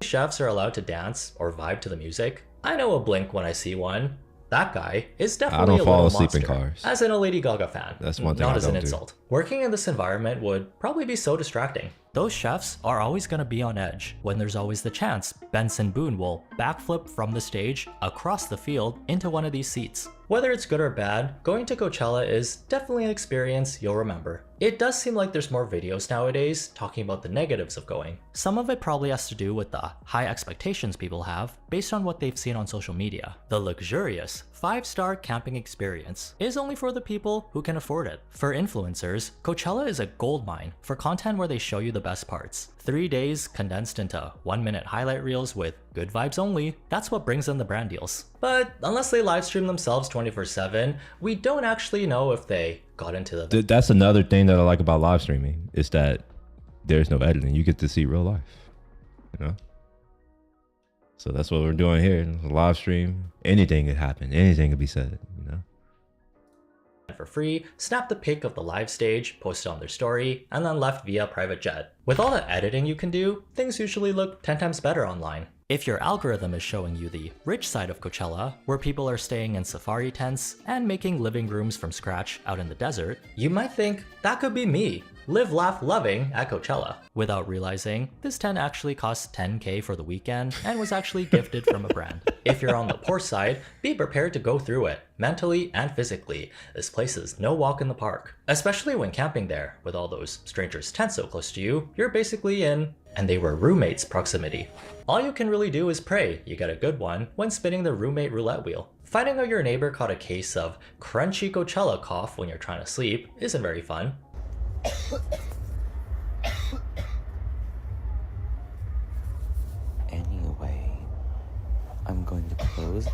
Speaker 16: Chefs are allowed to dance or vibe to the music. I know a Blink when I see one. That guy is definitely
Speaker 1: I don't
Speaker 16: a
Speaker 1: fall
Speaker 16: little
Speaker 1: asleep
Speaker 16: monster,
Speaker 1: in cars.
Speaker 16: as in a Lady Gaga fan.
Speaker 1: That's one thing
Speaker 16: Not
Speaker 1: I
Speaker 16: as an
Speaker 1: don't do.
Speaker 16: insult. Working in this environment would probably be so distracting. Those chefs are always going to be on edge when there's always the chance Benson Boone will backflip from the stage across the field into one of these seats. Whether it's good or bad, going to Coachella is definitely an experience you'll remember. It does seem like there's more videos nowadays talking about the negatives of going. Some of it probably has to do with the high expectations people have based on what they've seen on social media. The luxurious 5-star camping experience is only for the people who can afford it. For influencers, Coachella is a goldmine for content where they show you the best parts. 3 days condensed into 1-minute highlight reels with good vibes only, that's what brings in the brand deals. But unless they live stream themselves 24/7, we don't actually know if they got into the...
Speaker 1: That's another thing that I like about live streaming, is that there's no editing. You get to see real life, you know? So that's what we're doing here. Live stream, anything could happen. Anything could be said, you know?
Speaker 16: For free, snapped the pic of the live stage, posted on their story, and then left via private jet. With all the editing you can do, things usually look 10 times better online. If your algorithm is showing you the rich side of Coachella, where people are staying in safari tents and making living rooms from scratch out in the desert, you might think, that could be me. Live, laugh, loving at Coachella, without realizing this tent actually costs $10K for the weekend and was actually gifted from a brand. If you're on the poor side, be prepared to go through it, mentally and physically. This place is no walk in the park. Especially when camping there, with all those strangers' tents so close to you, you're basically in, and they were roommates proximity. All you can really do is pray you get a good one when spinning the roommate roulette wheel. Finding out your neighbor caught a case of crunchy Coachella cough when you're trying to sleep isn't very fun.
Speaker 2: Anyway, I'm going to close.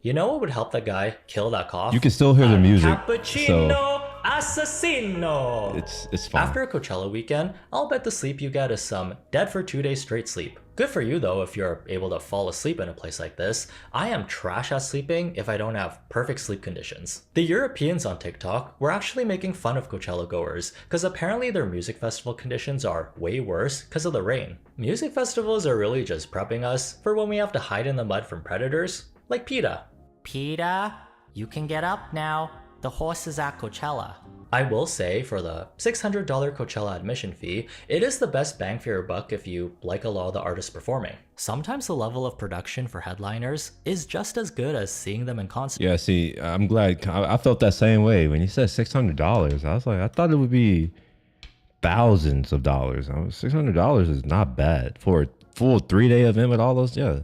Speaker 16: You know what would help that guy kill that cough?
Speaker 1: You can still hear the music,
Speaker 16: Cappuccino
Speaker 1: so
Speaker 16: assassino.
Speaker 1: it's fine.
Speaker 16: After a Coachella weekend, I'll bet the sleep you get is some dead for 2 days straight sleep. Good for you though if you're able to fall asleep in a place like this. I am trash at sleeping if I don't have perfect sleep conditions. The Europeans on TikTok were actually making fun of Coachella goers because apparently their music festival conditions are way worse because of the rain. Music festivals are really just prepping us for when we have to hide in the mud from predators, like PETA. PETA, you can get up now. The horse is at Coachella. I will say, for the $600 Coachella admission fee, it is the best bang for your buck if you like a lot of the artists performing. Sometimes the level of production for headliners is just as good as seeing them in concert.
Speaker 1: Yeah, see, I'm glad. I felt that same way when you said $600. I was like, I thought it would be thousands of dollars. $600 is not bad for a full 3-day event with all those. Yeah,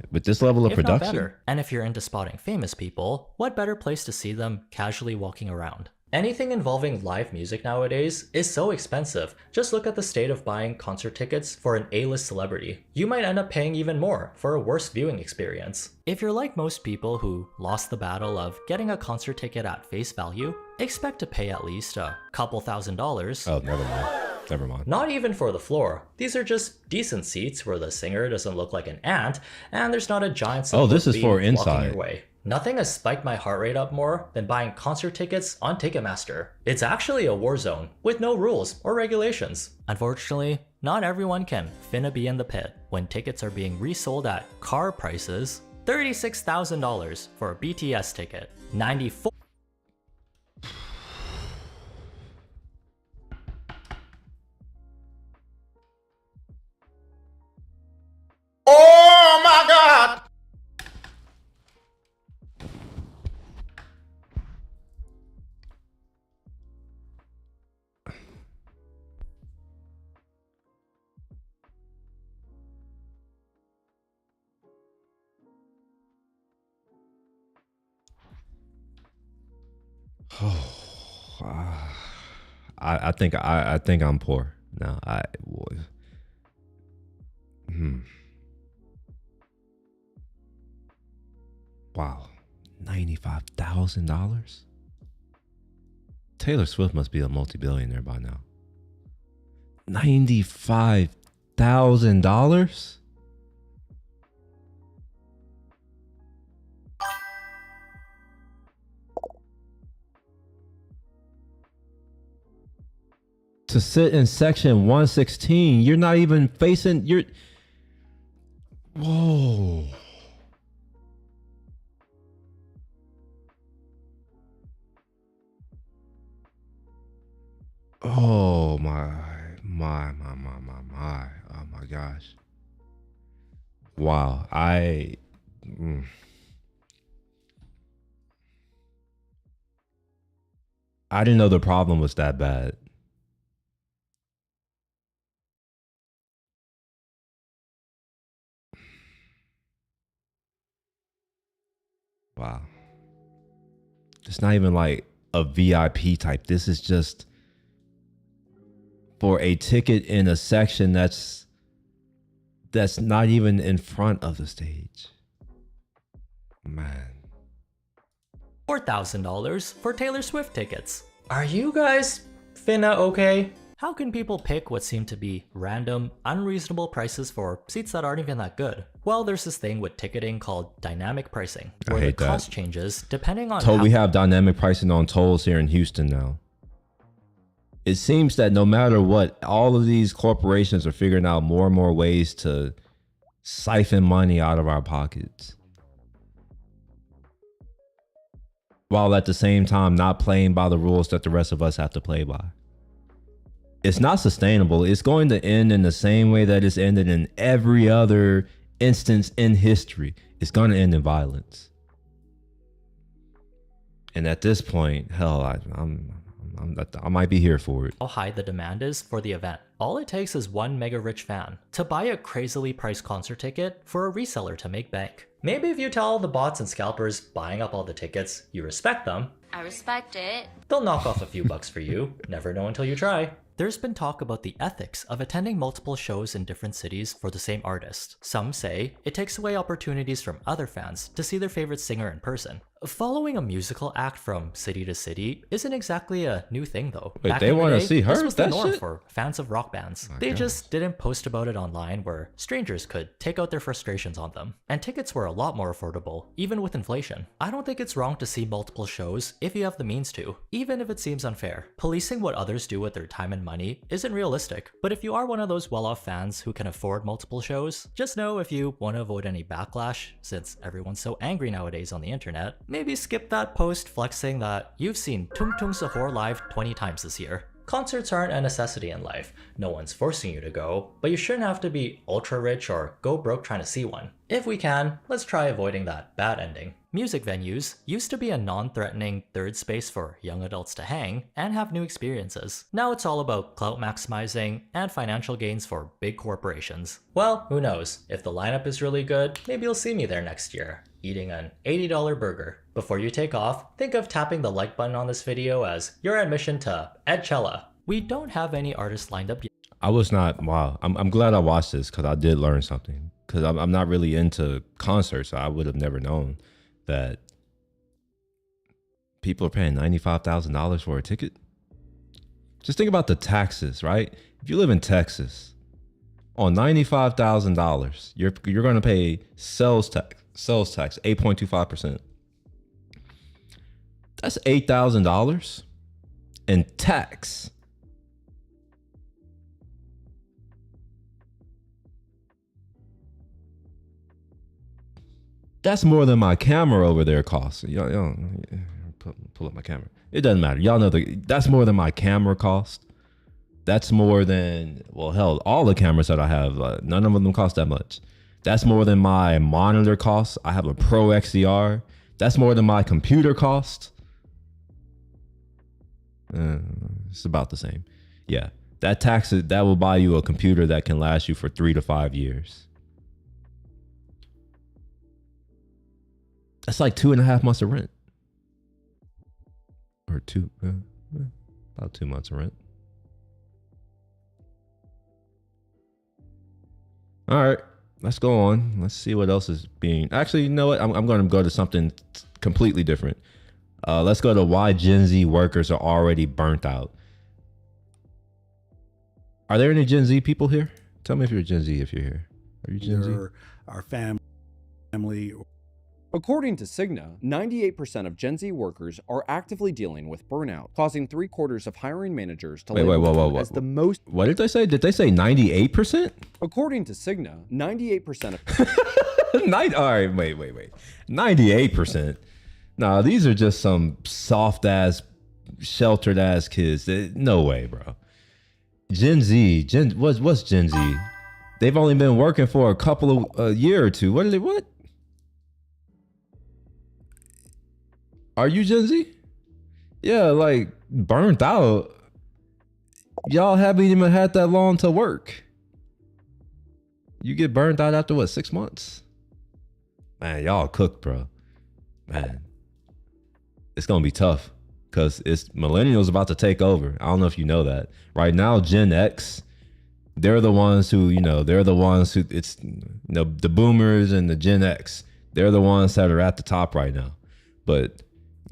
Speaker 1: with this level of
Speaker 16: If not
Speaker 1: production.
Speaker 16: better. And if you're into spotting famous people, what better place to see them casually walking around? Anything involving live music nowadays is so expensive. Just look at the state of buying concert tickets for an A-list celebrity. You might end up paying even more for a worse viewing experience. If you're like most people who lost the battle of getting a concert ticket at face value, expect to pay at least a couple $1,000s.
Speaker 1: Oh, never mind. Never mind.
Speaker 16: Not even for the floor. These are just decent seats where the singer doesn't look like an ant and there's not a giant
Speaker 1: Oh, this is
Speaker 16: bee
Speaker 1: for
Speaker 16: blocking
Speaker 1: inside.
Speaker 16: your way. Nothing has spiked my heart rate up more than buying concert tickets on Ticketmaster. It's actually a war zone with no rules or regulations. Unfortunately, not everyone can finna be in the pit when tickets are being resold at car prices. $36,000 for a BTS ticket. $94,000.
Speaker 10: Oh my God!
Speaker 1: I think I'm poor now. Wow, $95,000. Taylor Swift must be a multi-billionaire by now. $95,000. To sit in section 116, you're not even facing your. Whoa. Oh my. Oh my gosh. Wow. I didn't know the problem was that bad. Wow. It's not even like a VIP type. This is just for a ticket in a section that's not even in front of the stage. Man.
Speaker 16: $4,000 for Taylor Swift tickets. Are you guys finna okay? How can people pick what seem to be random, unreasonable prices for seats that aren't even that good? Well, there's this thing with ticketing called dynamic pricing, where the cost changes depending on
Speaker 1: We have dynamic pricing on tolls here in Houston now. It seems that no matter what, all of these corporations are figuring out more and more ways to siphon money out of our pockets, while at the same time not playing by the rules that the rest of us have to play by. It's not sustainable. It's going to end in the same way that it's ended in every other instance in history. It's going to end in violence. And at this point, hell, I'm I might be here for it.
Speaker 16: How high the demand is for the event. All it takes is one mega rich fan to buy a crazily priced concert ticket for a reseller to make bank. Maybe if you tell all the bots and scalpers buying up all the tickets you respect them,
Speaker 17: I respect it.
Speaker 16: they'll knock off a few bucks for you. Never know until you try. There's been talk about the ethics of attending multiple shows in different cities for the same artist. Some say it takes away opportunities from other fans to see their favorite singer in person. Following a musical act from city to city isn't exactly a new thing though.
Speaker 1: Wait,
Speaker 16: Back
Speaker 1: they
Speaker 16: in the
Speaker 1: want to
Speaker 16: day,
Speaker 1: see her?
Speaker 16: This was the
Speaker 1: That
Speaker 16: norm
Speaker 1: shit?
Speaker 16: for fans of rock bands. They
Speaker 1: gosh.
Speaker 16: just didn't post about it online where strangers could take out their frustrations on them. And tickets were a lot more affordable, even with inflation. I don't think it's wrong to see multiple shows if you have the means to, even if it seems unfair. Policing what others do with their time and money isn't realistic, but if you are one of those well-off fans who can afford multiple shows, just know if you want to avoid any backlash, since everyone's so angry nowadays on the internet, maybe skip that post flexing that you've seen Tung Tung Sahur live 20 times this year. Concerts aren't a necessity in life. No one's forcing you to go, but you shouldn't have to be ultra rich or go broke trying to see one. If we can, let's try avoiding that bad ending. Music venues used to be a non-threatening third space for young adults to hang and have new experiences. Now it's all about clout maximizing and financial gains for big corporations. Well, who knows? If the lineup is really good, maybe you'll see me there next year, eating an $80 burger. Before you take off, think of tapping the like button on this video as your admission to Edchella. We don't have any artists lined up yet.
Speaker 1: I was not, wow. I'm glad I watched this because I did learn something. Because I'm not really into concerts. So I would have never known that people are paying $95,000 for a ticket. Just think about the taxes, right? If you live in Texas, on $95,000, you're going to pay sales tax 8.25%. That's $8,000 in tax. That's more than my camera over there costs. Y'all pull up my camera. It doesn't matter. Y'all know that's more than my camera cost. That's more than, well, hell, all the cameras that I have, none of them cost that much. That's more than my monitor costs. I have a Pro XDR. That's more than my computer cost. It's about the same. Yeah, that will buy you a computer that can last you for 3 to 5 years. That's like 2.5 months of rent. Or about 2 months of rent. All right, let's go on. Let's see what else is being, actually, you know what? I'm going to go to something completely different. Let's go to why Gen Z workers are already burnt out. Are there any Gen Z people here? Tell me if you're Gen Z if you're here. Are you Gen Z?
Speaker 3: Our family. According to Cigna, 98% of Gen Z workers are actively dealing with burnout, causing 3/4 of hiring managers to label as the most.
Speaker 1: What did they say? Did they say 98%?
Speaker 3: According to Cigna, 98% of.
Speaker 1: All right, wait. 98%. Nah, these are just some soft ass, sheltered ass kids. No way, bro. Gen Z, what's Gen Z? They've only been working for a couple of a year or two. What? Are you Gen Z? Yeah, like burnt out. Y'all haven't even had that long to work. You get burnt out after what, 6 months? Man, y'all cooked, bro. Man, it's gonna be tough because it's millennials about to take over. I don't know if you know that. Right now, Gen X, they're the ones who, it's, the boomers and the Gen X. They're the ones that are at the top right now. But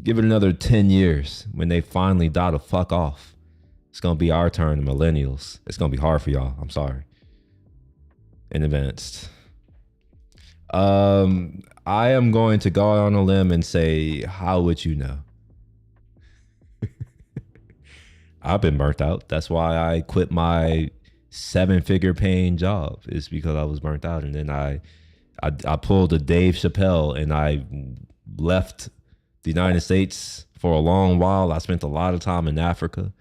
Speaker 1: give it another 10 years when they finally die to fuck off. It's going to be our turn, the millennials. It's going to be hard for y'all. I'm sorry. In advance. I am going to go on a limb and say, how would you know? I've been burnt out. That's why I quit my 7-figure paying job, is because I was burnt out. And then I pulled a Dave Chappelle and I left the United States for a long while. I spent a lot of time in Africa.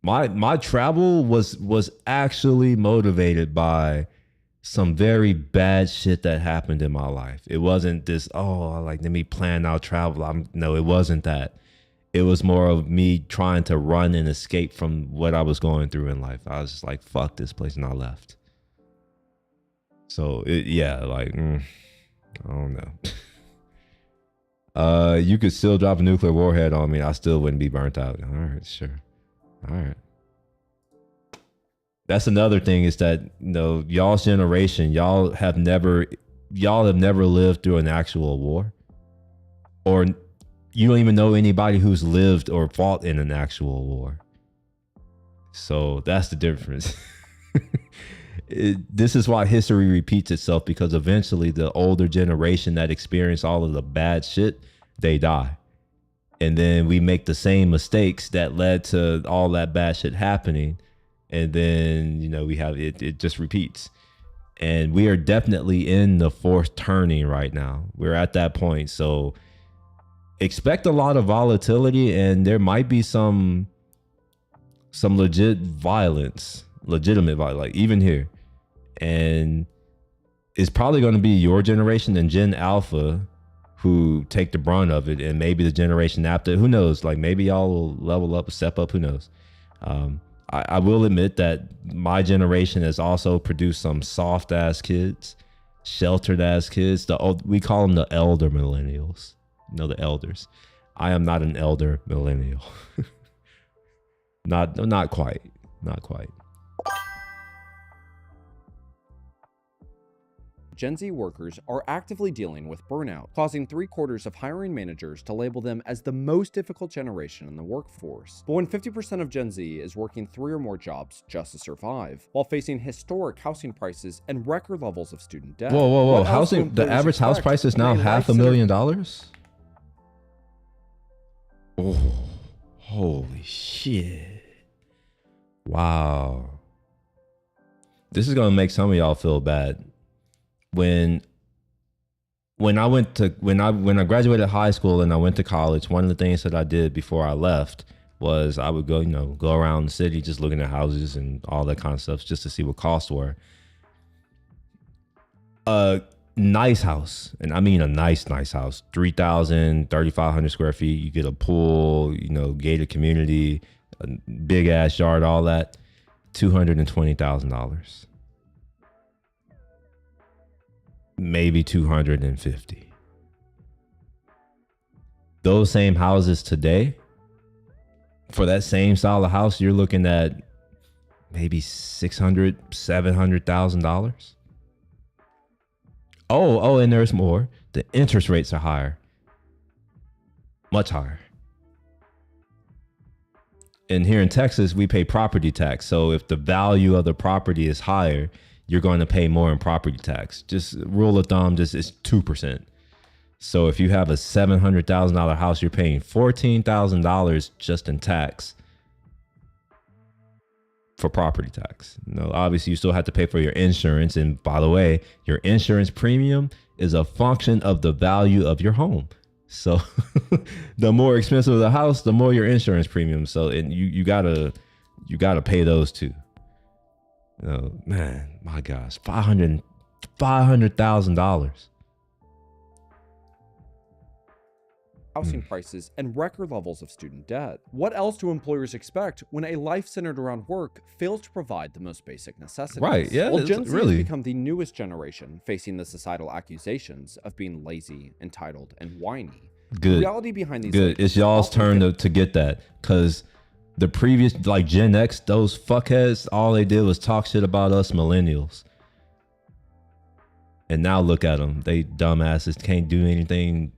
Speaker 1: My travel was actually motivated by some very bad shit that happened in my life. It wasn't this, let me plan out travel. No, it wasn't that. It was more of me trying to run and escape from what I was going through in life. I was just like, fuck this place, and I left. So I don't know. You could still drop a nuclear warhead on me. I still wouldn't be burnt out. All right, sure. All right. That's another thing is that, y'all's generation, y'all have never lived through an actual war, or you don't even know anybody who's lived or fought in an actual war. So that's the difference. This is why history repeats itself, because eventually the older generation that experienced all of the bad shit, they die. And then we make the same mistakes that led to all that bad shit happening. And then, we have it just repeats. And we are definitely in the fourth turning right now. We're at that point. So expect a lot of volatility, and there might be some legitimate violence, like even here. And it's probably going to be your generation and Gen Alpha who take the brunt of it, and maybe the generation after, who knows, like maybe y'all will level up, step up, who knows. I will admit that my generation has also produced some soft ass kids, sheltered ass kids. We call them the elder millennials. The elders. I am not an elder millennial. Not quite.
Speaker 3: Gen Z workers are actively dealing with burnout, causing 3/4 of hiring managers to label them as the most difficult generation in the workforce. But when 50% of Gen Z is working 3 or more jobs just to survive, while facing historic housing prices and record levels of student debt.
Speaker 1: Whoa. The average house price is now $500,000? Oh, holy shit. Wow. This is going to make some of y'all feel bad. When I graduated high school and I went to college, one of the things that I did before I left was I would go around the city just looking at houses and all that kind of stuff just to see what costs were. A nice house, and I mean a nice house, 3,000, 3,500 square feet. You get a pool, gated community, a big ass yard, all that, $220,000. Maybe 250. Those same houses today, for that same style of house, you're looking at maybe $600,000, $700,000. Oh, and there's more. The interest rates are higher, much higher. And here in Texas, we pay property tax. So if the value of the property is higher, you're going to pay more in property tax. Just rule of thumb, it's 2%. So if you have a $700,000 house, you're paying $14,000 just in tax for property tax. Obviously you still have to pay for your insurance. And by the way, your insurance premium is a function of the value of your home. So the more expensive the house, the more your insurance premium. So you gotta pay those too. Man, my gosh, $500,000.
Speaker 3: Housing prices and record levels of student debt. What else do employers expect when a life centered around work fails to provide the most basic necessities?
Speaker 1: Right, yeah,
Speaker 3: Well, Gen Z has become the newest generation facing the societal accusations of being lazy, entitled, and whiny.
Speaker 1: Good.
Speaker 3: The reality behind these
Speaker 1: Good. It's y'all's turn to get that, because the previous, like Gen X, those fuckheads, all they did was talk shit about us millennials. And now look at them. They dumbasses can't do anything.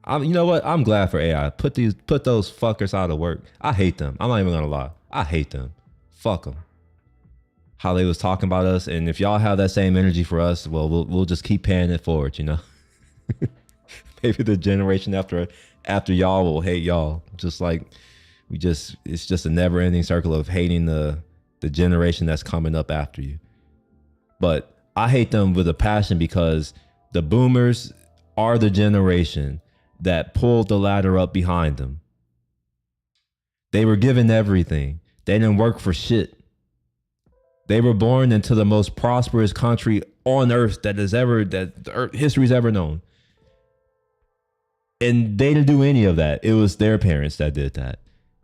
Speaker 1: You know what? I'm glad for AI. Put those fuckers out of work. I hate them. I'm not even gonna lie. I hate them. Fuck them. How they was talking about us, and if y'all have that same energy for us, well, we'll just keep paying it forward. Maybe the generation after y'all will hate y'all. Just like it's just a never-ending circle of hating the generation that's coming up after you. But I hate them with a passion, because the boomers are the generation that pulled the ladder up behind them. They were given everything. They didn't work for shit. They were born into the most prosperous country on earth history's ever known. And they didn't do any of that. It was their parents that did that.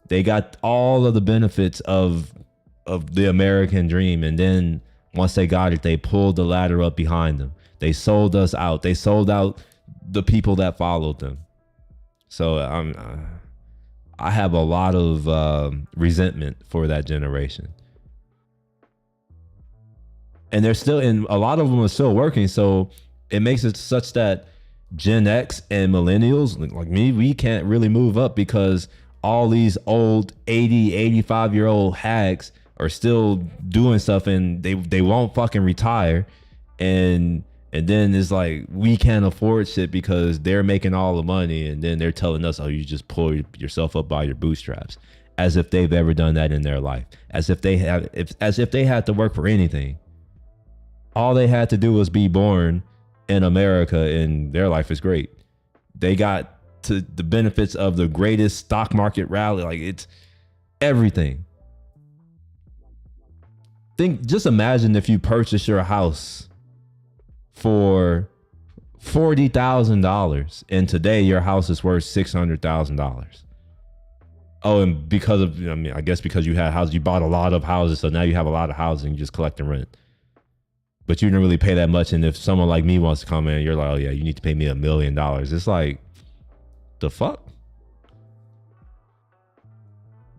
Speaker 1: They got all of the benefits of the American dream. And then once they got it, they pulled the ladder up behind them. They sold us out. They sold out the people that followed them. So I have a lot of resentment for that generation. And they're still in, a lot of them are still working. So it makes it such that Gen X and millennials like me, we can't really move up because all these old 80, 85-year-old hags are still doing stuff and they won't fucking retire. And then it's like, we can't afford shit because they're making all the money. And then they're telling us, oh, you just pull yourself up by your bootstraps, as if they've ever done that in their life. As if they had to work for anything. All they had to do was be born in America and their life is great. They got to the benefits of the greatest stock market rally. Like, it's everything. Just imagine if you purchase your house for $40,000 and today your house is worth $600,000. Oh, and because of, I mean, I guess because you had houses, you bought a lot of houses, so now you have a lot of houses and you just collect the rent. But you didn't really pay that much. And if someone like me wants to come in, you're like, oh yeah, you need to pay me $1 million. It's like, the fuck?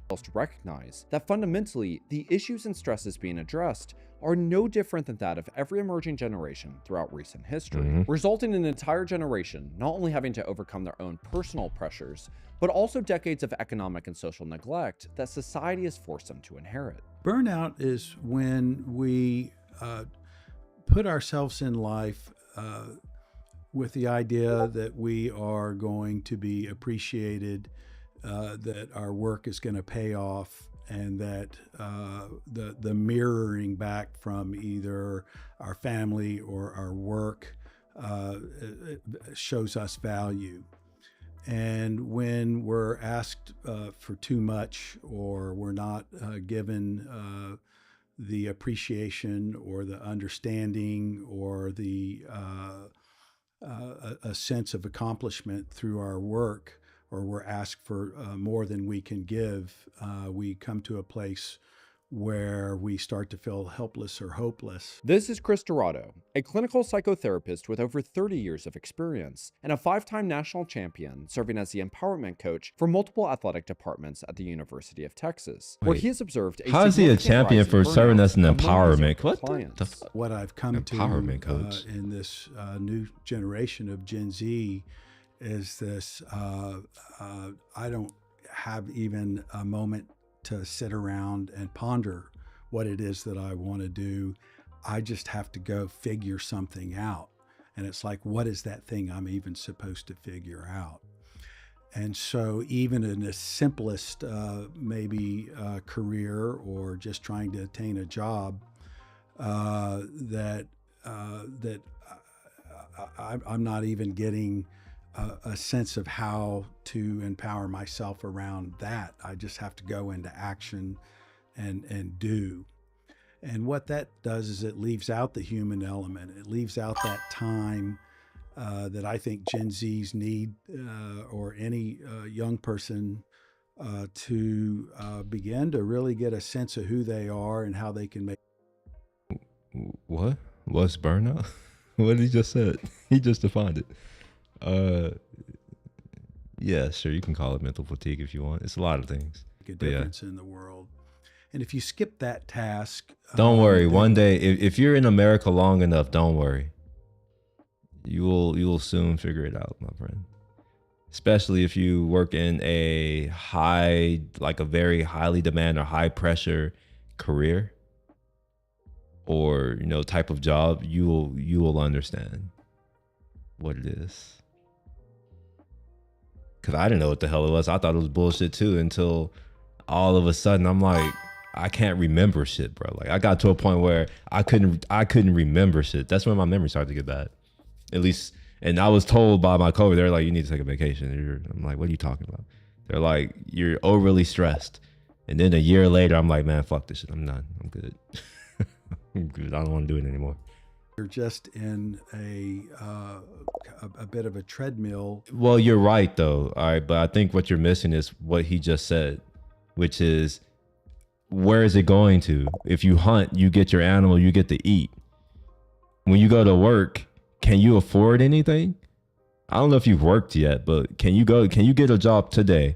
Speaker 3: To recognize that fundamentally, the issues and stresses being addressed are no different than that of every emerging generation throughout recent history, resulting in an entire generation not only having to overcome their own personal pressures, but also decades of economic and social neglect that society has forced them to inherit.
Speaker 5: Burnout is when we put ourselves in life with the idea that we are going to be appreciated, that our work is going to pay off, and that the mirroring back from either our family or our work shows us value. And when we're asked for too much, or we're not given the appreciation or the understanding or the a sense of accomplishment through our work, or we're asked for more than we can give, we come to a place where we start to feel helpless or hopeless.
Speaker 3: This is Chris Dorado, a clinical psychotherapist with over 30 years of experience and a 5-time national champion, serving as the empowerment coach for multiple athletic departments at the University of Texas, where he has observed a
Speaker 1: how is he a champion for serving as an empowerment?
Speaker 5: What I've come to in this new generation of Gen Z is this, I don't have even a moment to sit around and ponder what it is that I want to do. I just have to go figure something out. And it's like, what is that thing I'm even supposed to figure out? And so even in the simplest, maybe career or just trying to attain a job, that I'm not even getting a sense of how to empower myself around that. I just have to go into action and do. And what that does is it leaves out the human element. It leaves out that time that I think Gen Zs need, or any young person, to begin to really get a sense of who they are and how they can make.
Speaker 1: What? What's burnout? What he just said? He just defined it. Yeah, sure, you can call it mental fatigue if you want. It's a lot of things.
Speaker 5: A difference in the world. And if you skip that task,
Speaker 1: don't worry. One day, if you're in America long enough, don't worry. You will soon figure it out, my friend. Especially if you work in a very highly demand or high pressure career, or type of job, you will understand what it is. Because I didn't know what the hell it was. I thought it was bullshit too, until all of a sudden I'm like, I can't remember shit, bro. Like, I got to a point where I couldn't remember shit. That's when my memory started to get bad. At least, and I was told by my coach, they're like, you need to take a vacation. I'm like, what are you talking about? They're like, you're overly stressed. And then a year later, I'm like, man, fuck this shit. I'm done. I'm good. I'm good. I don't want to do it anymore.
Speaker 5: You're just in a bit of a treadmill.
Speaker 1: Well, you're right though. All right, but I think what you're missing is what he just said, which is, where is it going to? If you hunt, you get your animal, you get to eat. When you go to work, can you afford anything? I don't know if you've worked yet, but can you get a job today?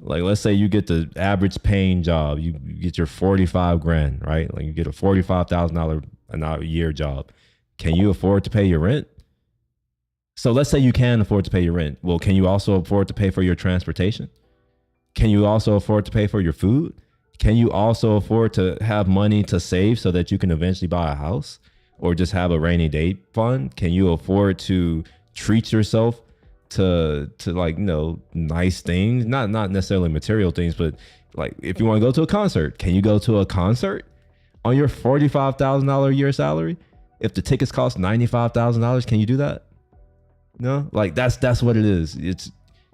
Speaker 1: Like, let's say you get the average paying job, you get your 45 grand, right? Like you get a $45,000 a year job. Can you afford to pay your rent? So let's say you can afford to pay your rent. Well, can you also afford to pay for your transportation? Can you also afford to pay for your food? Can you also afford to have money to save so that you can eventually buy a house or just have a rainy day fund? Can you afford to treat yourself to like, you know, nice things, not necessarily material things, but like if you want to go to a concert, can you go to a concert on your $45,000 a year salary? If the tickets cost $95,000, can you do that? No, like that's what it is. It's,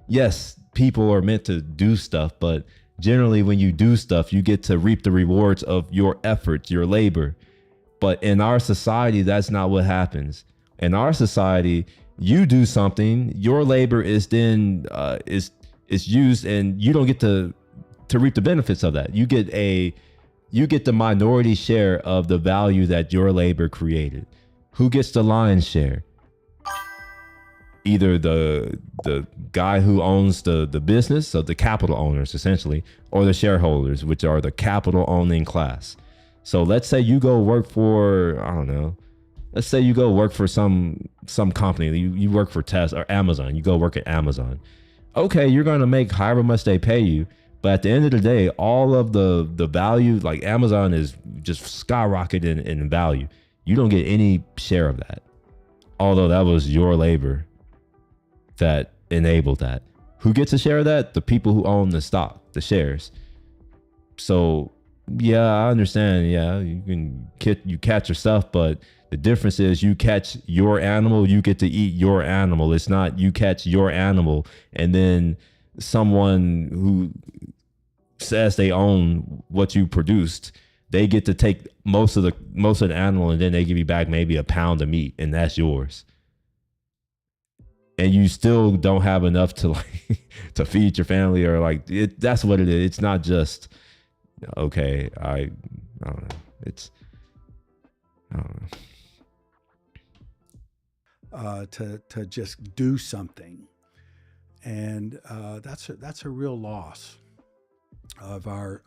Speaker 1: yes, people are meant to do stuff, but generally when you do stuff, you get to reap the rewards of your effort, your labor. But in our society, that's not what happens. In our society, you do something, your labor is then is used, and you don't get to reap the benefits of that. You get the minority share of the value that your labor created. Who gets the lion's share? Either the guy who owns the business, so the capital owners essentially, or the shareholders, which are the capital owning class. So let's say you go work for, I don't know, let's say you go work for some company. You work for Tesla or Amazon. You go work at Amazon. Okay, you're going to make however much they pay you. But at the end of the day, all of the value, like Amazon is just skyrocketed in value. You don't get any share of that. Although that was your labor that enabled that. Who gets a share of that? The people who own the stock, the shares. So yeah, I understand. Yeah, you catch your stuff, but the difference is you catch your animal, you get to eat your animal. It's not you catch your animal and then someone who says they own what you produced, they get to take most of the animal and then they give you back maybe a pound of meat and that's yours. And you still don't have enough to like to feed your family or like it. That's what it is. It's not just okay. I don't know. I don't know.
Speaker 5: To just do something, and that's a real loss of our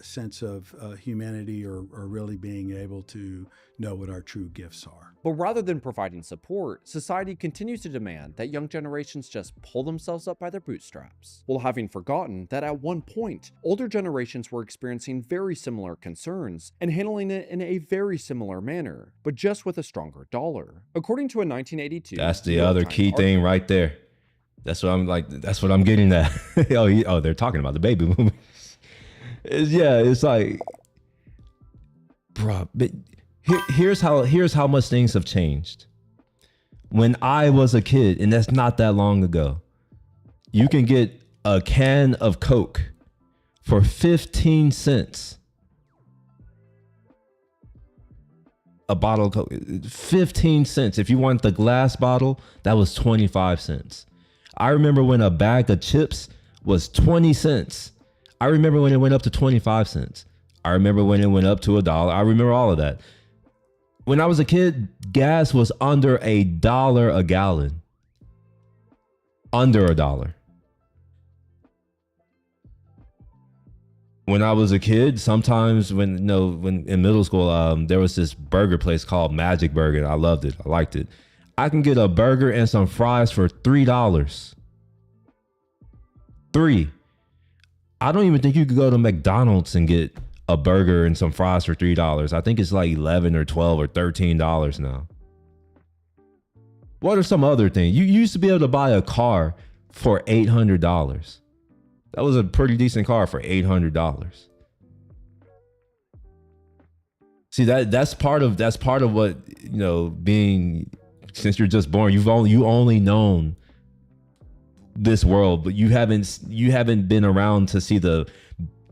Speaker 5: sense of humanity or really being able to know what our true gifts are.
Speaker 3: But rather than providing support, society continues to demand that young generations just pull themselves up by their bootstraps, while having forgotten that at one point, older generations were experiencing very similar concerns and handling it in a very similar manner, but just with a stronger dollar. According to a 1982...
Speaker 1: That's the other key thing right there. That's what I'm like, that's what I'm getting at. oh, they're talking about the baby boomers. It's like, bro, but here's how much things have changed. When I was a kid, and that's not that long ago, you can get a can of Coke for 15 cents. A bottle of Coke, 15 cents. If you want the glass bottle, that was 25 cents. I remember when a bag of chips was 20 cents. I remember when it went up to 25 cents. I remember when it went up to $1. I remember all of that. When I was a kid, gas was under $1 a gallon. Under $1. When I was a kid, sometimes when in middle school, there was this burger place called Magic Burger. I loved it. I liked it. I can get a burger and some fries for $3. $3. I don't even think you could go to McDonald's and get a burger and some fries for $3. I think it's like $11 or $12 or $13 now. What are some other things? You used to be able to buy a car for $800. That was a pretty decent car for $800. See, that's part of what, being, since you're just born, you only known this world, but you haven't been around to see the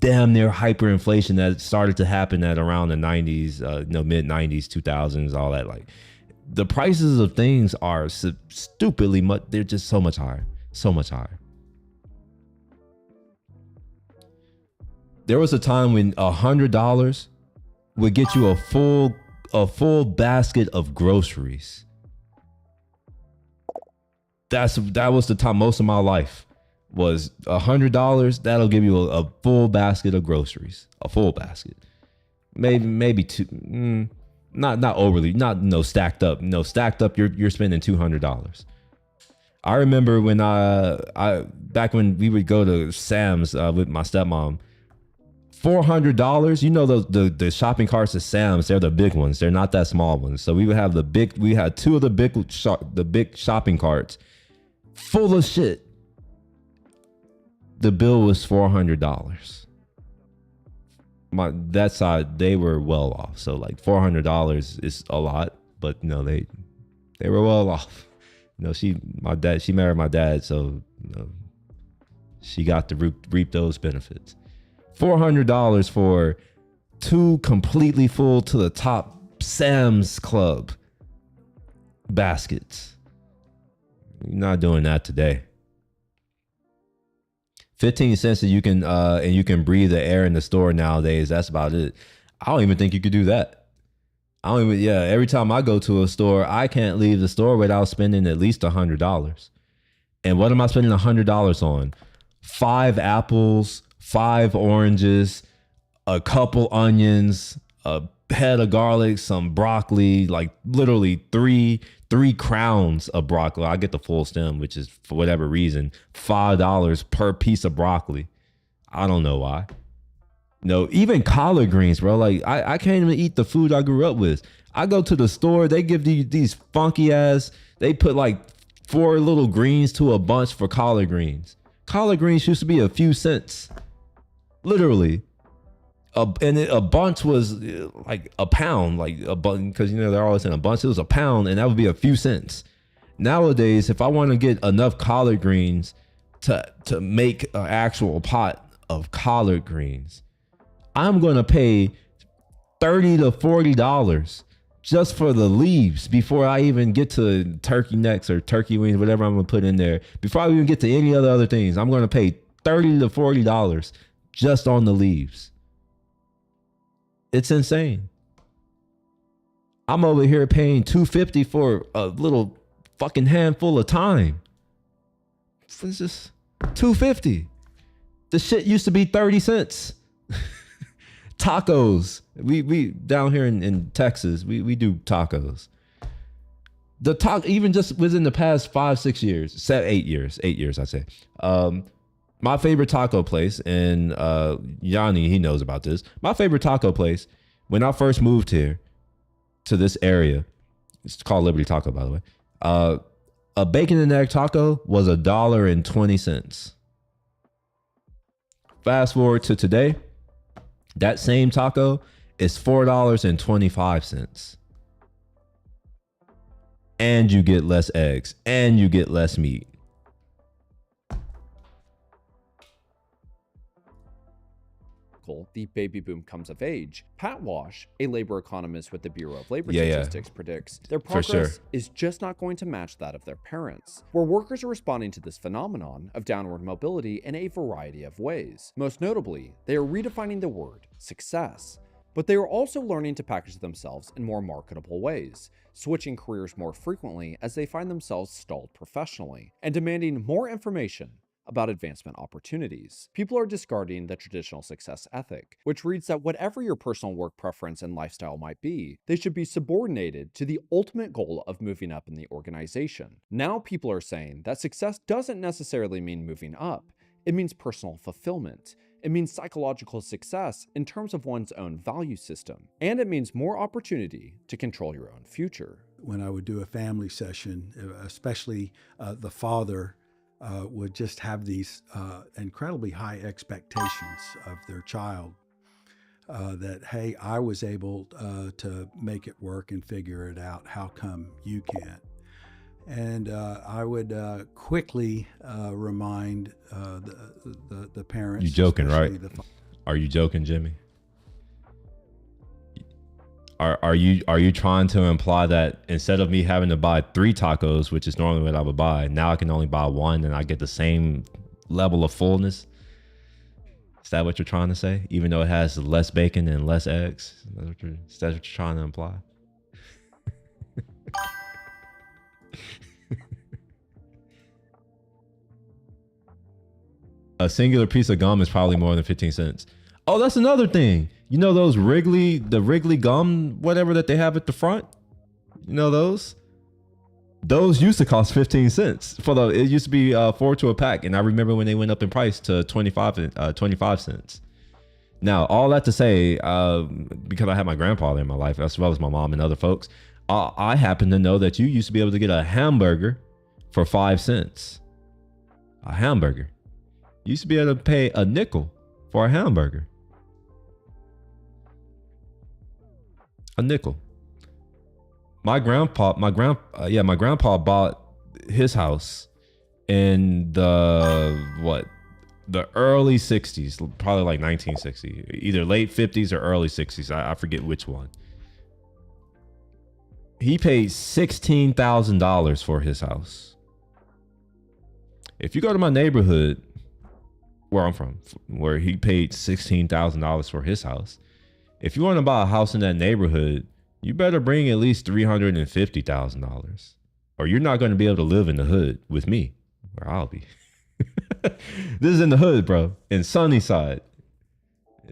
Speaker 1: damn near hyperinflation that started to happen at around the 90s, mid 90s, 2000s, all that. Like the prices of things are stupidly much. They're just so much higher, so much higher. There was a time when $100 would get you a full basket of groceries. That was the time. Most of my life was $100. That'll give you a full basket of groceries, a full basket. Maybe two. Not overly. Not stacked up. No, stacked up. You're spending $200. I remember when I back when we would go to Sam's with my stepmom. $400. You know the shopping carts at Sam's. They're the big ones. They're not that small ones. So we would have we had two of the big shopping carts full of shit. The bill was $400. That side, they were well off. So like $400 is a lot, but they were well off. She married my dad, so she got to reap those benefits. $400 for two completely full to the top Sam's Club baskets. You're not doing that today. 15 cents that you can breathe the air in the store nowadays. That's about it. I don't even think you could do that. Every time I go to a store, I can't leave the store without spending at least $100. And what am I spending $100 on? 5 apples, 5 oranges, a couple onions, a head of garlic, some broccoli, like literally three crowns of broccoli. I get the full stem, which is for whatever reason, $5 per piece of broccoli. I don't know why. Even collard greens, bro. Like I can't even eat the food I grew up with. I go to the store, they give these funky ass, they put like 4 little greens to a bunch for collard greens. Collard greens used to be a few cents. Literally. A bunch was like a pound, like a bunch, because they're always in a bunch. It was a pound, and that would be a few cents. Nowadays, if I want to get enough collard greens to make an actual pot of collard greens, I'm gonna pay $30 to $40 just for the leaves before I even get to turkey necks or turkey wings, whatever I'm gonna put in there. Before I even get to any other things, I'm gonna pay $30 to $40 just on the leaves. It's insane. I'm over here paying $2.50 for a little fucking handful of thyme. It's just $2.50. The shit used to be 30 cents. Tacos. We down here in Texas, we do tacos. Even just within the past 5-6 years, 8 years, I'd say. My favorite taco place, and Yanni, he knows about this. My favorite taco place, when I first moved here to this area, it's called Liberty Taco, by the way. A bacon and egg taco was $1.20. Fast forward to today, that same taco is $4.25. And you get less eggs, and you get less meat.
Speaker 3: The baby boom comes of age. Pat Walsh, a labor economist with the Bureau of Labor Statistics, predicts their progress is just not going to match that of their parents, where workers are responding to this phenomenon of downward mobility in a variety of ways. Most notably, they are redefining the word success, but they are also learning to package themselves in more marketable ways, switching careers more frequently as they find themselves stalled professionally, and demanding more information about advancement opportunities. People are discarding the traditional success ethic, which reads that whatever your personal work preference and lifestyle might be, they should be subordinated to the ultimate goal of moving up in the organization. Now people are saying that success doesn't necessarily mean moving up. It means personal fulfillment. It means psychological success in terms of one's own value system. And it means more opportunity to control your own future.
Speaker 5: When I would do a family session, especially the father would just have these incredibly high expectations of their child that, hey, I was able to make it work and figure it out. How come you can't? And I would quickly remind the parents.
Speaker 1: You joking, right? Are you joking, Jimmy? Are you trying to imply that instead of me having to buy 3 tacos, which is normally what I would buy, now I can only buy 1 and I get the same level of fullness? Is that what you're trying to say? Even though it has less bacon and less eggs? Is that what you're trying to imply? A singular piece of gum is probably more than 15 cents. Oh, that's another thing. You know those the Wrigley gum, whatever that they have at the front? You know those? Those used to cost 15 cents. It used to be 4 to a pack. And I remember when they went up in price to 25 cents. Now, all that to say, because I had my grandfather in my life, as well as my mom and other folks, I happen to know that you used to be able to get a hamburger for 5 cents. A hamburger. You used to be able to pay a nickel for a hamburger. A nickel. My grandpa bought his house in the early 60s, probably like 1960, either late 50s or early 60s. I forget which one. He paid $16,000 for his house. If you go to my neighborhood, where I'm from, where he paid $16,000 for his house, if you want to buy a house in that neighborhood, you better bring at least $350,000, or you're not going to be able to live in the hood with me, where I'll be. This is in the hood, bro, in Sunnyside.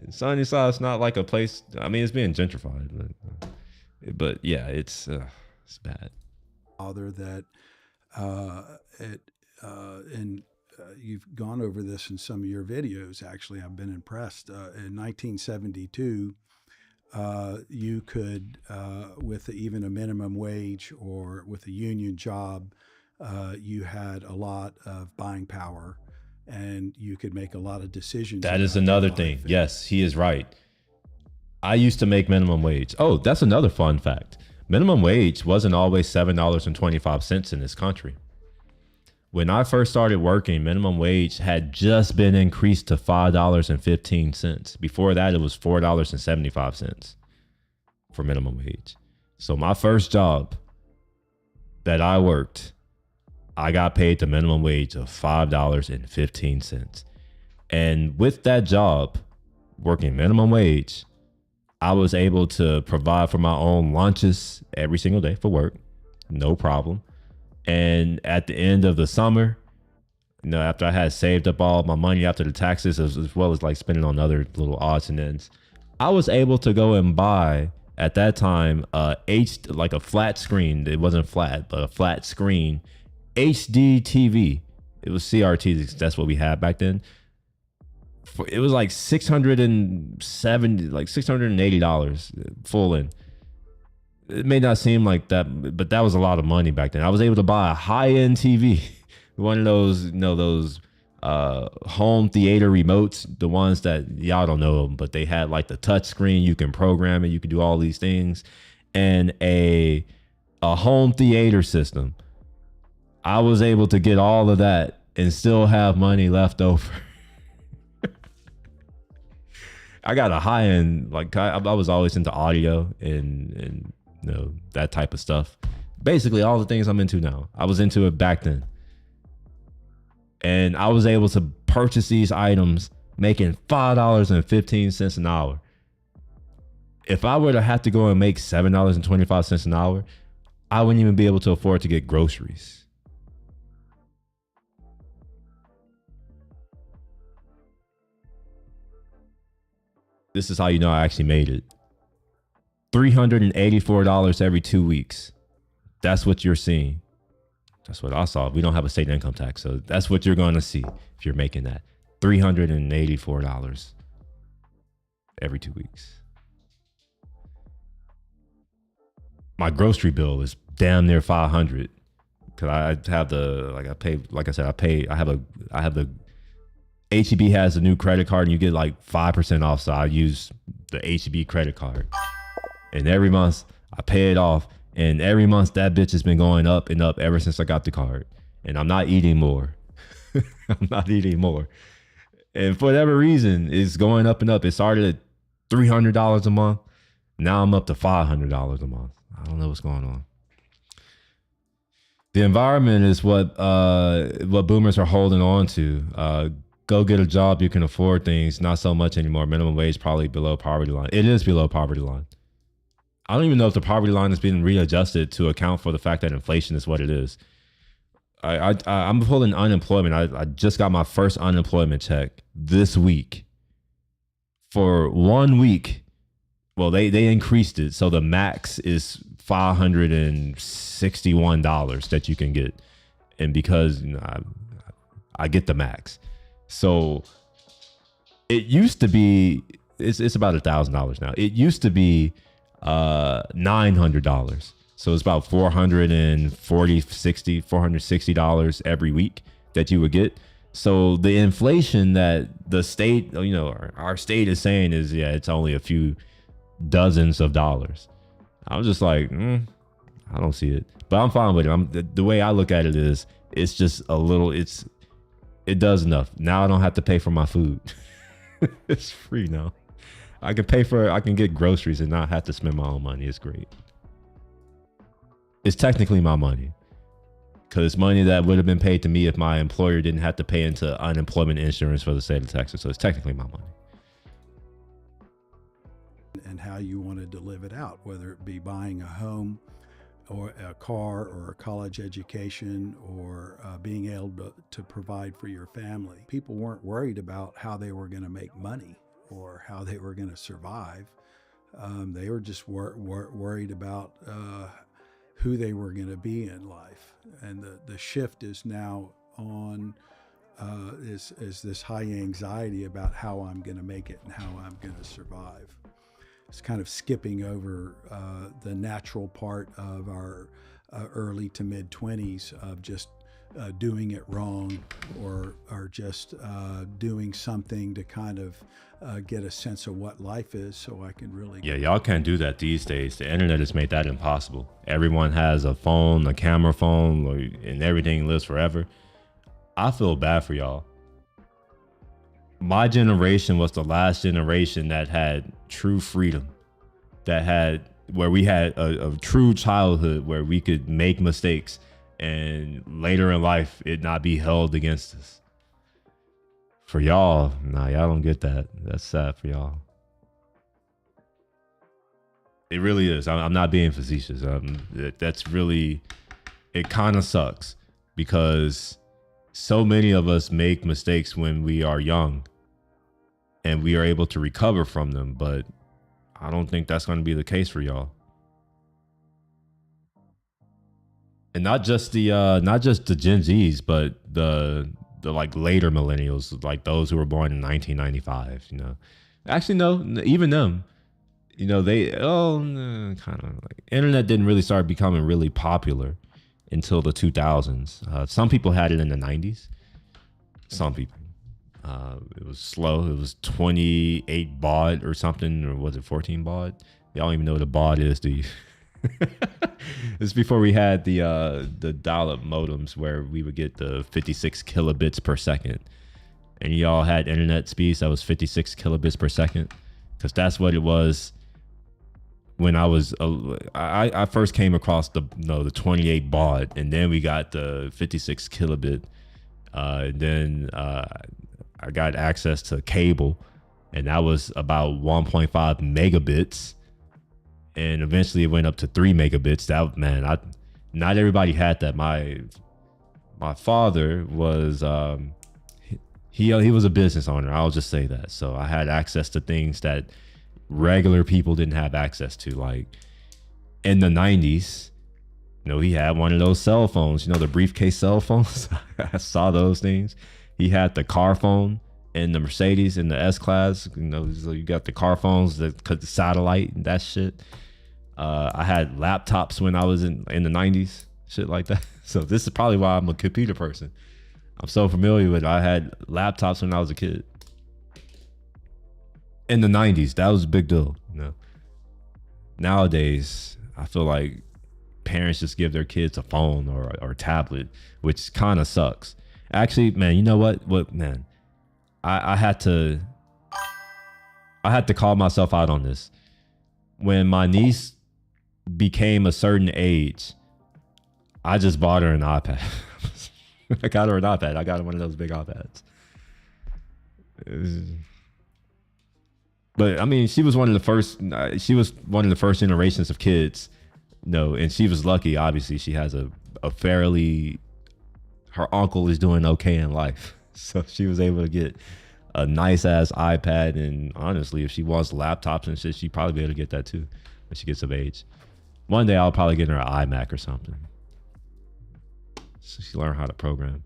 Speaker 1: Sunnyside's not like a place. I mean, it's being gentrified, but yeah, it's bad.
Speaker 5: Father, that you've gone over this in some of your videos. Actually, I've been impressed. In 1972, you could, with even a minimum wage or with a union job, you had a lot of buying power, and you could make a lot of decisions.
Speaker 1: That is another thing. Yes, he is right. I used to make minimum wage. Oh, that's another fun fact. Minimum wage wasn't always $7.25 in this country. When I first started working, minimum wage had just been increased to $5.15. Before that, it was $4.75 for minimum wage. So my first job that I worked, I got paid the minimum wage of $5.15. And with that job, working minimum wage, I was able to provide for my own lunches every single day for work, no problem. And at the end of the summer, you know, after I had saved up all my money after the taxes, as well as like spending on other little odds and ends, I was able to go and buy at that time like a flat screen. It wasn't flat, but a flat screen HD TV. It was CRT. That's what we had back then. It was like $680 full in. It may not seem like that, but that was a lot of money back then. I was able to buy a high-end TV, one of those, you know, those home theater remotes, the ones that y'all don't know them, but they had like the touch screen. You can program it. You can do all these things, and a home theater system. I was able to get all of that and still have money left over. I got a high-end, like I was always into audio and you know, that type of stuff. Basically all the things I'm into now. I was into it back then. And I was able to purchase these items making $5.15 an hour. If I were to have to go and make $7.25 an hour, I wouldn't even be able to afford to get groceries. This is how you know I actually made it. $384 every 2 weeks. That's what you're seeing. That's what I saw. We don't have a state income tax, so that's what you're going to see if you're making that. $384 every 2 weeks. My grocery bill is damn near $500 because I have the HEB has a new credit card and you get like 5% off. So I use the HEB credit card, and every month I pay it off. And every month that bitch has been going up and up ever since I got the card. And I'm not eating more. I'm not eating more. And for whatever reason, it's going up and up. It started at $300 a month. Now I'm up to $500 a month. I don't know what's going on. The environment is what boomers are holding on to. Go get a job, you can afford things. Not so much anymore. Minimum wage probably below poverty line. It is below poverty line. I don't even know if the poverty line has been readjusted to account for the fact that inflation is what it is. I'm pulling unemployment. I just got my first unemployment check this week. For 1 week, well, they increased it. So the max is $561 that you can get. And because I get the max. So it used to be, it's about $1,000 now. It used to be $900. So it's about $460 every week that you would get. So the inflation that the state, our state is saying is, it's only a few dozens of dollars. I'm just like, I don't see it, but I'm fine with it. The way I look at it is, it's just a little, it does enough. Now I don't have to pay for my food. It's free now. I can get groceries and not have to spend my own money. It's great. It's technically my money, because it's money that would have been paid to me if my employer didn't have to pay into unemployment insurance for the state of Texas. So it's technically my money.
Speaker 5: And how you wanted to live it out, whether it be buying a home or a car or a college education or being able to provide for your family. People weren't worried about how they were going to make money or how they were going to survive. They were just worried about who they were going to be in life. And the shift is now on is this high anxiety about how I'm going to make it and how I'm going to survive. It's kind of skipping over the natural part of our early to mid 20s of just doing it wrong or just doing something to kind of get a sense of what life is, so I can really...
Speaker 1: Yeah, y'all can't do that these days. The internet has made that impossible. Everyone has a phone, a camera phone, and everything lives forever. I feel bad for y'all. My generation was the last generation that had true freedom, where we had a true childhood where we could make mistakes and later in life it not be held against us. For y'all, y'all don't get that. That's sad for y'all. It really is. I'm not being facetious. That's really, it kind of sucks because so many of us make mistakes when we are young and we are able to recover from them, but I don't think that's going to be the case for y'all. And not just the Gen Zs, but the like later millennials, like those who were born in 1995, Actually, no, even them, they kind of like internet didn't really start becoming really popular until the 2000s. Some people had it in the 90s. Some people. It was slow. It was 28 baud or something, or was it 14 baud? Y'all don't even know what a baud is, do you? This is before we had the dial-up modems where we would get the 56 kilobits per second, and y'all had internet speeds that was 56 kilobits per second, because that's what it was when I was I first came across the 28 baud, and then we got the 56 kilobit. Then I got access to cable, and that was about 1.5 megabits. And eventually it went up to 3 megabits. Not everybody had that. My father was, he was a business owner. I'll just say that. So I had access to things that regular people didn't have access to. Like in the 90s, he had one of those cell phones, the briefcase cell phones. I saw those things. He had the car phone in the Mercedes in the S-Class. So you got the car phones that could satellite and that shit. I had laptops when I was in the 90s, shit like that. So this is probably why I'm a computer person. I'm so familiar with it. I had laptops when I was a kid. In the 90s, that was a big deal. Nowadays, I feel like parents just give their kids a phone or a tablet, which kind of sucks. Actually, man, you know what? Man, I had to call myself out on this. When my niece became a certain age, I just bought her an iPad. I got her an iPad. I got her one of those big iPads. But I mean, she was one of the first. She was one of the first generations of kids. No, and she was lucky. Obviously, she has a fairly. Her uncle is doing okay in life, so she was able to get a nice ass iPad. And honestly, if she wants laptops and shit, she'd probably be able to get that too when she gets of age. One day, I'll probably get her an iMac or something. So she learned how to program.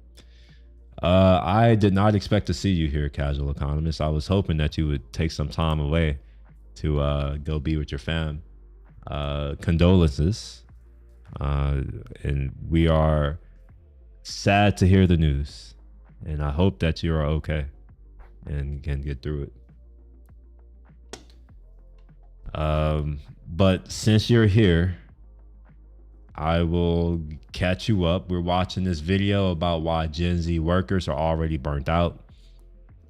Speaker 1: I did not expect to see you here, Casual Economist. I was hoping that you would take some time away to go be with your fam. Condolences. And we are sad to hear the news. And I hope that you are okay and can get through it. But since you're here, I will catch you up. We're watching this video about why Gen Z workers are already burnt out.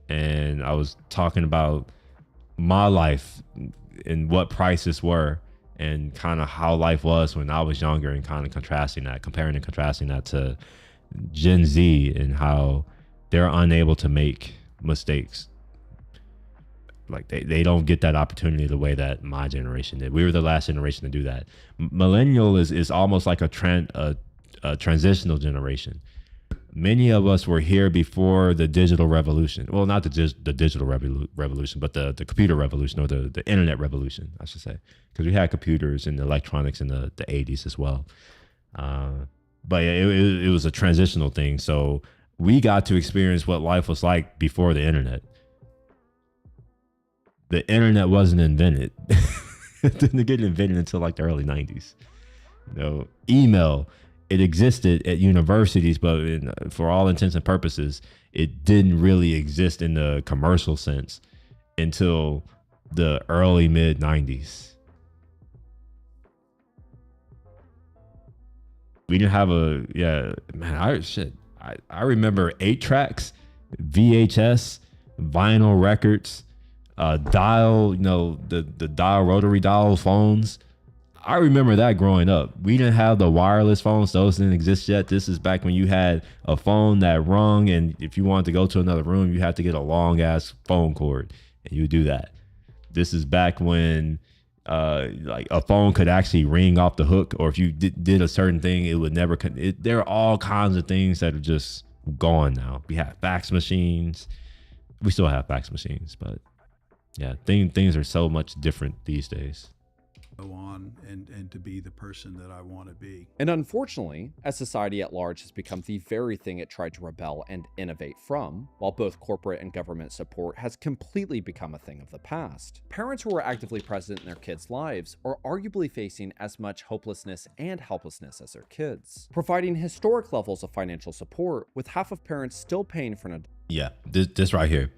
Speaker 1: And I was talking about my life and what prices were and kind of how life was when I was younger and kind of comparing and contrasting that to Gen Z and how they're unable to make mistakes. Like they don't get that opportunity the way that my generation did. We were the last generation to do that. Millennial is almost like a transitional generation. Many of us were here before the digital revolution. Well, not the digital revolution, but the computer revolution, or the internet revolution, I should say, because we had computers and electronics in the 80s as well. But it was a transitional thing. So we got to experience what life was like before the internet. The internet wasn't invented. It didn't get invented until like the early 90s. You know, email, it existed at universities, but for all intents and purposes, it didn't really exist in the commercial sense until the early mid 90s. We didn't have I remember 8-tracks, VHS, vinyl records, dial, the dial, rotary dial phones. I remember that growing up. We didn't have the wireless phones. Those didn't exist yet. This is back when you had a phone that rung, and if you wanted to go to another room, you had to get a long ass phone cord, and you do that. This is back when like a phone could actually ring off the hook, or if you did a certain thing, it would never. There are all kinds of things that are just gone now. We have fax machines. We still have fax machines, but yeah, things are so much different these days.
Speaker 5: Go on and to be the person that I want to be.
Speaker 3: And unfortunately, as society at large has become the very thing it tried to rebel and innovate from, while both corporate and government support has completely become a thing of the past, parents who are actively present in their kids' lives are arguably facing as much hopelessness and helplessness as their kids, providing historic levels of financial support, with half of parents still paying for an
Speaker 1: this right here.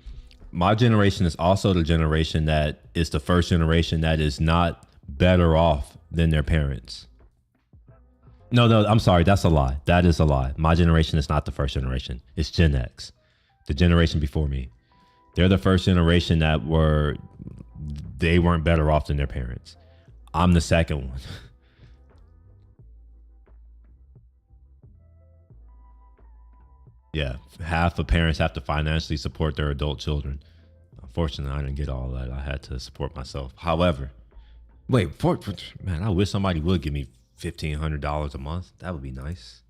Speaker 1: My generation is also the generation that is the first generation that is not better off than their parents. No, I'm sorry. That's a lie. That is a lie. My generation is not the first generation. It's Gen X, the generation before me. They're the first generation that they weren't better off than their parents. I'm the second one. Yeah, half of parents have to financially support their adult children. Unfortunately, I didn't get all that. I had to support myself. However, man, I wish somebody would give me $1,500 a month. That would be nice.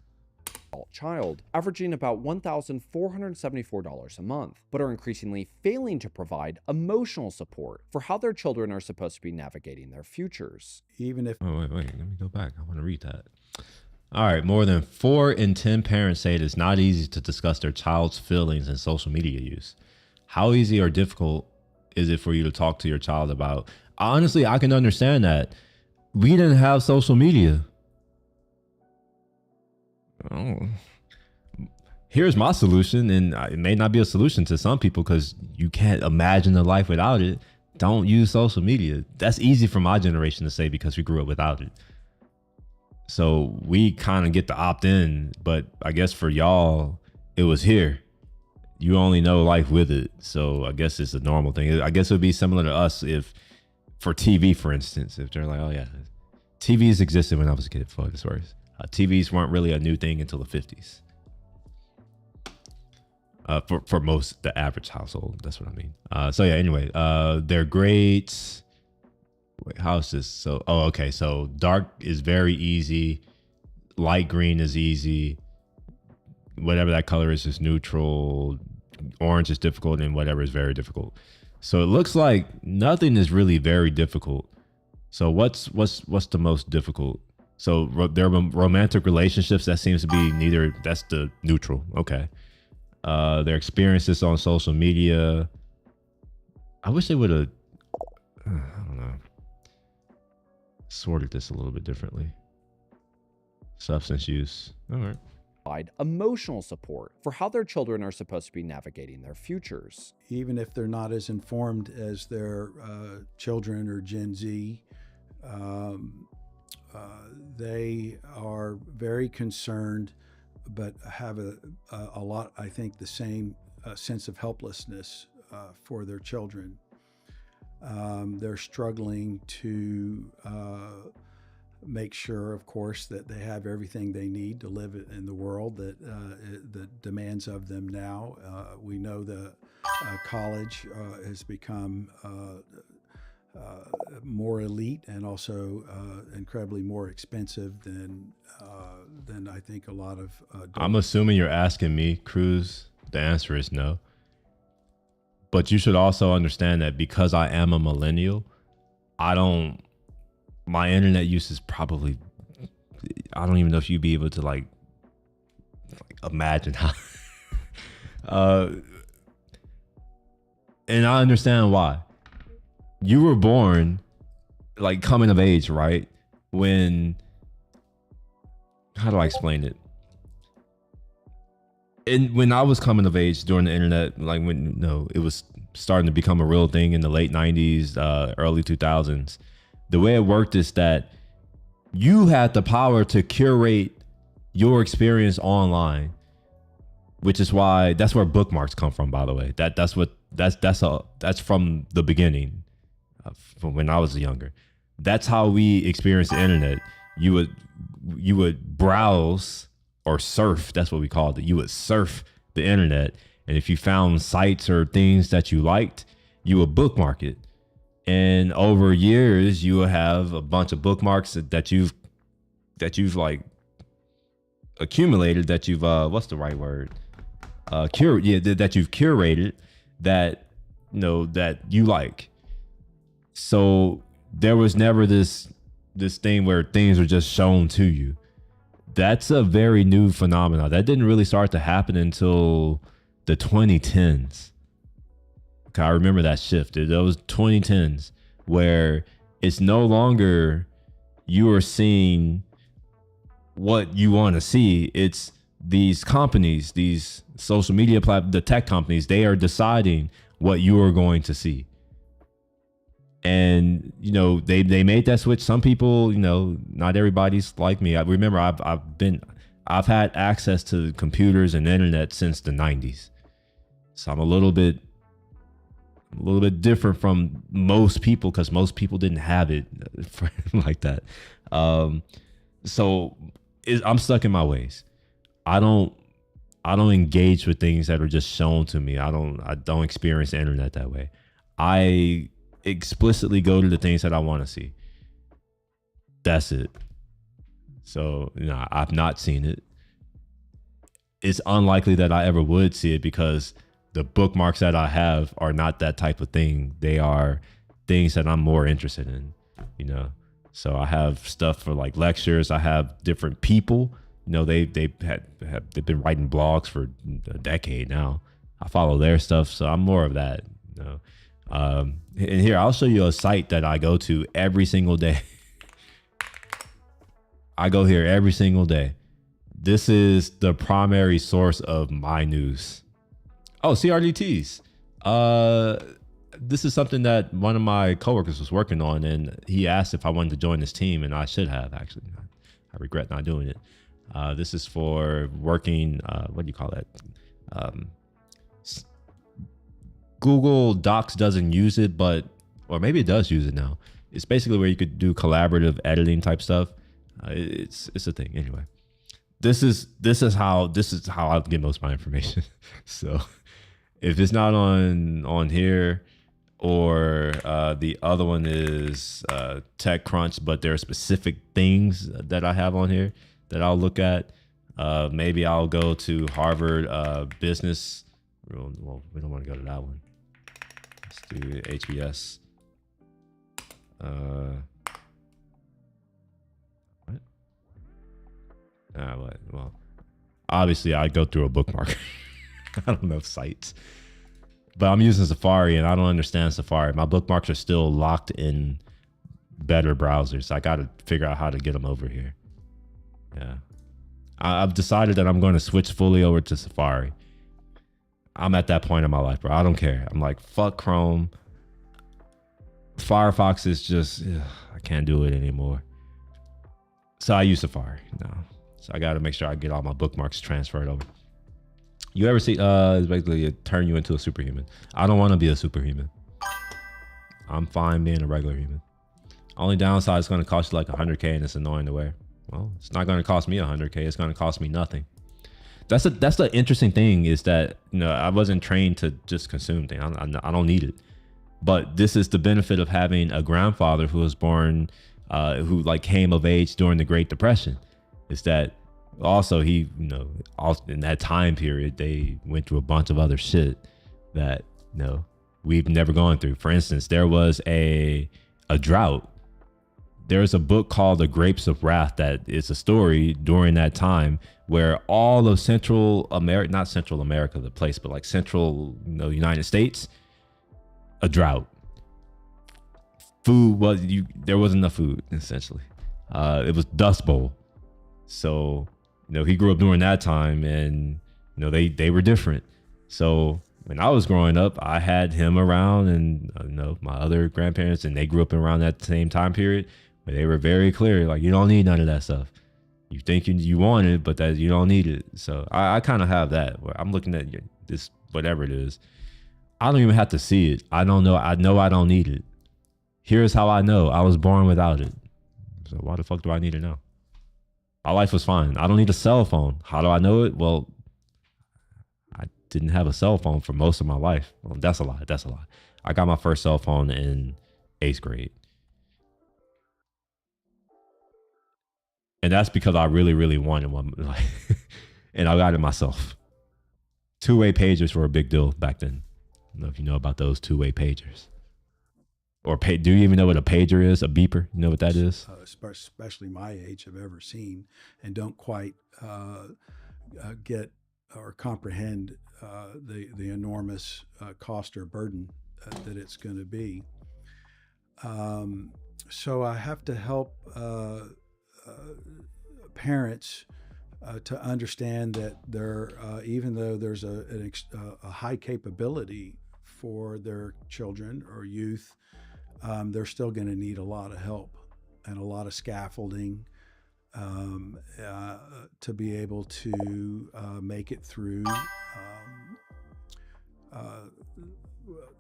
Speaker 3: Child, averaging about $1,474 a month, but are increasingly failing to provide emotional support for how their children are supposed to be navigating their futures.
Speaker 5: Even if...
Speaker 1: Wait, let me go back. I want to read that. All right, more than 4 in 10 parents say it is not easy to discuss their child's feelings and social media use. How easy or difficult is it for you to talk to your child about? Honestly, I can understand that. We didn't have social media. Oh. Here's my solution, and it may not be a solution to some people because you can't imagine a life without it. Don't use social media. That's easy for my generation to say because we grew up without it. So we kind of get to opt in, but I guess for y'all, it was here. you only know life with it. So I guess it's a normal thing. I guess it would be similar to us if, for TV, for instance, if they're like, oh yeah, TVs existed when I was a kid. For this worse, TVs weren't really a new thing until the 50s. For most, the average household, that's what I mean. So yeah, anyway, they're great. Wait, how is this? So, okay. So dark is very easy. Light green is easy. Whatever that color is neutral. Orange is difficult, and whatever is very difficult. So it looks like nothing is really very difficult. So what's the most difficult? So their romantic relationships, that seems to be neither. That's the neutral. Okay. Their experiences on social media. I wish they would have, I don't know, sorted this a little bit differently. Substance use. All right.
Speaker 3: Provide emotional support for how their children are supposed to be navigating their futures.
Speaker 5: Even if they're not as informed as their children or Gen Z, they are very concerned, but have a lot, I think, the same sense of helplessness for their children. They're struggling to make sure, of course, that they have everything they need to live in the world that demands of them now. We know the college has become more elite and also incredibly more expensive than I think a lot of.
Speaker 1: I'm assuming you're asking me, Cruz. The answer is no. But you should also understand that because I am a millennial, my internet use is probably, I don't even know if you'd be able to like imagine how. And I understand why. You were born like coming of age, right? When, how do I explain it? And when I was coming of age during the internet, like when it was starting to become a real thing in the late 90s, early 2000s, the way it worked is that you had the power to curate your experience online, which is why that's where bookmarks come from, by the way. That's from the beginning, from when I was younger. That's how we experienced the internet. You would browse or surf. That's what we called it. You would surf the internet, and if you found sites or things that you liked, you would bookmark it. And over years, you will have a bunch of bookmarks that you've like accumulated, that you've what's the right word? That you've curated, that that you like. So there was never this thing where things were just shown to you. That's a very new phenomenon. That didn't really start to happen until the 2010s. I remember that shift. Those 2010s where it's no longer you are seeing what you want to see. It's these companies, these social media the tech companies, they are deciding what you are going to see. And, they made that switch. Some people, not everybody's like me. I remember I've had access to computers and internet since the 90s. So I'm a little bit different from most people, because most people didn't have it like that. So I'm stuck in my ways. I don't engage with things that are just shown to me. I don't experience the internet that way. I explicitly go to the things that I want to see. That's it. So, I've not seen it. It's unlikely that I ever would see it, because the bookmarks that I have are not that type of thing. They are things that I'm more interested in, So I have stuff for like lectures. I have different people, they've been writing blogs for a decade now. I follow their stuff, so I'm more of that, And here, I'll show you a site that I go to every single day. I go here every single day. This is the primary source of my news. Oh, CRDTs. This is something that one of my coworkers was working on, and he asked if I wanted to join this team, and I should have, actually. I regret not doing it. This is for working, what do you call that? Google Docs doesn't use it, or maybe it does use it now. It's basically where you could do collaborative editing type stuff. It's a thing anyway. This is how I get most of my information. So if it's not on here, or the other one is TechCrunch, but there are specific things that I have on here that I'll look at. Maybe I'll go to Harvard Business. Well, we don't want to go to that one. Let's do HBS. What? Well, obviously I go through a bookmark. I don't know sites, but I'm using Safari and I don't understand Safari. My bookmarks are still locked in better browsers. I got to figure out how to get them over here. Yeah. I've decided that I'm going to switch fully over to Safari. I'm at that point in my life, bro. I don't care. I'm like, fuck Chrome. Firefox is just, I can't do it anymore. So I use Safari now. So I got to make sure I get all my bookmarks transferred over. You ever see, it's basically turn you into a superhuman. I don't want to be a superhuman. I'm fine being a regular human. Only downside is going to cost you like $100K and it's annoying to wear. Well, it's not going to cost me $100K. It's going to cost me nothing. That's the interesting thing is that, I wasn't trained to just consume things. I don't need it. But this is the benefit of having a grandfather who was born, who like came of age during the Great Depression. Is that also he, also in that time period, they went through a bunch of other shit that, we've never gone through. For instance, there was a drought. There's a book called The Grapes of Wrath that is a story during that time where all of Central America, not Central America, the place, but like Central, United States, a drought. There wasn't enough food, essentially. It was Dust Bowl. So, he grew up during that time and, they were different. So when I was growing up, I had him around and, my other grandparents, and they grew up around that same time period. But they were very clear, like, you don't need none of that stuff. You think you want it, but that you don't need it. So I kind of have that where I'm looking at this, whatever it is. I don't even have to see it. I know I don't need it. Here's how I know. I was born without it. So why the fuck do I need it now? My life was fine. I don't need a cell phone. How do I know it? Well, I didn't have a cell phone for most of my life. Well, that's a lie. That's a lie. I got my first cell phone in 8th grade. And that's because I really, really wanted one. And I got it myself. Two-way pagers were a big deal back then. I don't know if you know about those two-way pagers. Or do you even know what a pager is? A beeper? You know what that is?
Speaker 5: Especially my age have ever seen and don't quite get or comprehend the enormous cost or burden that it's going to be. So I have to help parents to understand that even though there's a high capability for their children or youth, they're still going to need a lot of help and a lot of scaffolding to be able to make it through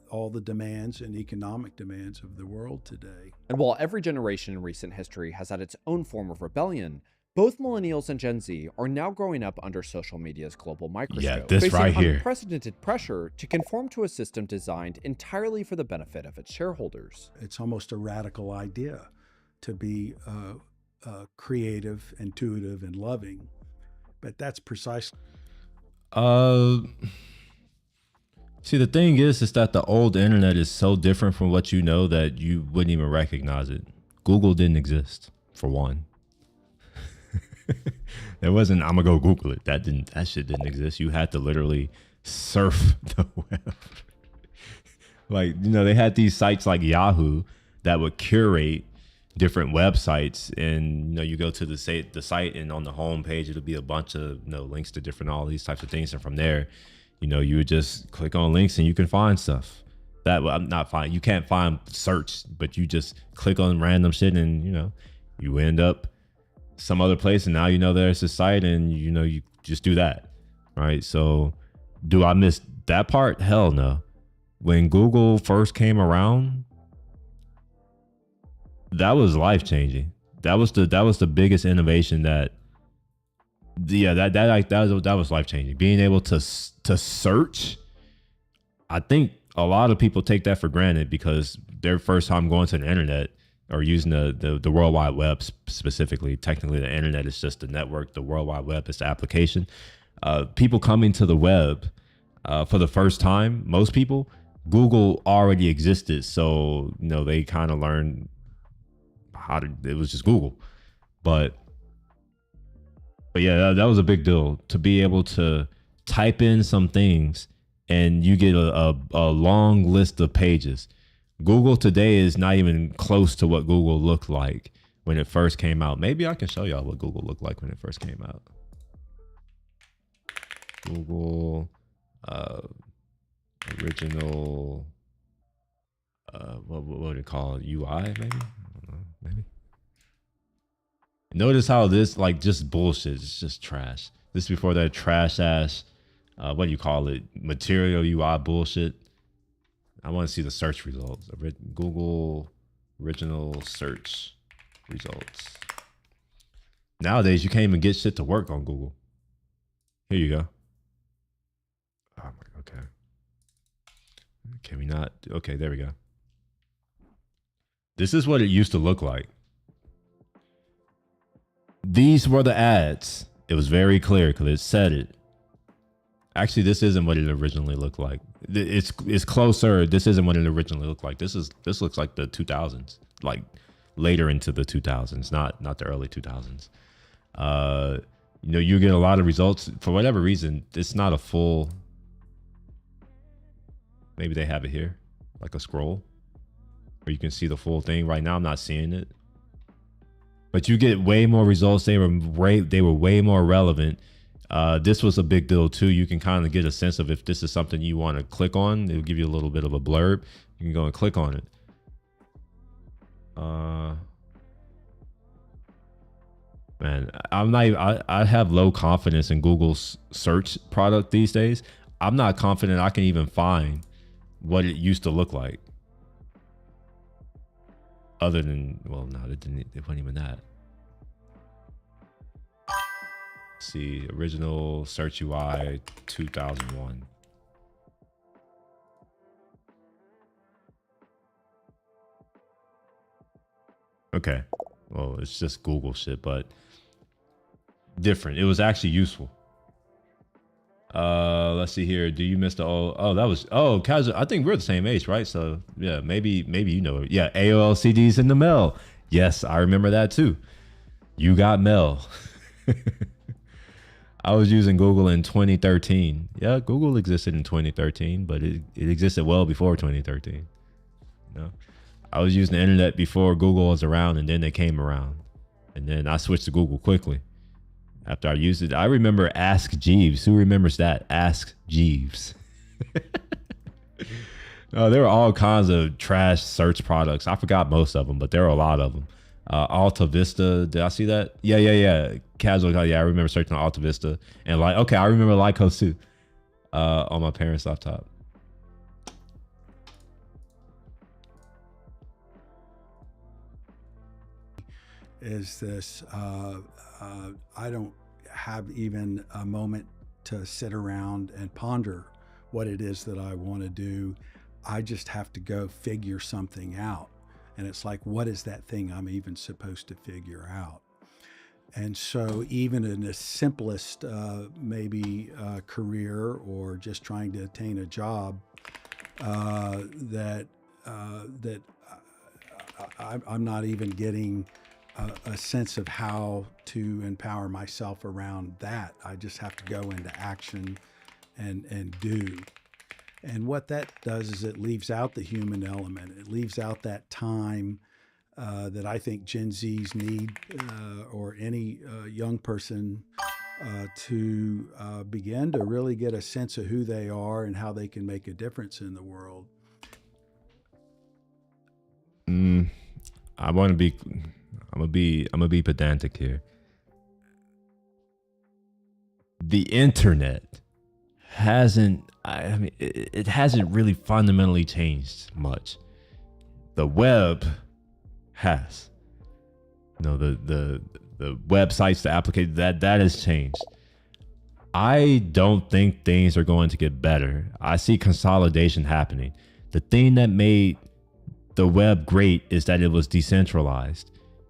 Speaker 5: all the demands and economic demands of the world today.
Speaker 3: And while every generation in recent history has had its own form of rebellion, both millennials and Gen Z are now growing up under social media's global microscope,
Speaker 1: this right here.
Speaker 3: Unprecedented pressure to conform to a system designed entirely for the benefit of its shareholders.
Speaker 5: It's almost a radical idea to be creative, intuitive, and loving, but that's precisely.
Speaker 1: See, the thing is that the old internet is so different from what you know that you wouldn't even recognize it. Google didn't exist, for one. There wasn't, I'm gonna go Google it. That shit didn't exist. You had to literally surf the web. Like, they had these sites like Yahoo that would curate different websites, and you go to the site, and on the home page it'll be a bunch of links to different all these types of things, and from there, you would just click on links and you can find stuff. You can't find search, but you just click on random shit and you end up some other place, and now there's a site, and you just do that, right? So do I miss that part? Hell no. when Google first came around, that was life changing. That was the biggest innovation that was life changing. Being able to search. I think a lot of people take that for granted because their first time going to the internet or using the World Wide Web specifically. Technically, the internet is just the network. The World Wide Web is the application. People coming to the web for the first time, most people, Google already existed. So, they kind of learned it was just Google. But yeah, that was a big deal to be able to type in some things and you get a long list of pages. Google today is not even close to what Google looked like when it first came out. Maybe I can show y'all what Google looked like when it first came out. Google original what would it call it? UI maybe? I don't know, maybe. Notice how this just bullshit. It's just trash. This before that trash ass what do you call it? Material UI bullshit. I want to see the search results. Google original search results. Nowadays, you can't even get shit to work on Google. Here you go. Oh my, okay. Can we not? Okay, there we go. This is what it used to look like. These were the ads. It was very clear because it said it. Actually, this isn't what it originally looked like. It's closer. This isn't what it originally looked like. This looks like the 2000s, like later into the 2000s, not the early 2000s. You get a lot of results for whatever reason. It's not a full. Maybe they have it here, like a scroll, where you can see the full thing. Right now, I'm not seeing it, but you get way more results. They were way more relevant. This was a big deal too. You can kind of get a sense of if this is something you want to click on. It'll give you a little bit of a blurb. You can go and click on it. Man, I have low confidence in Google's search product these days. I'm not confident I can even find what it used to look like. Other than, well, no, it wasn't even that. See, original search UI 2001. Okay, well, it's just Google shit, but different. It was actually useful. Let's see here. Do you miss the casual? I think we're the same age, right? So yeah, maybe you know it. Yeah, AOL-CDs in the mail. Yes, I remember that too. You got mail. I was using Google in 2013. Yeah, Google existed in 2013, but it existed well before 2013. I was using the internet before Google was around, and then they came around. And then I switched to Google quickly after I used it. I remember Ask Jeeves. Who remembers that? Ask Jeeves. There were all kinds of trash search products. I forgot most of them, but there were a lot of them. Alta Vista, did I see that? Yeah. Casual, yeah, I remember searching on Alta Vista. And I remember Lycos too, on my parents' laptop.
Speaker 5: Is this, I don't have even a moment to sit around and ponder what it is that I want to do. I just have to go figure something out. And it's like, what is that thing I'm even supposed to figure out? And so even in the simplest, career or just trying to attain a job, that I'm not even getting a sense of how to empower myself around that. I just have to go into action and do. And what that does is it leaves out the human element. It leaves out that time that I think Gen Zs need, or any young person, to begin to really get a sense of who they are and how they can make a difference in the world.
Speaker 1: I'm gonna be pedantic here. The internet hasn't, I mean, it hasn't really fundamentally changed much. The web has. You know, the websites, the application, that has changed. I don't think things are going to get better. I see consolidation happening. The thing that made the web great is that it was decentralized.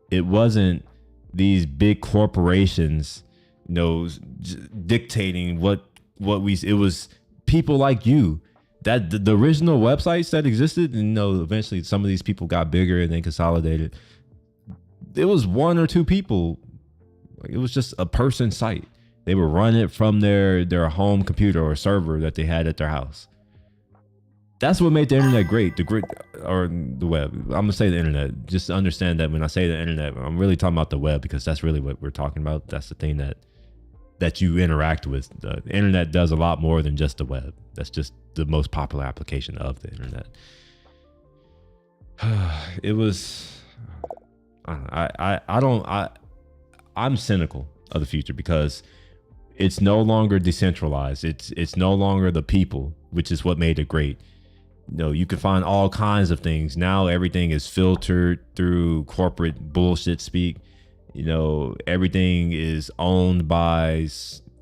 Speaker 1: It wasn't these big corporations, you know, dictating what we. It was people like you. That the original websites that existed, and you know, eventually some of these people got bigger and then consolidated. It was one or two people. Like, it was just a person site. They would run it from their home computer or server that they had at their house. That's what made the internet great. Or the web. I'm gonna say the internet. Just understand that when I say the internet, I'm really talking about the web, because that's really what we're talking about. That's the thing that you interact with. The internet does a lot more than just the web. That's just the most popular application of the internet. It was. I'm cynical of the future because it's no longer decentralized. It's no longer the people, which is what made it great. You know, you can find all kinds of things. Now everything is filtered through corporate bullshit speak. You know, everything is owned by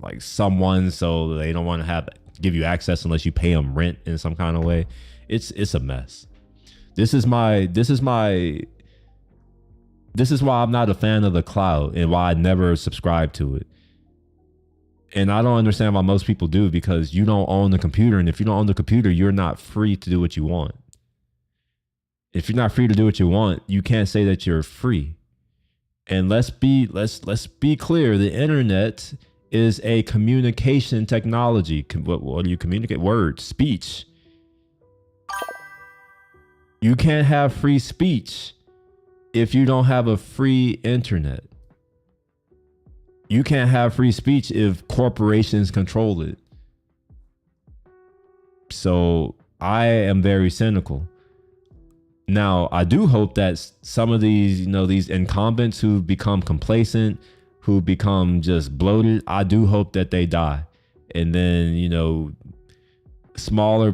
Speaker 1: like someone, so they don't want to give you access unless you pay them rent in some kind of way. It's a mess. This is why I'm not a fan of the cloud and why I never subscribe to it. And I don't understand why most people do, because you don't own the computer. And if you don't own the computer, you're not free to do what you want. If you're not free to do what you want, you can't say that you're free. And let's be clear. The internet is a communication technology. What do you communicate? Words, speech. You can't have free speech if you don't have a free internet. You can't have free speech if corporations control it. So I am very cynical. Now, I do hope that some of these, you know, these incumbents who become complacent, who become just bloated, I do hope that they die. And then, you know, smaller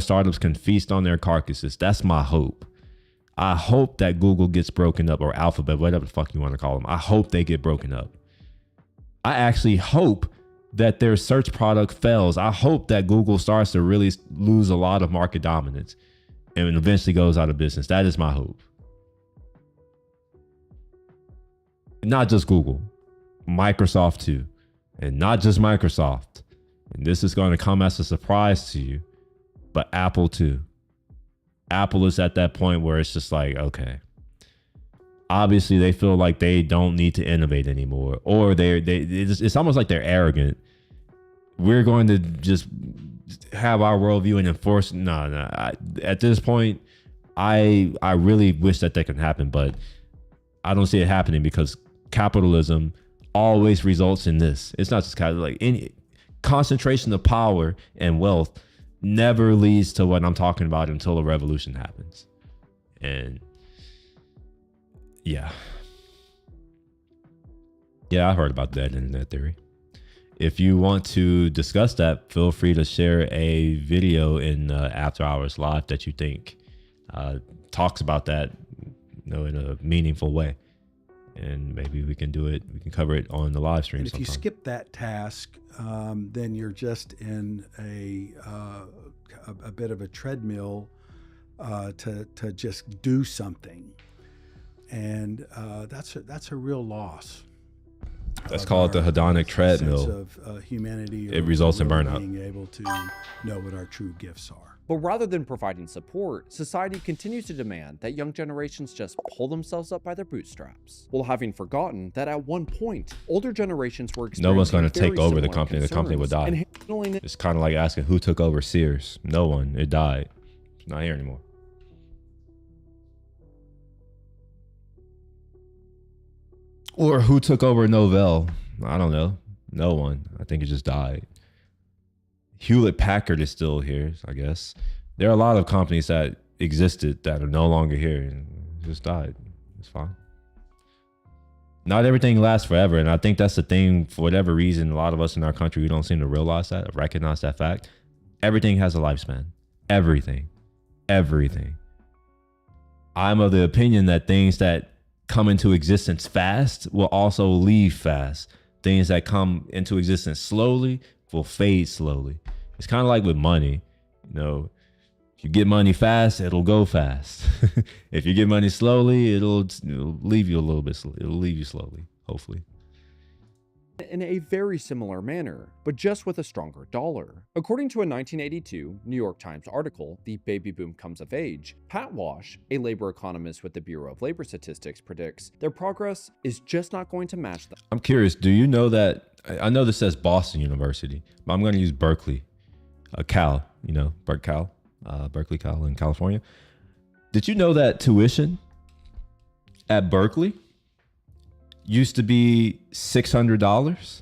Speaker 1: startups can feast on their carcasses. That's my hope. I hope that Google gets broken up, or Alphabet, whatever the fuck you want to call them. I hope they get broken up. I actually hope that their search product fails. I hope that Google starts to really lose a lot of market dominance and eventually goes out of business. That is my hope. Not just Google, Microsoft too. And not just Microsoft. And this is going to come as a surprise to you, but Apple too. Apple is at that point where it's just like, okay, obviously they feel like they don't need to innovate anymore, or it's almost like they're arrogant. We're going to just have our worldview and enforce. At this point, I really wish that can happen, but I don't see it happening because capitalism always results in this. It's not just like any concentration of power and wealth never leads to what I'm talking about until a revolution happens. And yeah, I heard about that internet theory. If you want to discuss that, feel free to share a video in After Hours Live that you think talks about that, you know, in a meaningful way. And maybe we can do it. We can cover it on the live stream.
Speaker 5: And if you skip that task, then you're just in a bit of a treadmill to just do something, and that's a real loss.
Speaker 1: That's called the hedonic treadmill.
Speaker 5: Of humanity.
Speaker 1: It results in burnout.
Speaker 5: Being able to know what our true gifts are.
Speaker 3: But rather than providing support, society continues to demand that young generations just pull themselves up by their bootstraps, while having forgotten that at one point, older generations were experiencing
Speaker 1: no one's going to take
Speaker 3: very
Speaker 1: over the
Speaker 3: similar
Speaker 1: company. The company would die.
Speaker 3: And
Speaker 1: It's kind of like asking who took over Sears. No one. It died. It's not here anymore. Or who took over Novell? I don't know. No one. I think it just died. Hewlett Packard is still here, I guess. There are a lot of companies that existed that are no longer here and just died. It's fine. not everything lasts forever. And I think that's the thing, for whatever reason, a lot of us in our country, we don't seem to realize that, recognize that fact. Everything has a lifespan. Everything. I'm of the opinion that things that come into existence fast will also leave fast. Things that come into existence slowly will fade slowly. It's kind of like with money. You know, if you get money fast, it'll go fast. If you get money slowly, it'll leave you a little bit. It'll leave you slowly, hopefully.
Speaker 3: In a very similar manner, but just with a stronger dollar. According to a 1982 New York Times article, The Baby Boom Comes of Age, Pat Wash, a labor economist with the Bureau of Labor Statistics, predicts their progress is just not going to match them.
Speaker 1: I'm curious, do you know that, I know this says Boston University, but I'm going to use Berkeley, Cal, you know, Berkeley Cal in California. Did you know that tuition at Berkeley used to be $600?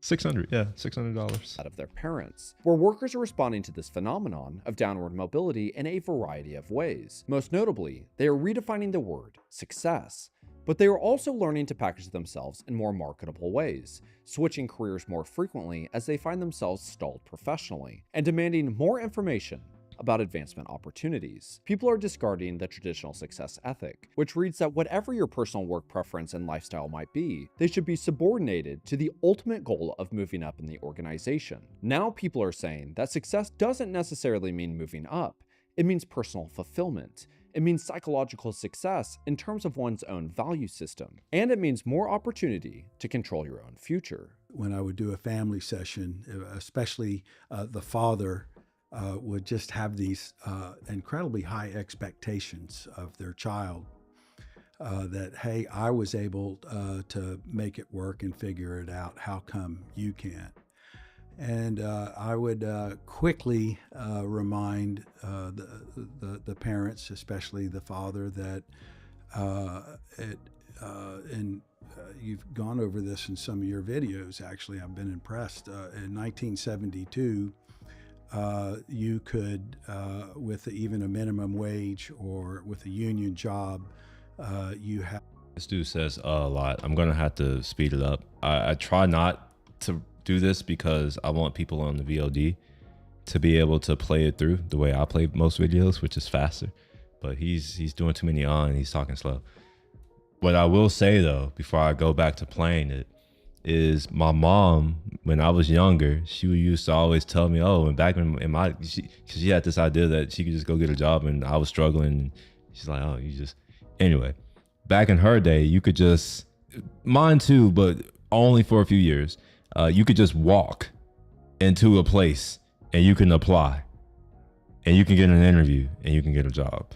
Speaker 1: $600
Speaker 3: out of their parents, where workers are responding to this phenomenon of downward mobility in a variety of ways. Most notably, they are redefining the word success, but they are also learning to package themselves in more marketable ways, switching careers more frequently as they find themselves stalled professionally, and demanding more information about advancement opportunities. People are discarding the traditional success ethic, which reads that whatever your personal work preference and lifestyle might be, they should be subordinated to the ultimate goal of moving up in the organization. Now people are saying that success doesn't necessarily mean moving up. It means personal fulfillment. It means psychological success in terms of one's own value system. And it means more opportunity to control your own future.
Speaker 5: When I would do a family session, especially the father would just have these incredibly high expectations of their child, that, hey, I was able to make it work and figure it out. How come you can't? And I would quickly remind the parents, especially the father, that you've gone over this in some of your videos, actually. I've been impressed. In 1972, you could, with even a minimum wage or with a union job, you have.
Speaker 1: This dude says a lot. I'm going to have to speed it up. I try not to do this because I want people on the VOD to be able to play it through the way I play most videos, which is faster. But he's doing too many and he's talking slow. What I will say though, before I go back to playing it, is my mom, when I was younger, she used to always tell me, oh, and back in my, cause she had this idea that she could just go get a job and I was struggling. She's like, oh, anyway, back in her day, you could just, mine too, but only for a few years, you could just walk into a place and you can apply and you can get an interview and you can get a job.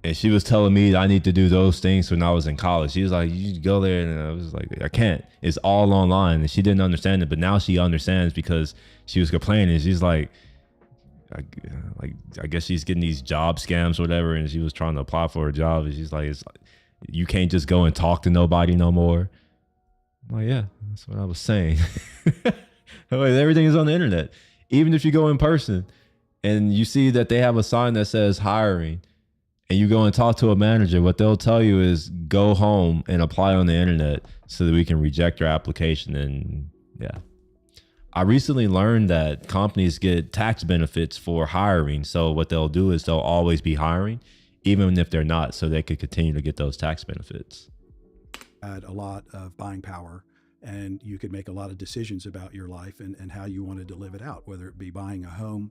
Speaker 1: And she was telling me I need to do those things when I was in college. She was like, you go there. And I was like, I can't. It's all online. And she didn't understand it. But now she understands because she was complaining. She's like, I guess she's getting these job scams or whatever. And she was trying to apply for a job. And she's like, you can't just go and talk to nobody no more. I'm like, yeah, that's what I was saying. Everything is on the internet. Even if you go in person and you see that they have a sign that says hiring, and you go and talk to a manager, what they'll tell you is go home and apply on the internet so that we can reject your application. And yeah, I recently learned that companies get tax benefits for hiring. So what they'll do is they'll always be hiring, even if they're not, so they could continue to get those tax benefits.
Speaker 5: Had a lot of buying power, and you could make a lot of decisions about your life and how you wanted to live it out, whether it be buying a home,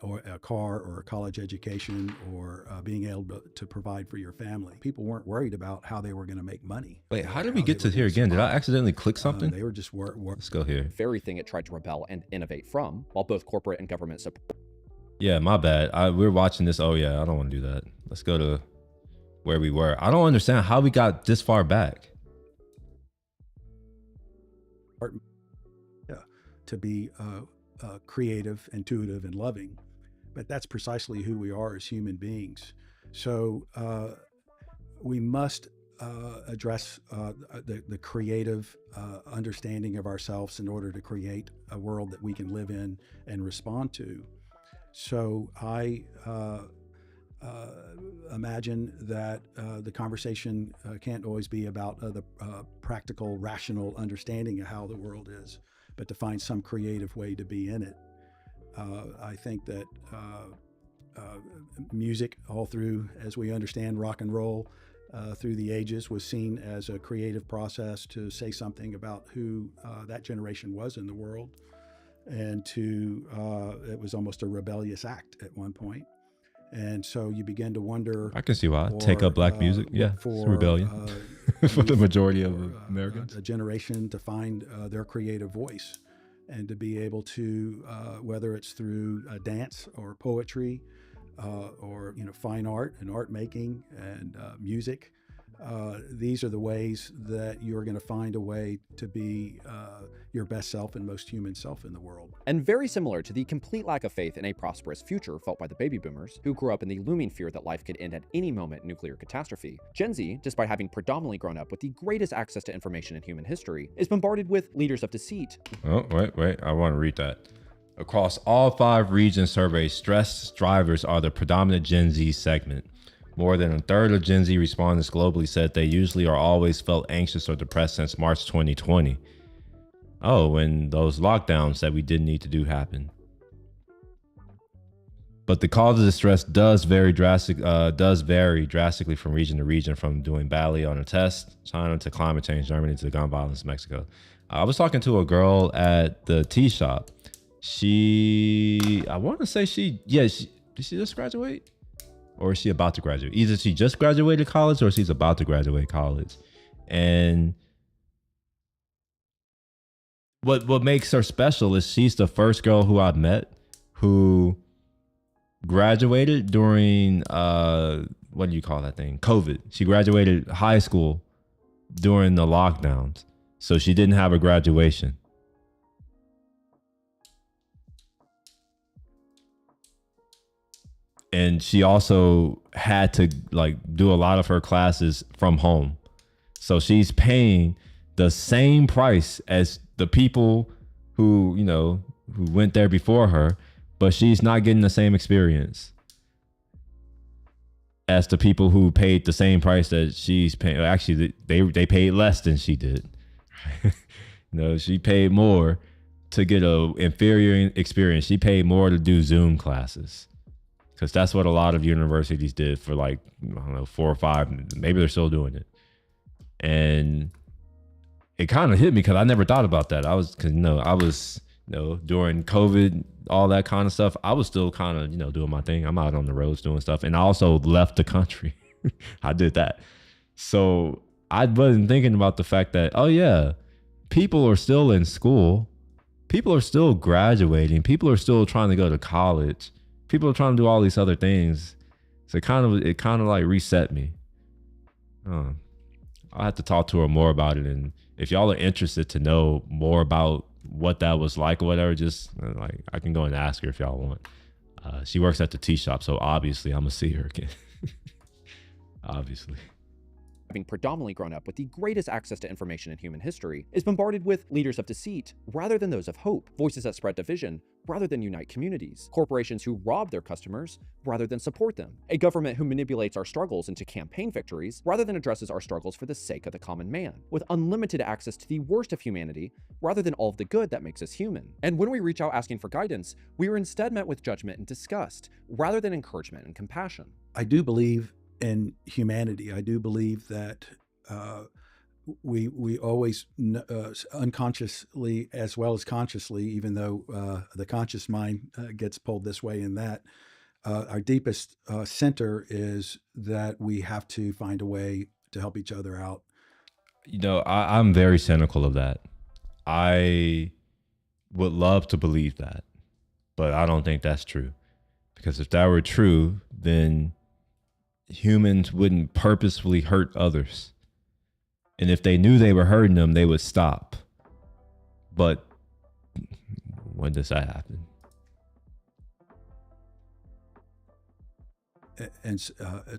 Speaker 5: or a car, or a college education, or being able to provide for your family. People weren't worried about how they were going to make money.
Speaker 1: Wait, how did we get to here again? Did I accidentally click something?
Speaker 5: They were just
Speaker 1: Let's go here.
Speaker 3: Very thing it tried to rebel and innovate from, while both corporate and government support.
Speaker 1: Yeah, my bad. We're watching this. Oh yeah, I don't want to do that. Let's go to where we were. I don't understand how we got this far back.
Speaker 5: Yeah, to be creative, intuitive, and loving. But that's precisely who we are as human beings. So we must address the creative understanding of ourselves in order to create a world that we can live in and respond to. So I imagine that the conversation can't always be about the practical, rational understanding of how the world is, but to find some creative way to be in it. I think that music all through, as we understand rock and roll, through the ages was seen as a creative process to say something about who that generation was in the world. And it was almost a rebellious act at one point. And so you begin to wonder.
Speaker 1: I can see why. Take up black music. Yeah, it's rebellion for the majority of Americans.
Speaker 5: A generation to find their creative voice and to be able to, whether it's through dance or poetry, or fine art and art making and music. These are the ways that you're going to find a way to be your best self and most human self in the world.
Speaker 3: And very similar to the complete lack of faith in a prosperous future felt by the baby boomers, who grew up in the looming fear that life could end at any moment in nuclear catastrophe, Gen Z, despite having predominantly grown up with the greatest access to information in human history, is bombarded with leaders of deceit.
Speaker 1: Oh, wait, I want to read that. Across all 5 regions surveyed, stressed drivers are the predominant Gen Z segment. More than a third of Gen Z respondents globally said they usually or always felt anxious or depressed since March 2020. Oh, when those lockdowns that we didn't need to do happened. But the cause of the stress does vary drastically from region to region, from doing badly on a test, China, to climate change, Germany, to gun violence, Mexico. I was talking to a girl at the tea shop. I want to say did she just graduate? Or is she about to graduate? Either she just graduated college or she's about to graduate college. And what makes her special is she's the first girl who I've met who graduated during, what do you call that thing? COVID. She graduated high school during the lockdowns. So she didn't have a graduation. And she also had to do a lot of her classes from home. So she's paying the same price as the people who went there before her, but she's not getting the same experience as the people who paid the same price that she's paying. Actually, they paid less than she did. She paid more to get a inferior experience. She paid more to do Zoom classes. Because that's what a lot of universities did for 4 or 5, maybe they're still doing it. And it kind of hit me because I never thought about that. I was during COVID, all that kind of stuff, I was still kind of, doing my thing. I'm out on the roads doing stuff. And I also left the country. I did that. So I wasn't thinking about the fact that, oh yeah, people are still in school. People are still graduating. People are still trying to go to college. People are trying to do all these other things. So it kind of reset me. I'll have to talk to her more about it. And if y'all are interested to know more about what that was like or whatever, just I can go and ask her if y'all want. She works at the tea shop, so obviously I'm gonna see her again. Obviously.
Speaker 3: Having predominantly grown up with the greatest access to information in human history, is bombarded with leaders of deceit rather than those of hope, voices that spread division rather than unite communities, corporations who rob their customers rather than support them, a government who manipulates our struggles into campaign victories rather than addresses our struggles for the sake of the common man, with unlimited access to the worst of humanity rather than all of the good that makes us human. And when we reach out asking for guidance, we are instead met with judgment and disgust rather than encouragement and compassion.
Speaker 5: I do believe in humanity. I do believe that we always unconsciously as well as consciously, even though the conscious mind gets pulled this way and that, our deepest center is that we have to find a way to help each other out.
Speaker 1: I'm very cynical of that. I would love to believe that, but I don't think that's true. Because if that were true, then humans wouldn't purposefully hurt others. And if they knew they were hurting them, they would stop. But when does that happen?
Speaker 5: And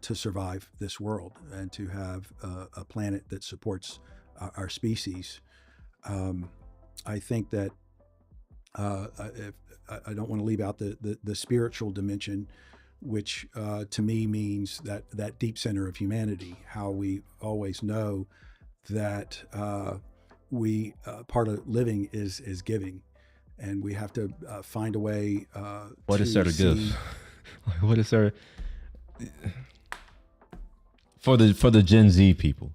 Speaker 5: to survive this world and to have a planet that supports our species. I think that if I don't want to leave out the spiritual dimension, which to me means that deep center of humanity, how we always know that part of living is giving, and we have to find a way.
Speaker 1: What is there to give? What is there for the Gen Z people?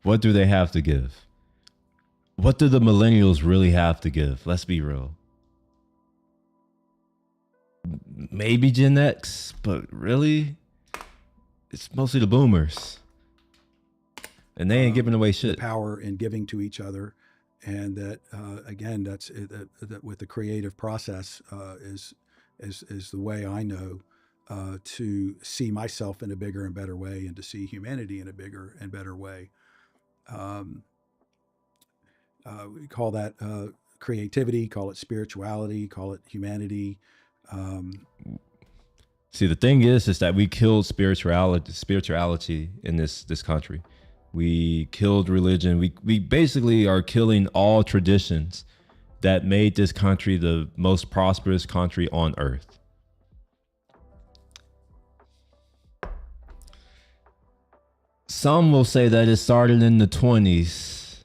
Speaker 1: What do they have to give? What do the millennials really have to give? Let's be real. Maybe Gen X, but really, it's mostly the boomers, and they ain't giving away shit.
Speaker 5: The power in giving to each other, and that again, that's that with the creative process is the way I know to see myself in a bigger and better way, and to see humanity in a bigger and better way. We call that creativity, call it spirituality, call it humanity.
Speaker 1: See, the thing is that we killed spirituality in this country. We killed religion. We basically are killing all traditions that made this country the most prosperous country on earth. Some will say that it started in the 1920s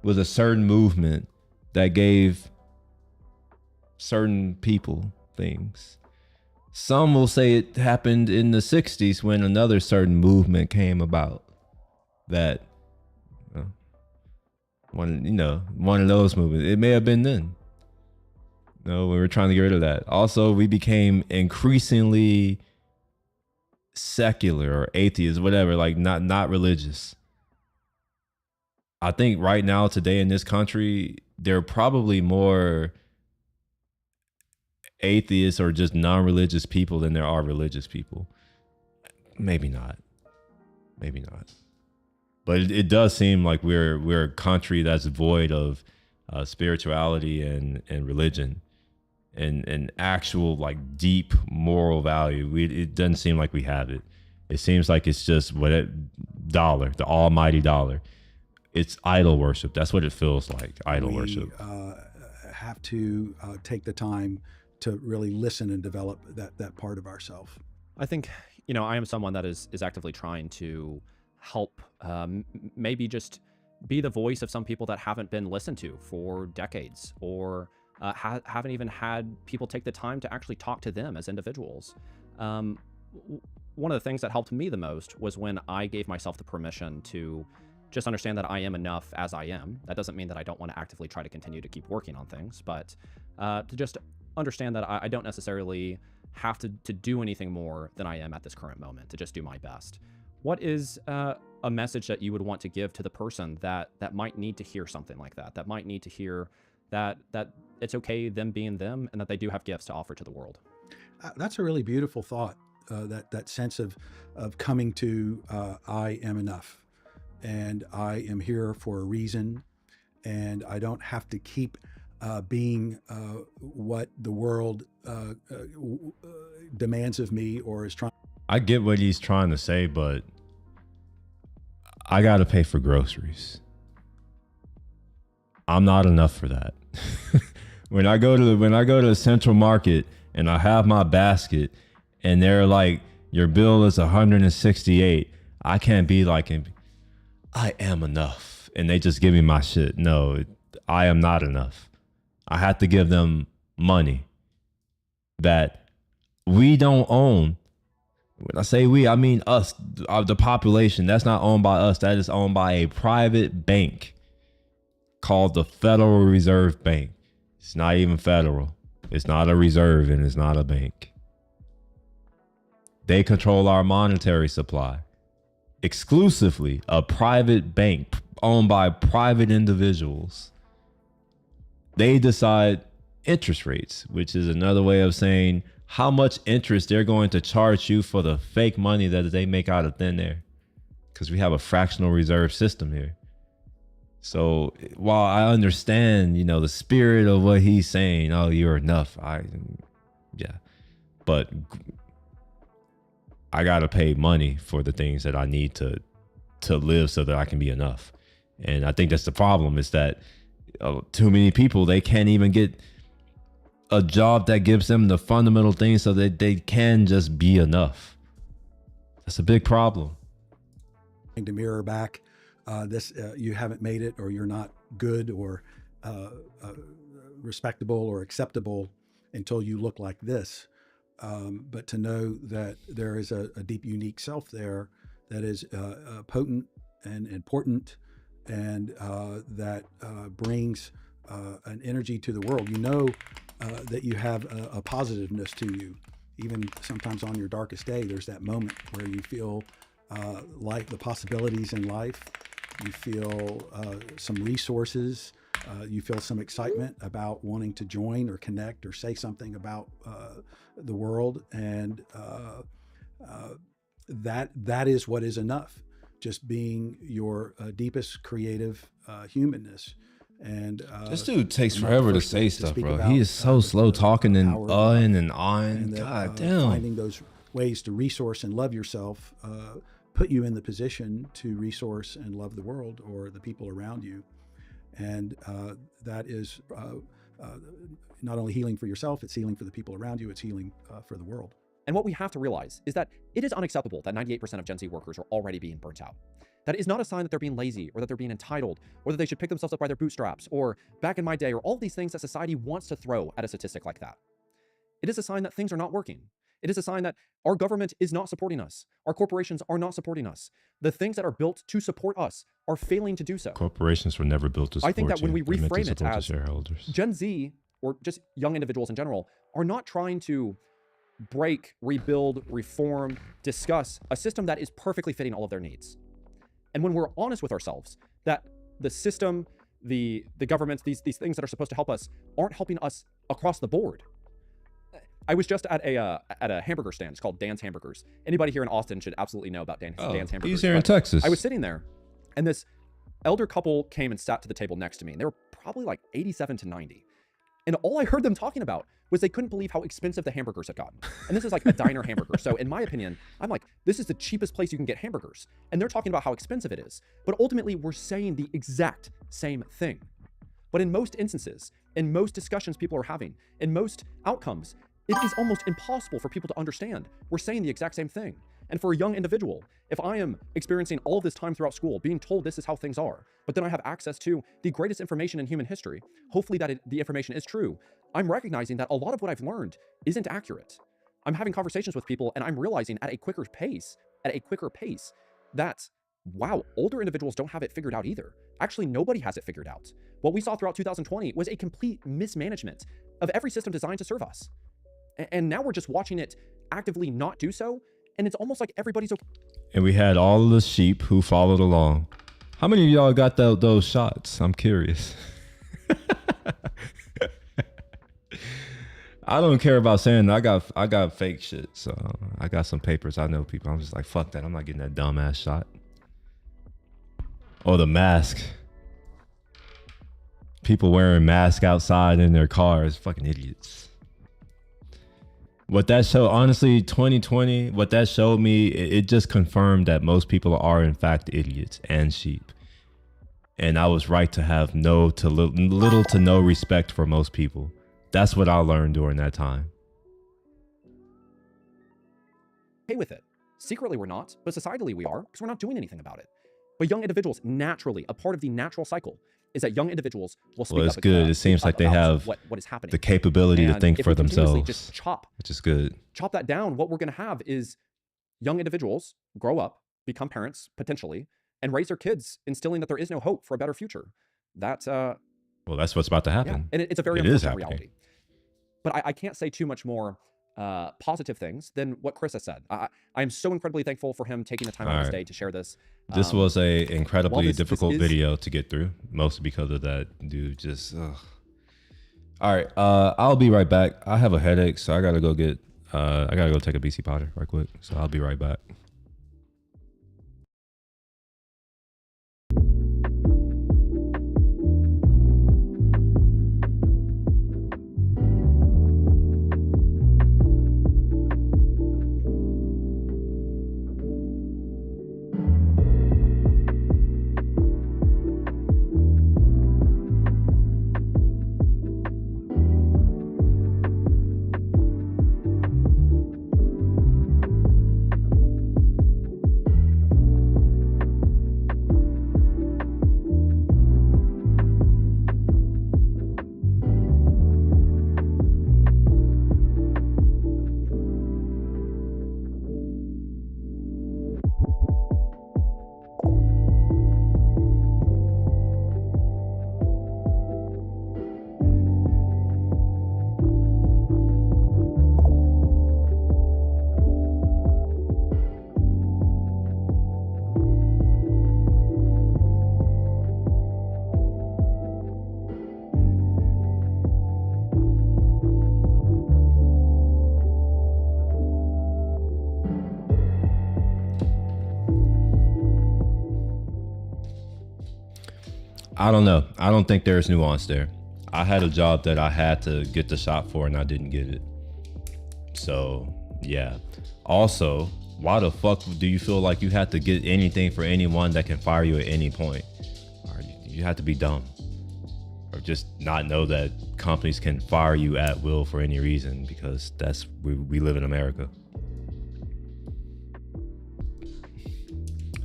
Speaker 1: with a certain movement that gave certain people things. Some will say it happened in the 1960s when another certain movement came about that one of those movements. It may have been then. No, we were trying to get rid of that. Also, we became increasingly secular or atheist, whatever, like not religious. I think right now, today in this country, there are probably more atheists or just non-religious people than there are religious people. Maybe not. But it does seem like we're a country that's void of spirituality and religion and actual like deep moral value. It doesn't seem like we have it. It seems like it's just the almighty dollar. It's idol worship. That's what it feels like. Idol worship.
Speaker 5: Have to take the time to really listen and develop that part of ourselves.
Speaker 3: I think, I am someone that is actively trying to help maybe just be the voice of some people that haven't been listened to for decades, or haven't even had people take the time to actually talk to them as individuals. One of the things that helped me the most was when I gave myself the permission to just understand that I am enough as I am. That doesn't mean that I don't want to actively try to continue to keep working on things, but to just understand that I don't necessarily have to do anything more than I am at this current moment, to just do my best. What is a message that you would want to give to the person that might need to hear something like that might need to hear that it's okay them being them, and that they do have gifts to offer to the world?
Speaker 5: That's a really beautiful thought, that sense of coming to I am enough, and I am here for a reason, and I don't have to keep being what the world demands of me or is trying.
Speaker 1: I get what he's trying to say, but I got to pay for groceries. I'm not enough for that. When I go to the Central Market and I have my basket and they're like, your bill is $168, I can't be like, I am enough, and they just give me my shit. No, I am not enough. I have to give them money that we don't own. When I say we, I mean us, the population. That's not owned by us. That is owned by a private bank called the Federal Reserve Bank. It's not even federal. It's not a reserve, and it's not a bank. They control our monetary supply. Exclusively a private bank owned by private individuals. They decide interest rates, which is another way of saying how much interest they're going to charge you for the fake money that they make out of thin air, because we have a fractional reserve system here. So while I understand, the spirit of what he's saying, oh, you're enough. But I got to pay money for the things that I need to live so that I can be enough. And I think that's the problem, is that too many people, they can't even get a job that gives them the fundamental things so that they can just be enough. That's a big problem.
Speaker 5: To mirror back, you haven't made it, or you're not good or respectable or acceptable until you look like this. But to know that there is a deep, unique self there that is potent and important, and that brings an energy to the world. You know that you have a positiveness to you. Even sometimes on your darkest day, there's that moment where you feel like the possibilities in life. You feel some resources. You feel some excitement about wanting to join or connect or say something about the world, and that is what is enough. Just being your deepest creative humanness. And
Speaker 1: this dude takes forever to say stuff, bro. He is so slow talking and on. God damn.
Speaker 5: Finding those ways to resource and love yourself put you in the position to resource and love the world or the people around you. And that is not only healing for yourself, it's healing for the people around you, it's healing for the world.
Speaker 3: And what we have to realize is that it is unacceptable that 98% of Gen Z workers are already being burnt out. That is not a sign that they're being lazy, or that they're being entitled, or that they should pick themselves up by their bootstraps, or back in my day, or all these things that society wants to throw at a statistic like that. It is a sign that things are not working. It is a sign that our government is not supporting us. Our corporations are not supporting us. The things that are built to support us are failing to do so.
Speaker 1: Corporations were never built to support you.
Speaker 3: I think that when we reframe it as
Speaker 1: shareholders,
Speaker 3: Gen Z, or just young individuals in general, are not trying to break, rebuild, reform, discuss a system that is perfectly fitting all of their needs. And when we're honest with ourselves that the system, the governments, these things that are supposed to help us aren't helping us across the board. I was just at a hamburger stand. It's called Dan's Hamburgers. Anybody here in Austin should absolutely know about Dan's Hamburgers.
Speaker 1: He's here in Texas.
Speaker 3: I was sitting there, and this elder couple came and sat to the table next to me, and they were probably like 87 to 90. And all I heard them talking about was they couldn't believe how expensive the hamburgers had gotten. And this is like a diner hamburger. So in my opinion, I'm like, this is the cheapest place you can get hamburgers. And they're talking about how expensive it is. But ultimately, we're saying the exact same thing. But in most instances, in most discussions people are having, in most outcomes, it is almost impossible for people to understand. We're saying the exact same thing. And for a young individual, if I am experiencing all of this time throughout school, being told this is how things are, but then I have access to the greatest information in human history, hopefully that the information is true, I'm recognizing that a lot of what I've learned isn't accurate. I'm having conversations with people and I'm realizing at a quicker pace, that, wow, older individuals don't have it figured out either. Actually, nobody has it figured out. What we saw throughout 2020 was a complete mismanagement of every system designed to serve us. And now we're just watching it actively not do so. And it's almost like everybody's okay.
Speaker 1: And we had all the sheep who followed along. How many of y'all got those shots? I'm curious. I don't care about saying that. I got fake shit. So I got some papers. I know people. I'm just like, fuck that. I'm not getting that dumbass shot. Oh, the mask. People wearing masks outside in their cars. Fucking idiots. What that showed, honestly, 2020, what that showed me, it just confirmed that most people are in fact idiots and sheep. And I was right to have little to no respect for most people. That's what I learned during that time.
Speaker 3: Okay with it. Secretly we're not, but societally we are, because we're not doing anything about it. But young individuals, naturally, a part of the natural cycle is that young individuals will speak up.
Speaker 1: Well, it's good. It seems like they have
Speaker 3: what is happening,
Speaker 1: the capability to think for themselves,
Speaker 3: just
Speaker 1: which is good.
Speaker 3: Chop that down. What we're going to have is young individuals grow up, become parents, potentially, and raise their kids, instilling that there is no hope for a better future. That's
Speaker 1: well, that's what's about to happen.
Speaker 3: Yeah, and it's a very unfortunate reality. But I can't say too much more positive things than what Chris has said. I am so incredibly thankful for him taking the time out of his day to share this.
Speaker 1: This was a incredibly difficult video to get through, mostly because of that dude. Just all right. I'll be right back. I have a headache, so I gotta go get. I gotta go take a BC powder right quick. So I'll be right back. I don't know. I don't think there's nuance there. I had a job that I had to get the shot for and I didn't get it. So yeah. Also, why the fuck do you feel like you have to get anything for anyone that can fire you at any point? Or you have to be dumb. Or just not know that companies can fire you at will for any reason, because we live in America.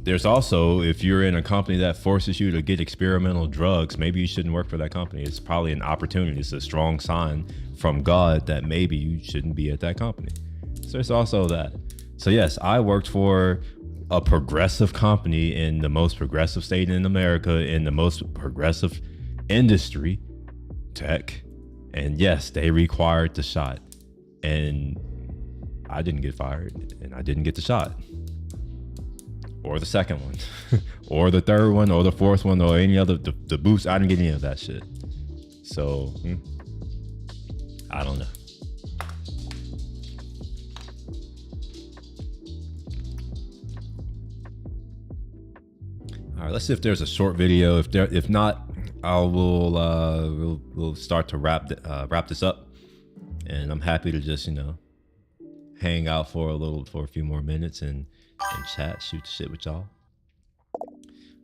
Speaker 1: There's also, if you're in a company that forces you to get experimental drugs, maybe you shouldn't work for that company. It's probably an opportunity. It's a strong sign from God that maybe you shouldn't be at that company. So it's also that. So yes, I worked for a progressive company in the most progressive state in America, in the most progressive industry, tech. And yes, they required the shot. And I didn't get fired and I didn't get the shot. Or the second one, or the third one, or the fourth one, or any other, the boost. I didn't get any of that shit. So, I don't know. All right, let's see if there's a short video. If not, we'll start to wrap this up. And I'm happy to just, hang out for a few more minutes and chat, shoot the shit with y'all.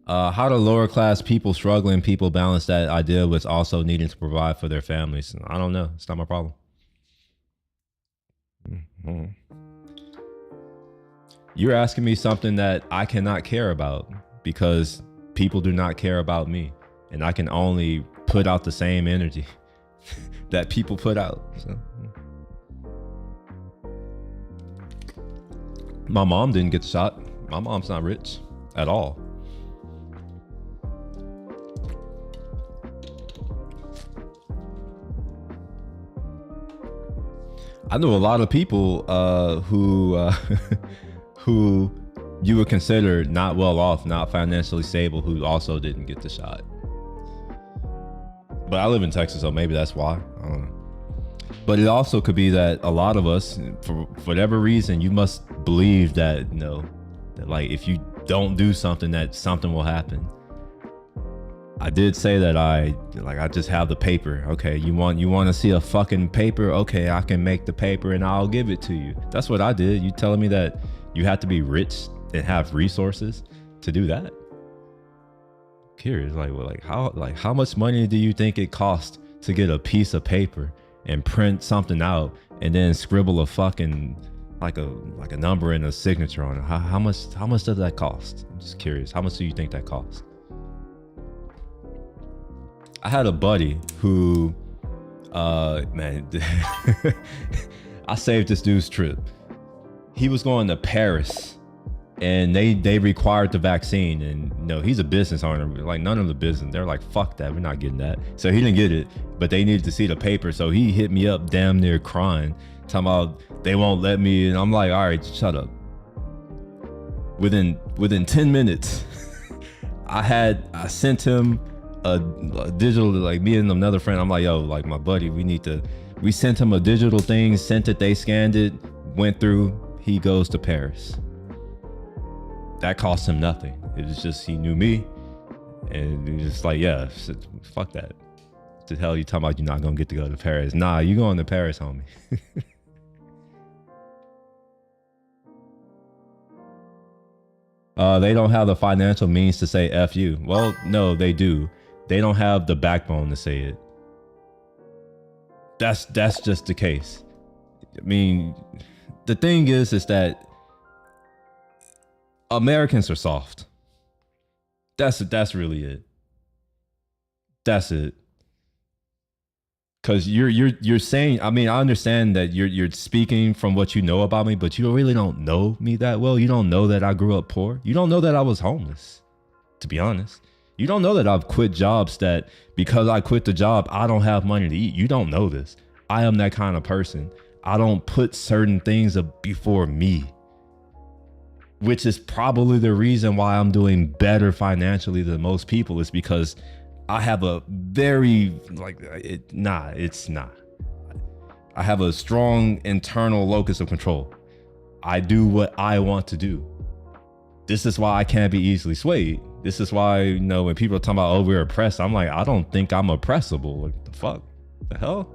Speaker 1: How do lower class people, struggling people, balance that idea with also needing to provide for their families? I don't know. It's not my problem. You're asking me something that I cannot care about because people do not care about me, and I can only put out the same energy that people put out. So. My mom didn't get the shot. My mom's not rich at all. I know a lot of people who you would consider not well off, not financially stable, who also didn't get the shot. But I live in Texas, so maybe that's why. I don't know. But it also could be that a lot of us, for whatever reason, you must believe that, that like if you don't do something, that something will happen. I did say that I just have the paper. Okay, you want to see a fucking paper? Okay, I can make the paper and I'll give it to you. That's what I did. You telling me that you have to be rich and have resources to do that? Curious, how much money do you think it costs to get a piece of paper and print something out and then scribble a fucking like a number and a signature on it? How much does that cost? I'm just curious. How much do you think that costs? I had a buddy who, man, I saved this dude's trip. He was going to Paris and they required the vaccine, and he's a business owner. Like none of the business, they're like, fuck that, we're not getting that. So he didn't get it, but they needed to see the paper. So he hit me up damn near crying, talking about they won't let me. And I'm like, all right, shut up. Within 10 minutes, I sent him a digital, like me and another friend. I'm like, yo, like my buddy, we sent him a digital thing, sent it, they scanned it, went through, he goes to Paris. That cost him nothing. It was just, he knew me, and he was just like, yeah, fuck that. What the hell you talking about? You're not gonna get to go to Paris? Nah, you going to Paris, homie. They don't have the financial means to say F you. Well, no, they do. They don't have the backbone to say it. That's just the case. I mean, the thing is that Americans are soft. That's really it. That's it. Cause you're saying, I mean, I understand that you're speaking from what you know about me, but you really don't know me that well. You don't know that I grew up poor. You don't know that I was homeless, to be honest. You don't know that I've quit jobs that because I quit the job, I don't have money to eat. You don't know this. I am that kind of person. I don't put certain things before me, which is probably the reason why I'm doing better financially than most people, is because I have a very, it's not. I have a strong internal locus of control. I do what I want to do. This is why I can't be easily swayed. This is why, you know, when people are talking about, oh, we're oppressed, I'm like, I don't think I'm oppressible. What the fuck? The hell?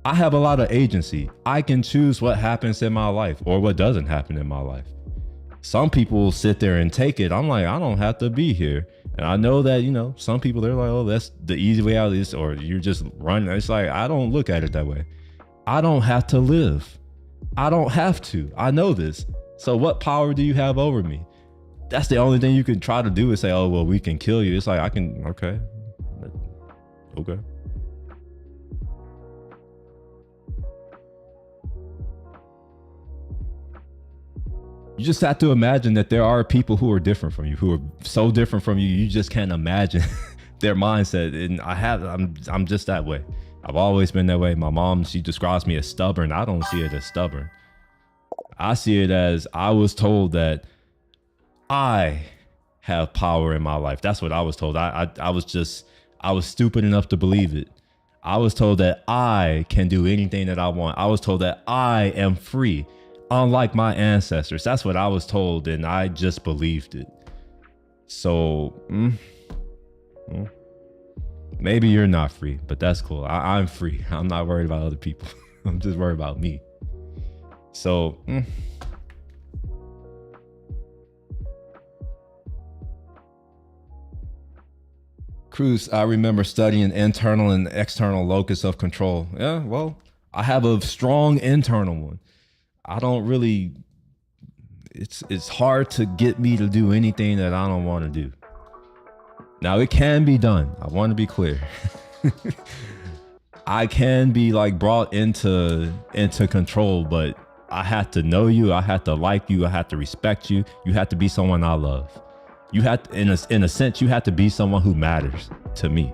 Speaker 1: I have a lot of agency. I can choose what happens in my life or what doesn't happen in my life. Some people sit there and take it. I'm like, I don't have to be here. And I know that, you know, some people, they're like, oh, that's the easy way out of this, or you're just running. It's like, I don't look at it that way. I don't have to live. I don't have to. I know this. So what power do you have over me? That's the only thing you can try to do is say, oh, well, we can kill you. It's like, I can, okay. Okay. You just have to imagine that there are people who are different from you, who are so different from you, you just can't imagine their mindset. And I'm just that way. I've always been that way. My mom, she describes me as stubborn. I don't see it as stubborn. I see it as I was told that I have power in my life. That's what I was told. I was stupid enough to believe it. I was told that I can do anything that I want. I was told that I am free, unlike my ancestors. That's what I was told, and I just believed it. So, maybe you're not free, but that's cool. I'm free. I'm not worried about other people. I'm just worried about me. So, Cruz, I remember studying internal and external locus of control. Yeah, well, I have a strong internal one. I don't really, it's hard to get me to do anything that I don't want to do. Now it can be done. I want to be clear. I can be like brought into control, but I have to know you. I have to like you. I have to respect you. You have to be someone I love. You have to, in a sense, you have to be someone who matters to me.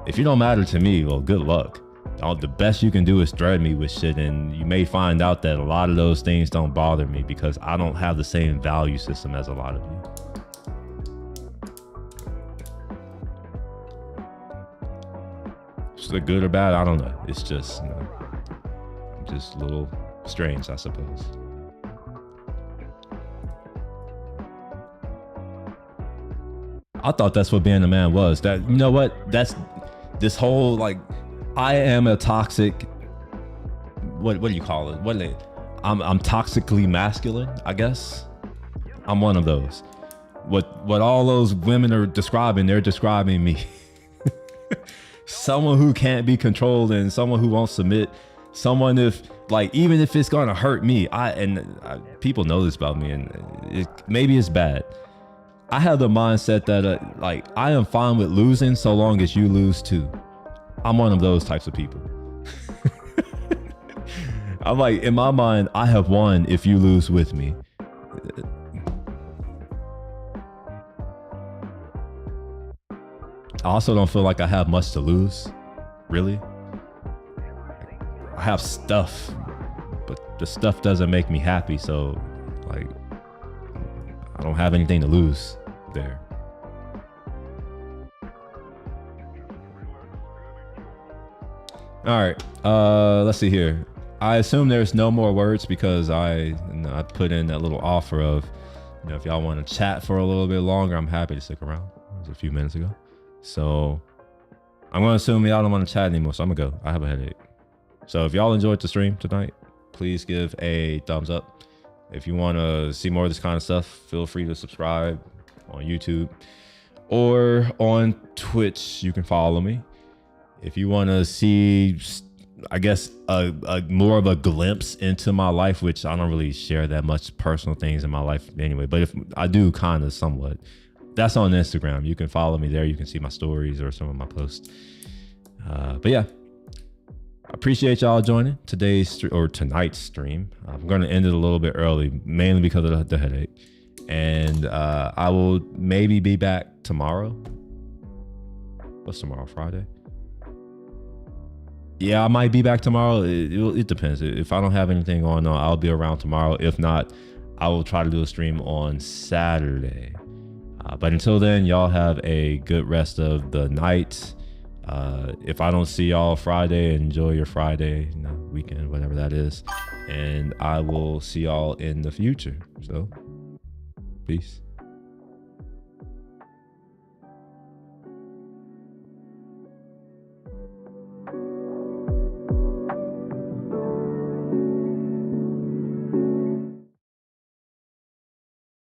Speaker 1: If you don't matter to me, well, good luck. The best you can do is threaten me with shit, and you may find out that a lot of those things don't bother me because I don't have the same value system as a lot of you. Is it good or bad? I don't know. It's just, you know, I'm just a little strange, I suppose. I thought that's what being a man was. That, you know what? That's this whole like, I am a toxic. What do you call it? I'm toxically masculine, I guess. I'm one of those. What all those women are describing, they're describing me. Someone who can't be controlled and someone who won't submit. Someone even if it's gonna hurt me, people know this about me, and maybe it's bad. I have the mindset that like I am fine with losing so long as you lose too. I'm one of those types of people. I'm like, in my mind, I have won if you lose with me. I also don't feel like I have much to lose, really. I have stuff, but the stuff doesn't make me happy, so like I don't have anything to lose there. All right, let's see here. I assume there's no more words because I put in that little offer of, you know, if y'all want to chat for a little bit longer, I'm happy to stick around. It was a few minutes ago. So I'm going to assume y'all don't want to chat anymore, so I'm going to go. I have a headache. So if y'all enjoyed the stream tonight, please give a thumbs up. If you want to see more of this kind of stuff, feel free to subscribe on YouTube or on Twitch. You can follow me. If you want to see, I guess, a more of a glimpse into my life, which I don't really share that much personal things in my life anyway, but if I do kind of somewhat, that's on Instagram. You can follow me there. You can see my stories or some of my posts. But yeah, I appreciate y'all joining tonight's stream. I'm going to end it a little bit early, mainly because of the headache. And I will maybe be back tomorrow. What's tomorrow? Friday? Yeah, I might be back tomorrow. It depends. If I don't have anything going on, I'll be around tomorrow. If not, I will try to do a stream on Saturday. But until then, y'all have a good rest of the night. If I don't see y'all Friday, enjoy your Friday, you know, weekend, whatever that is. And I will see y'all in the future. So, peace.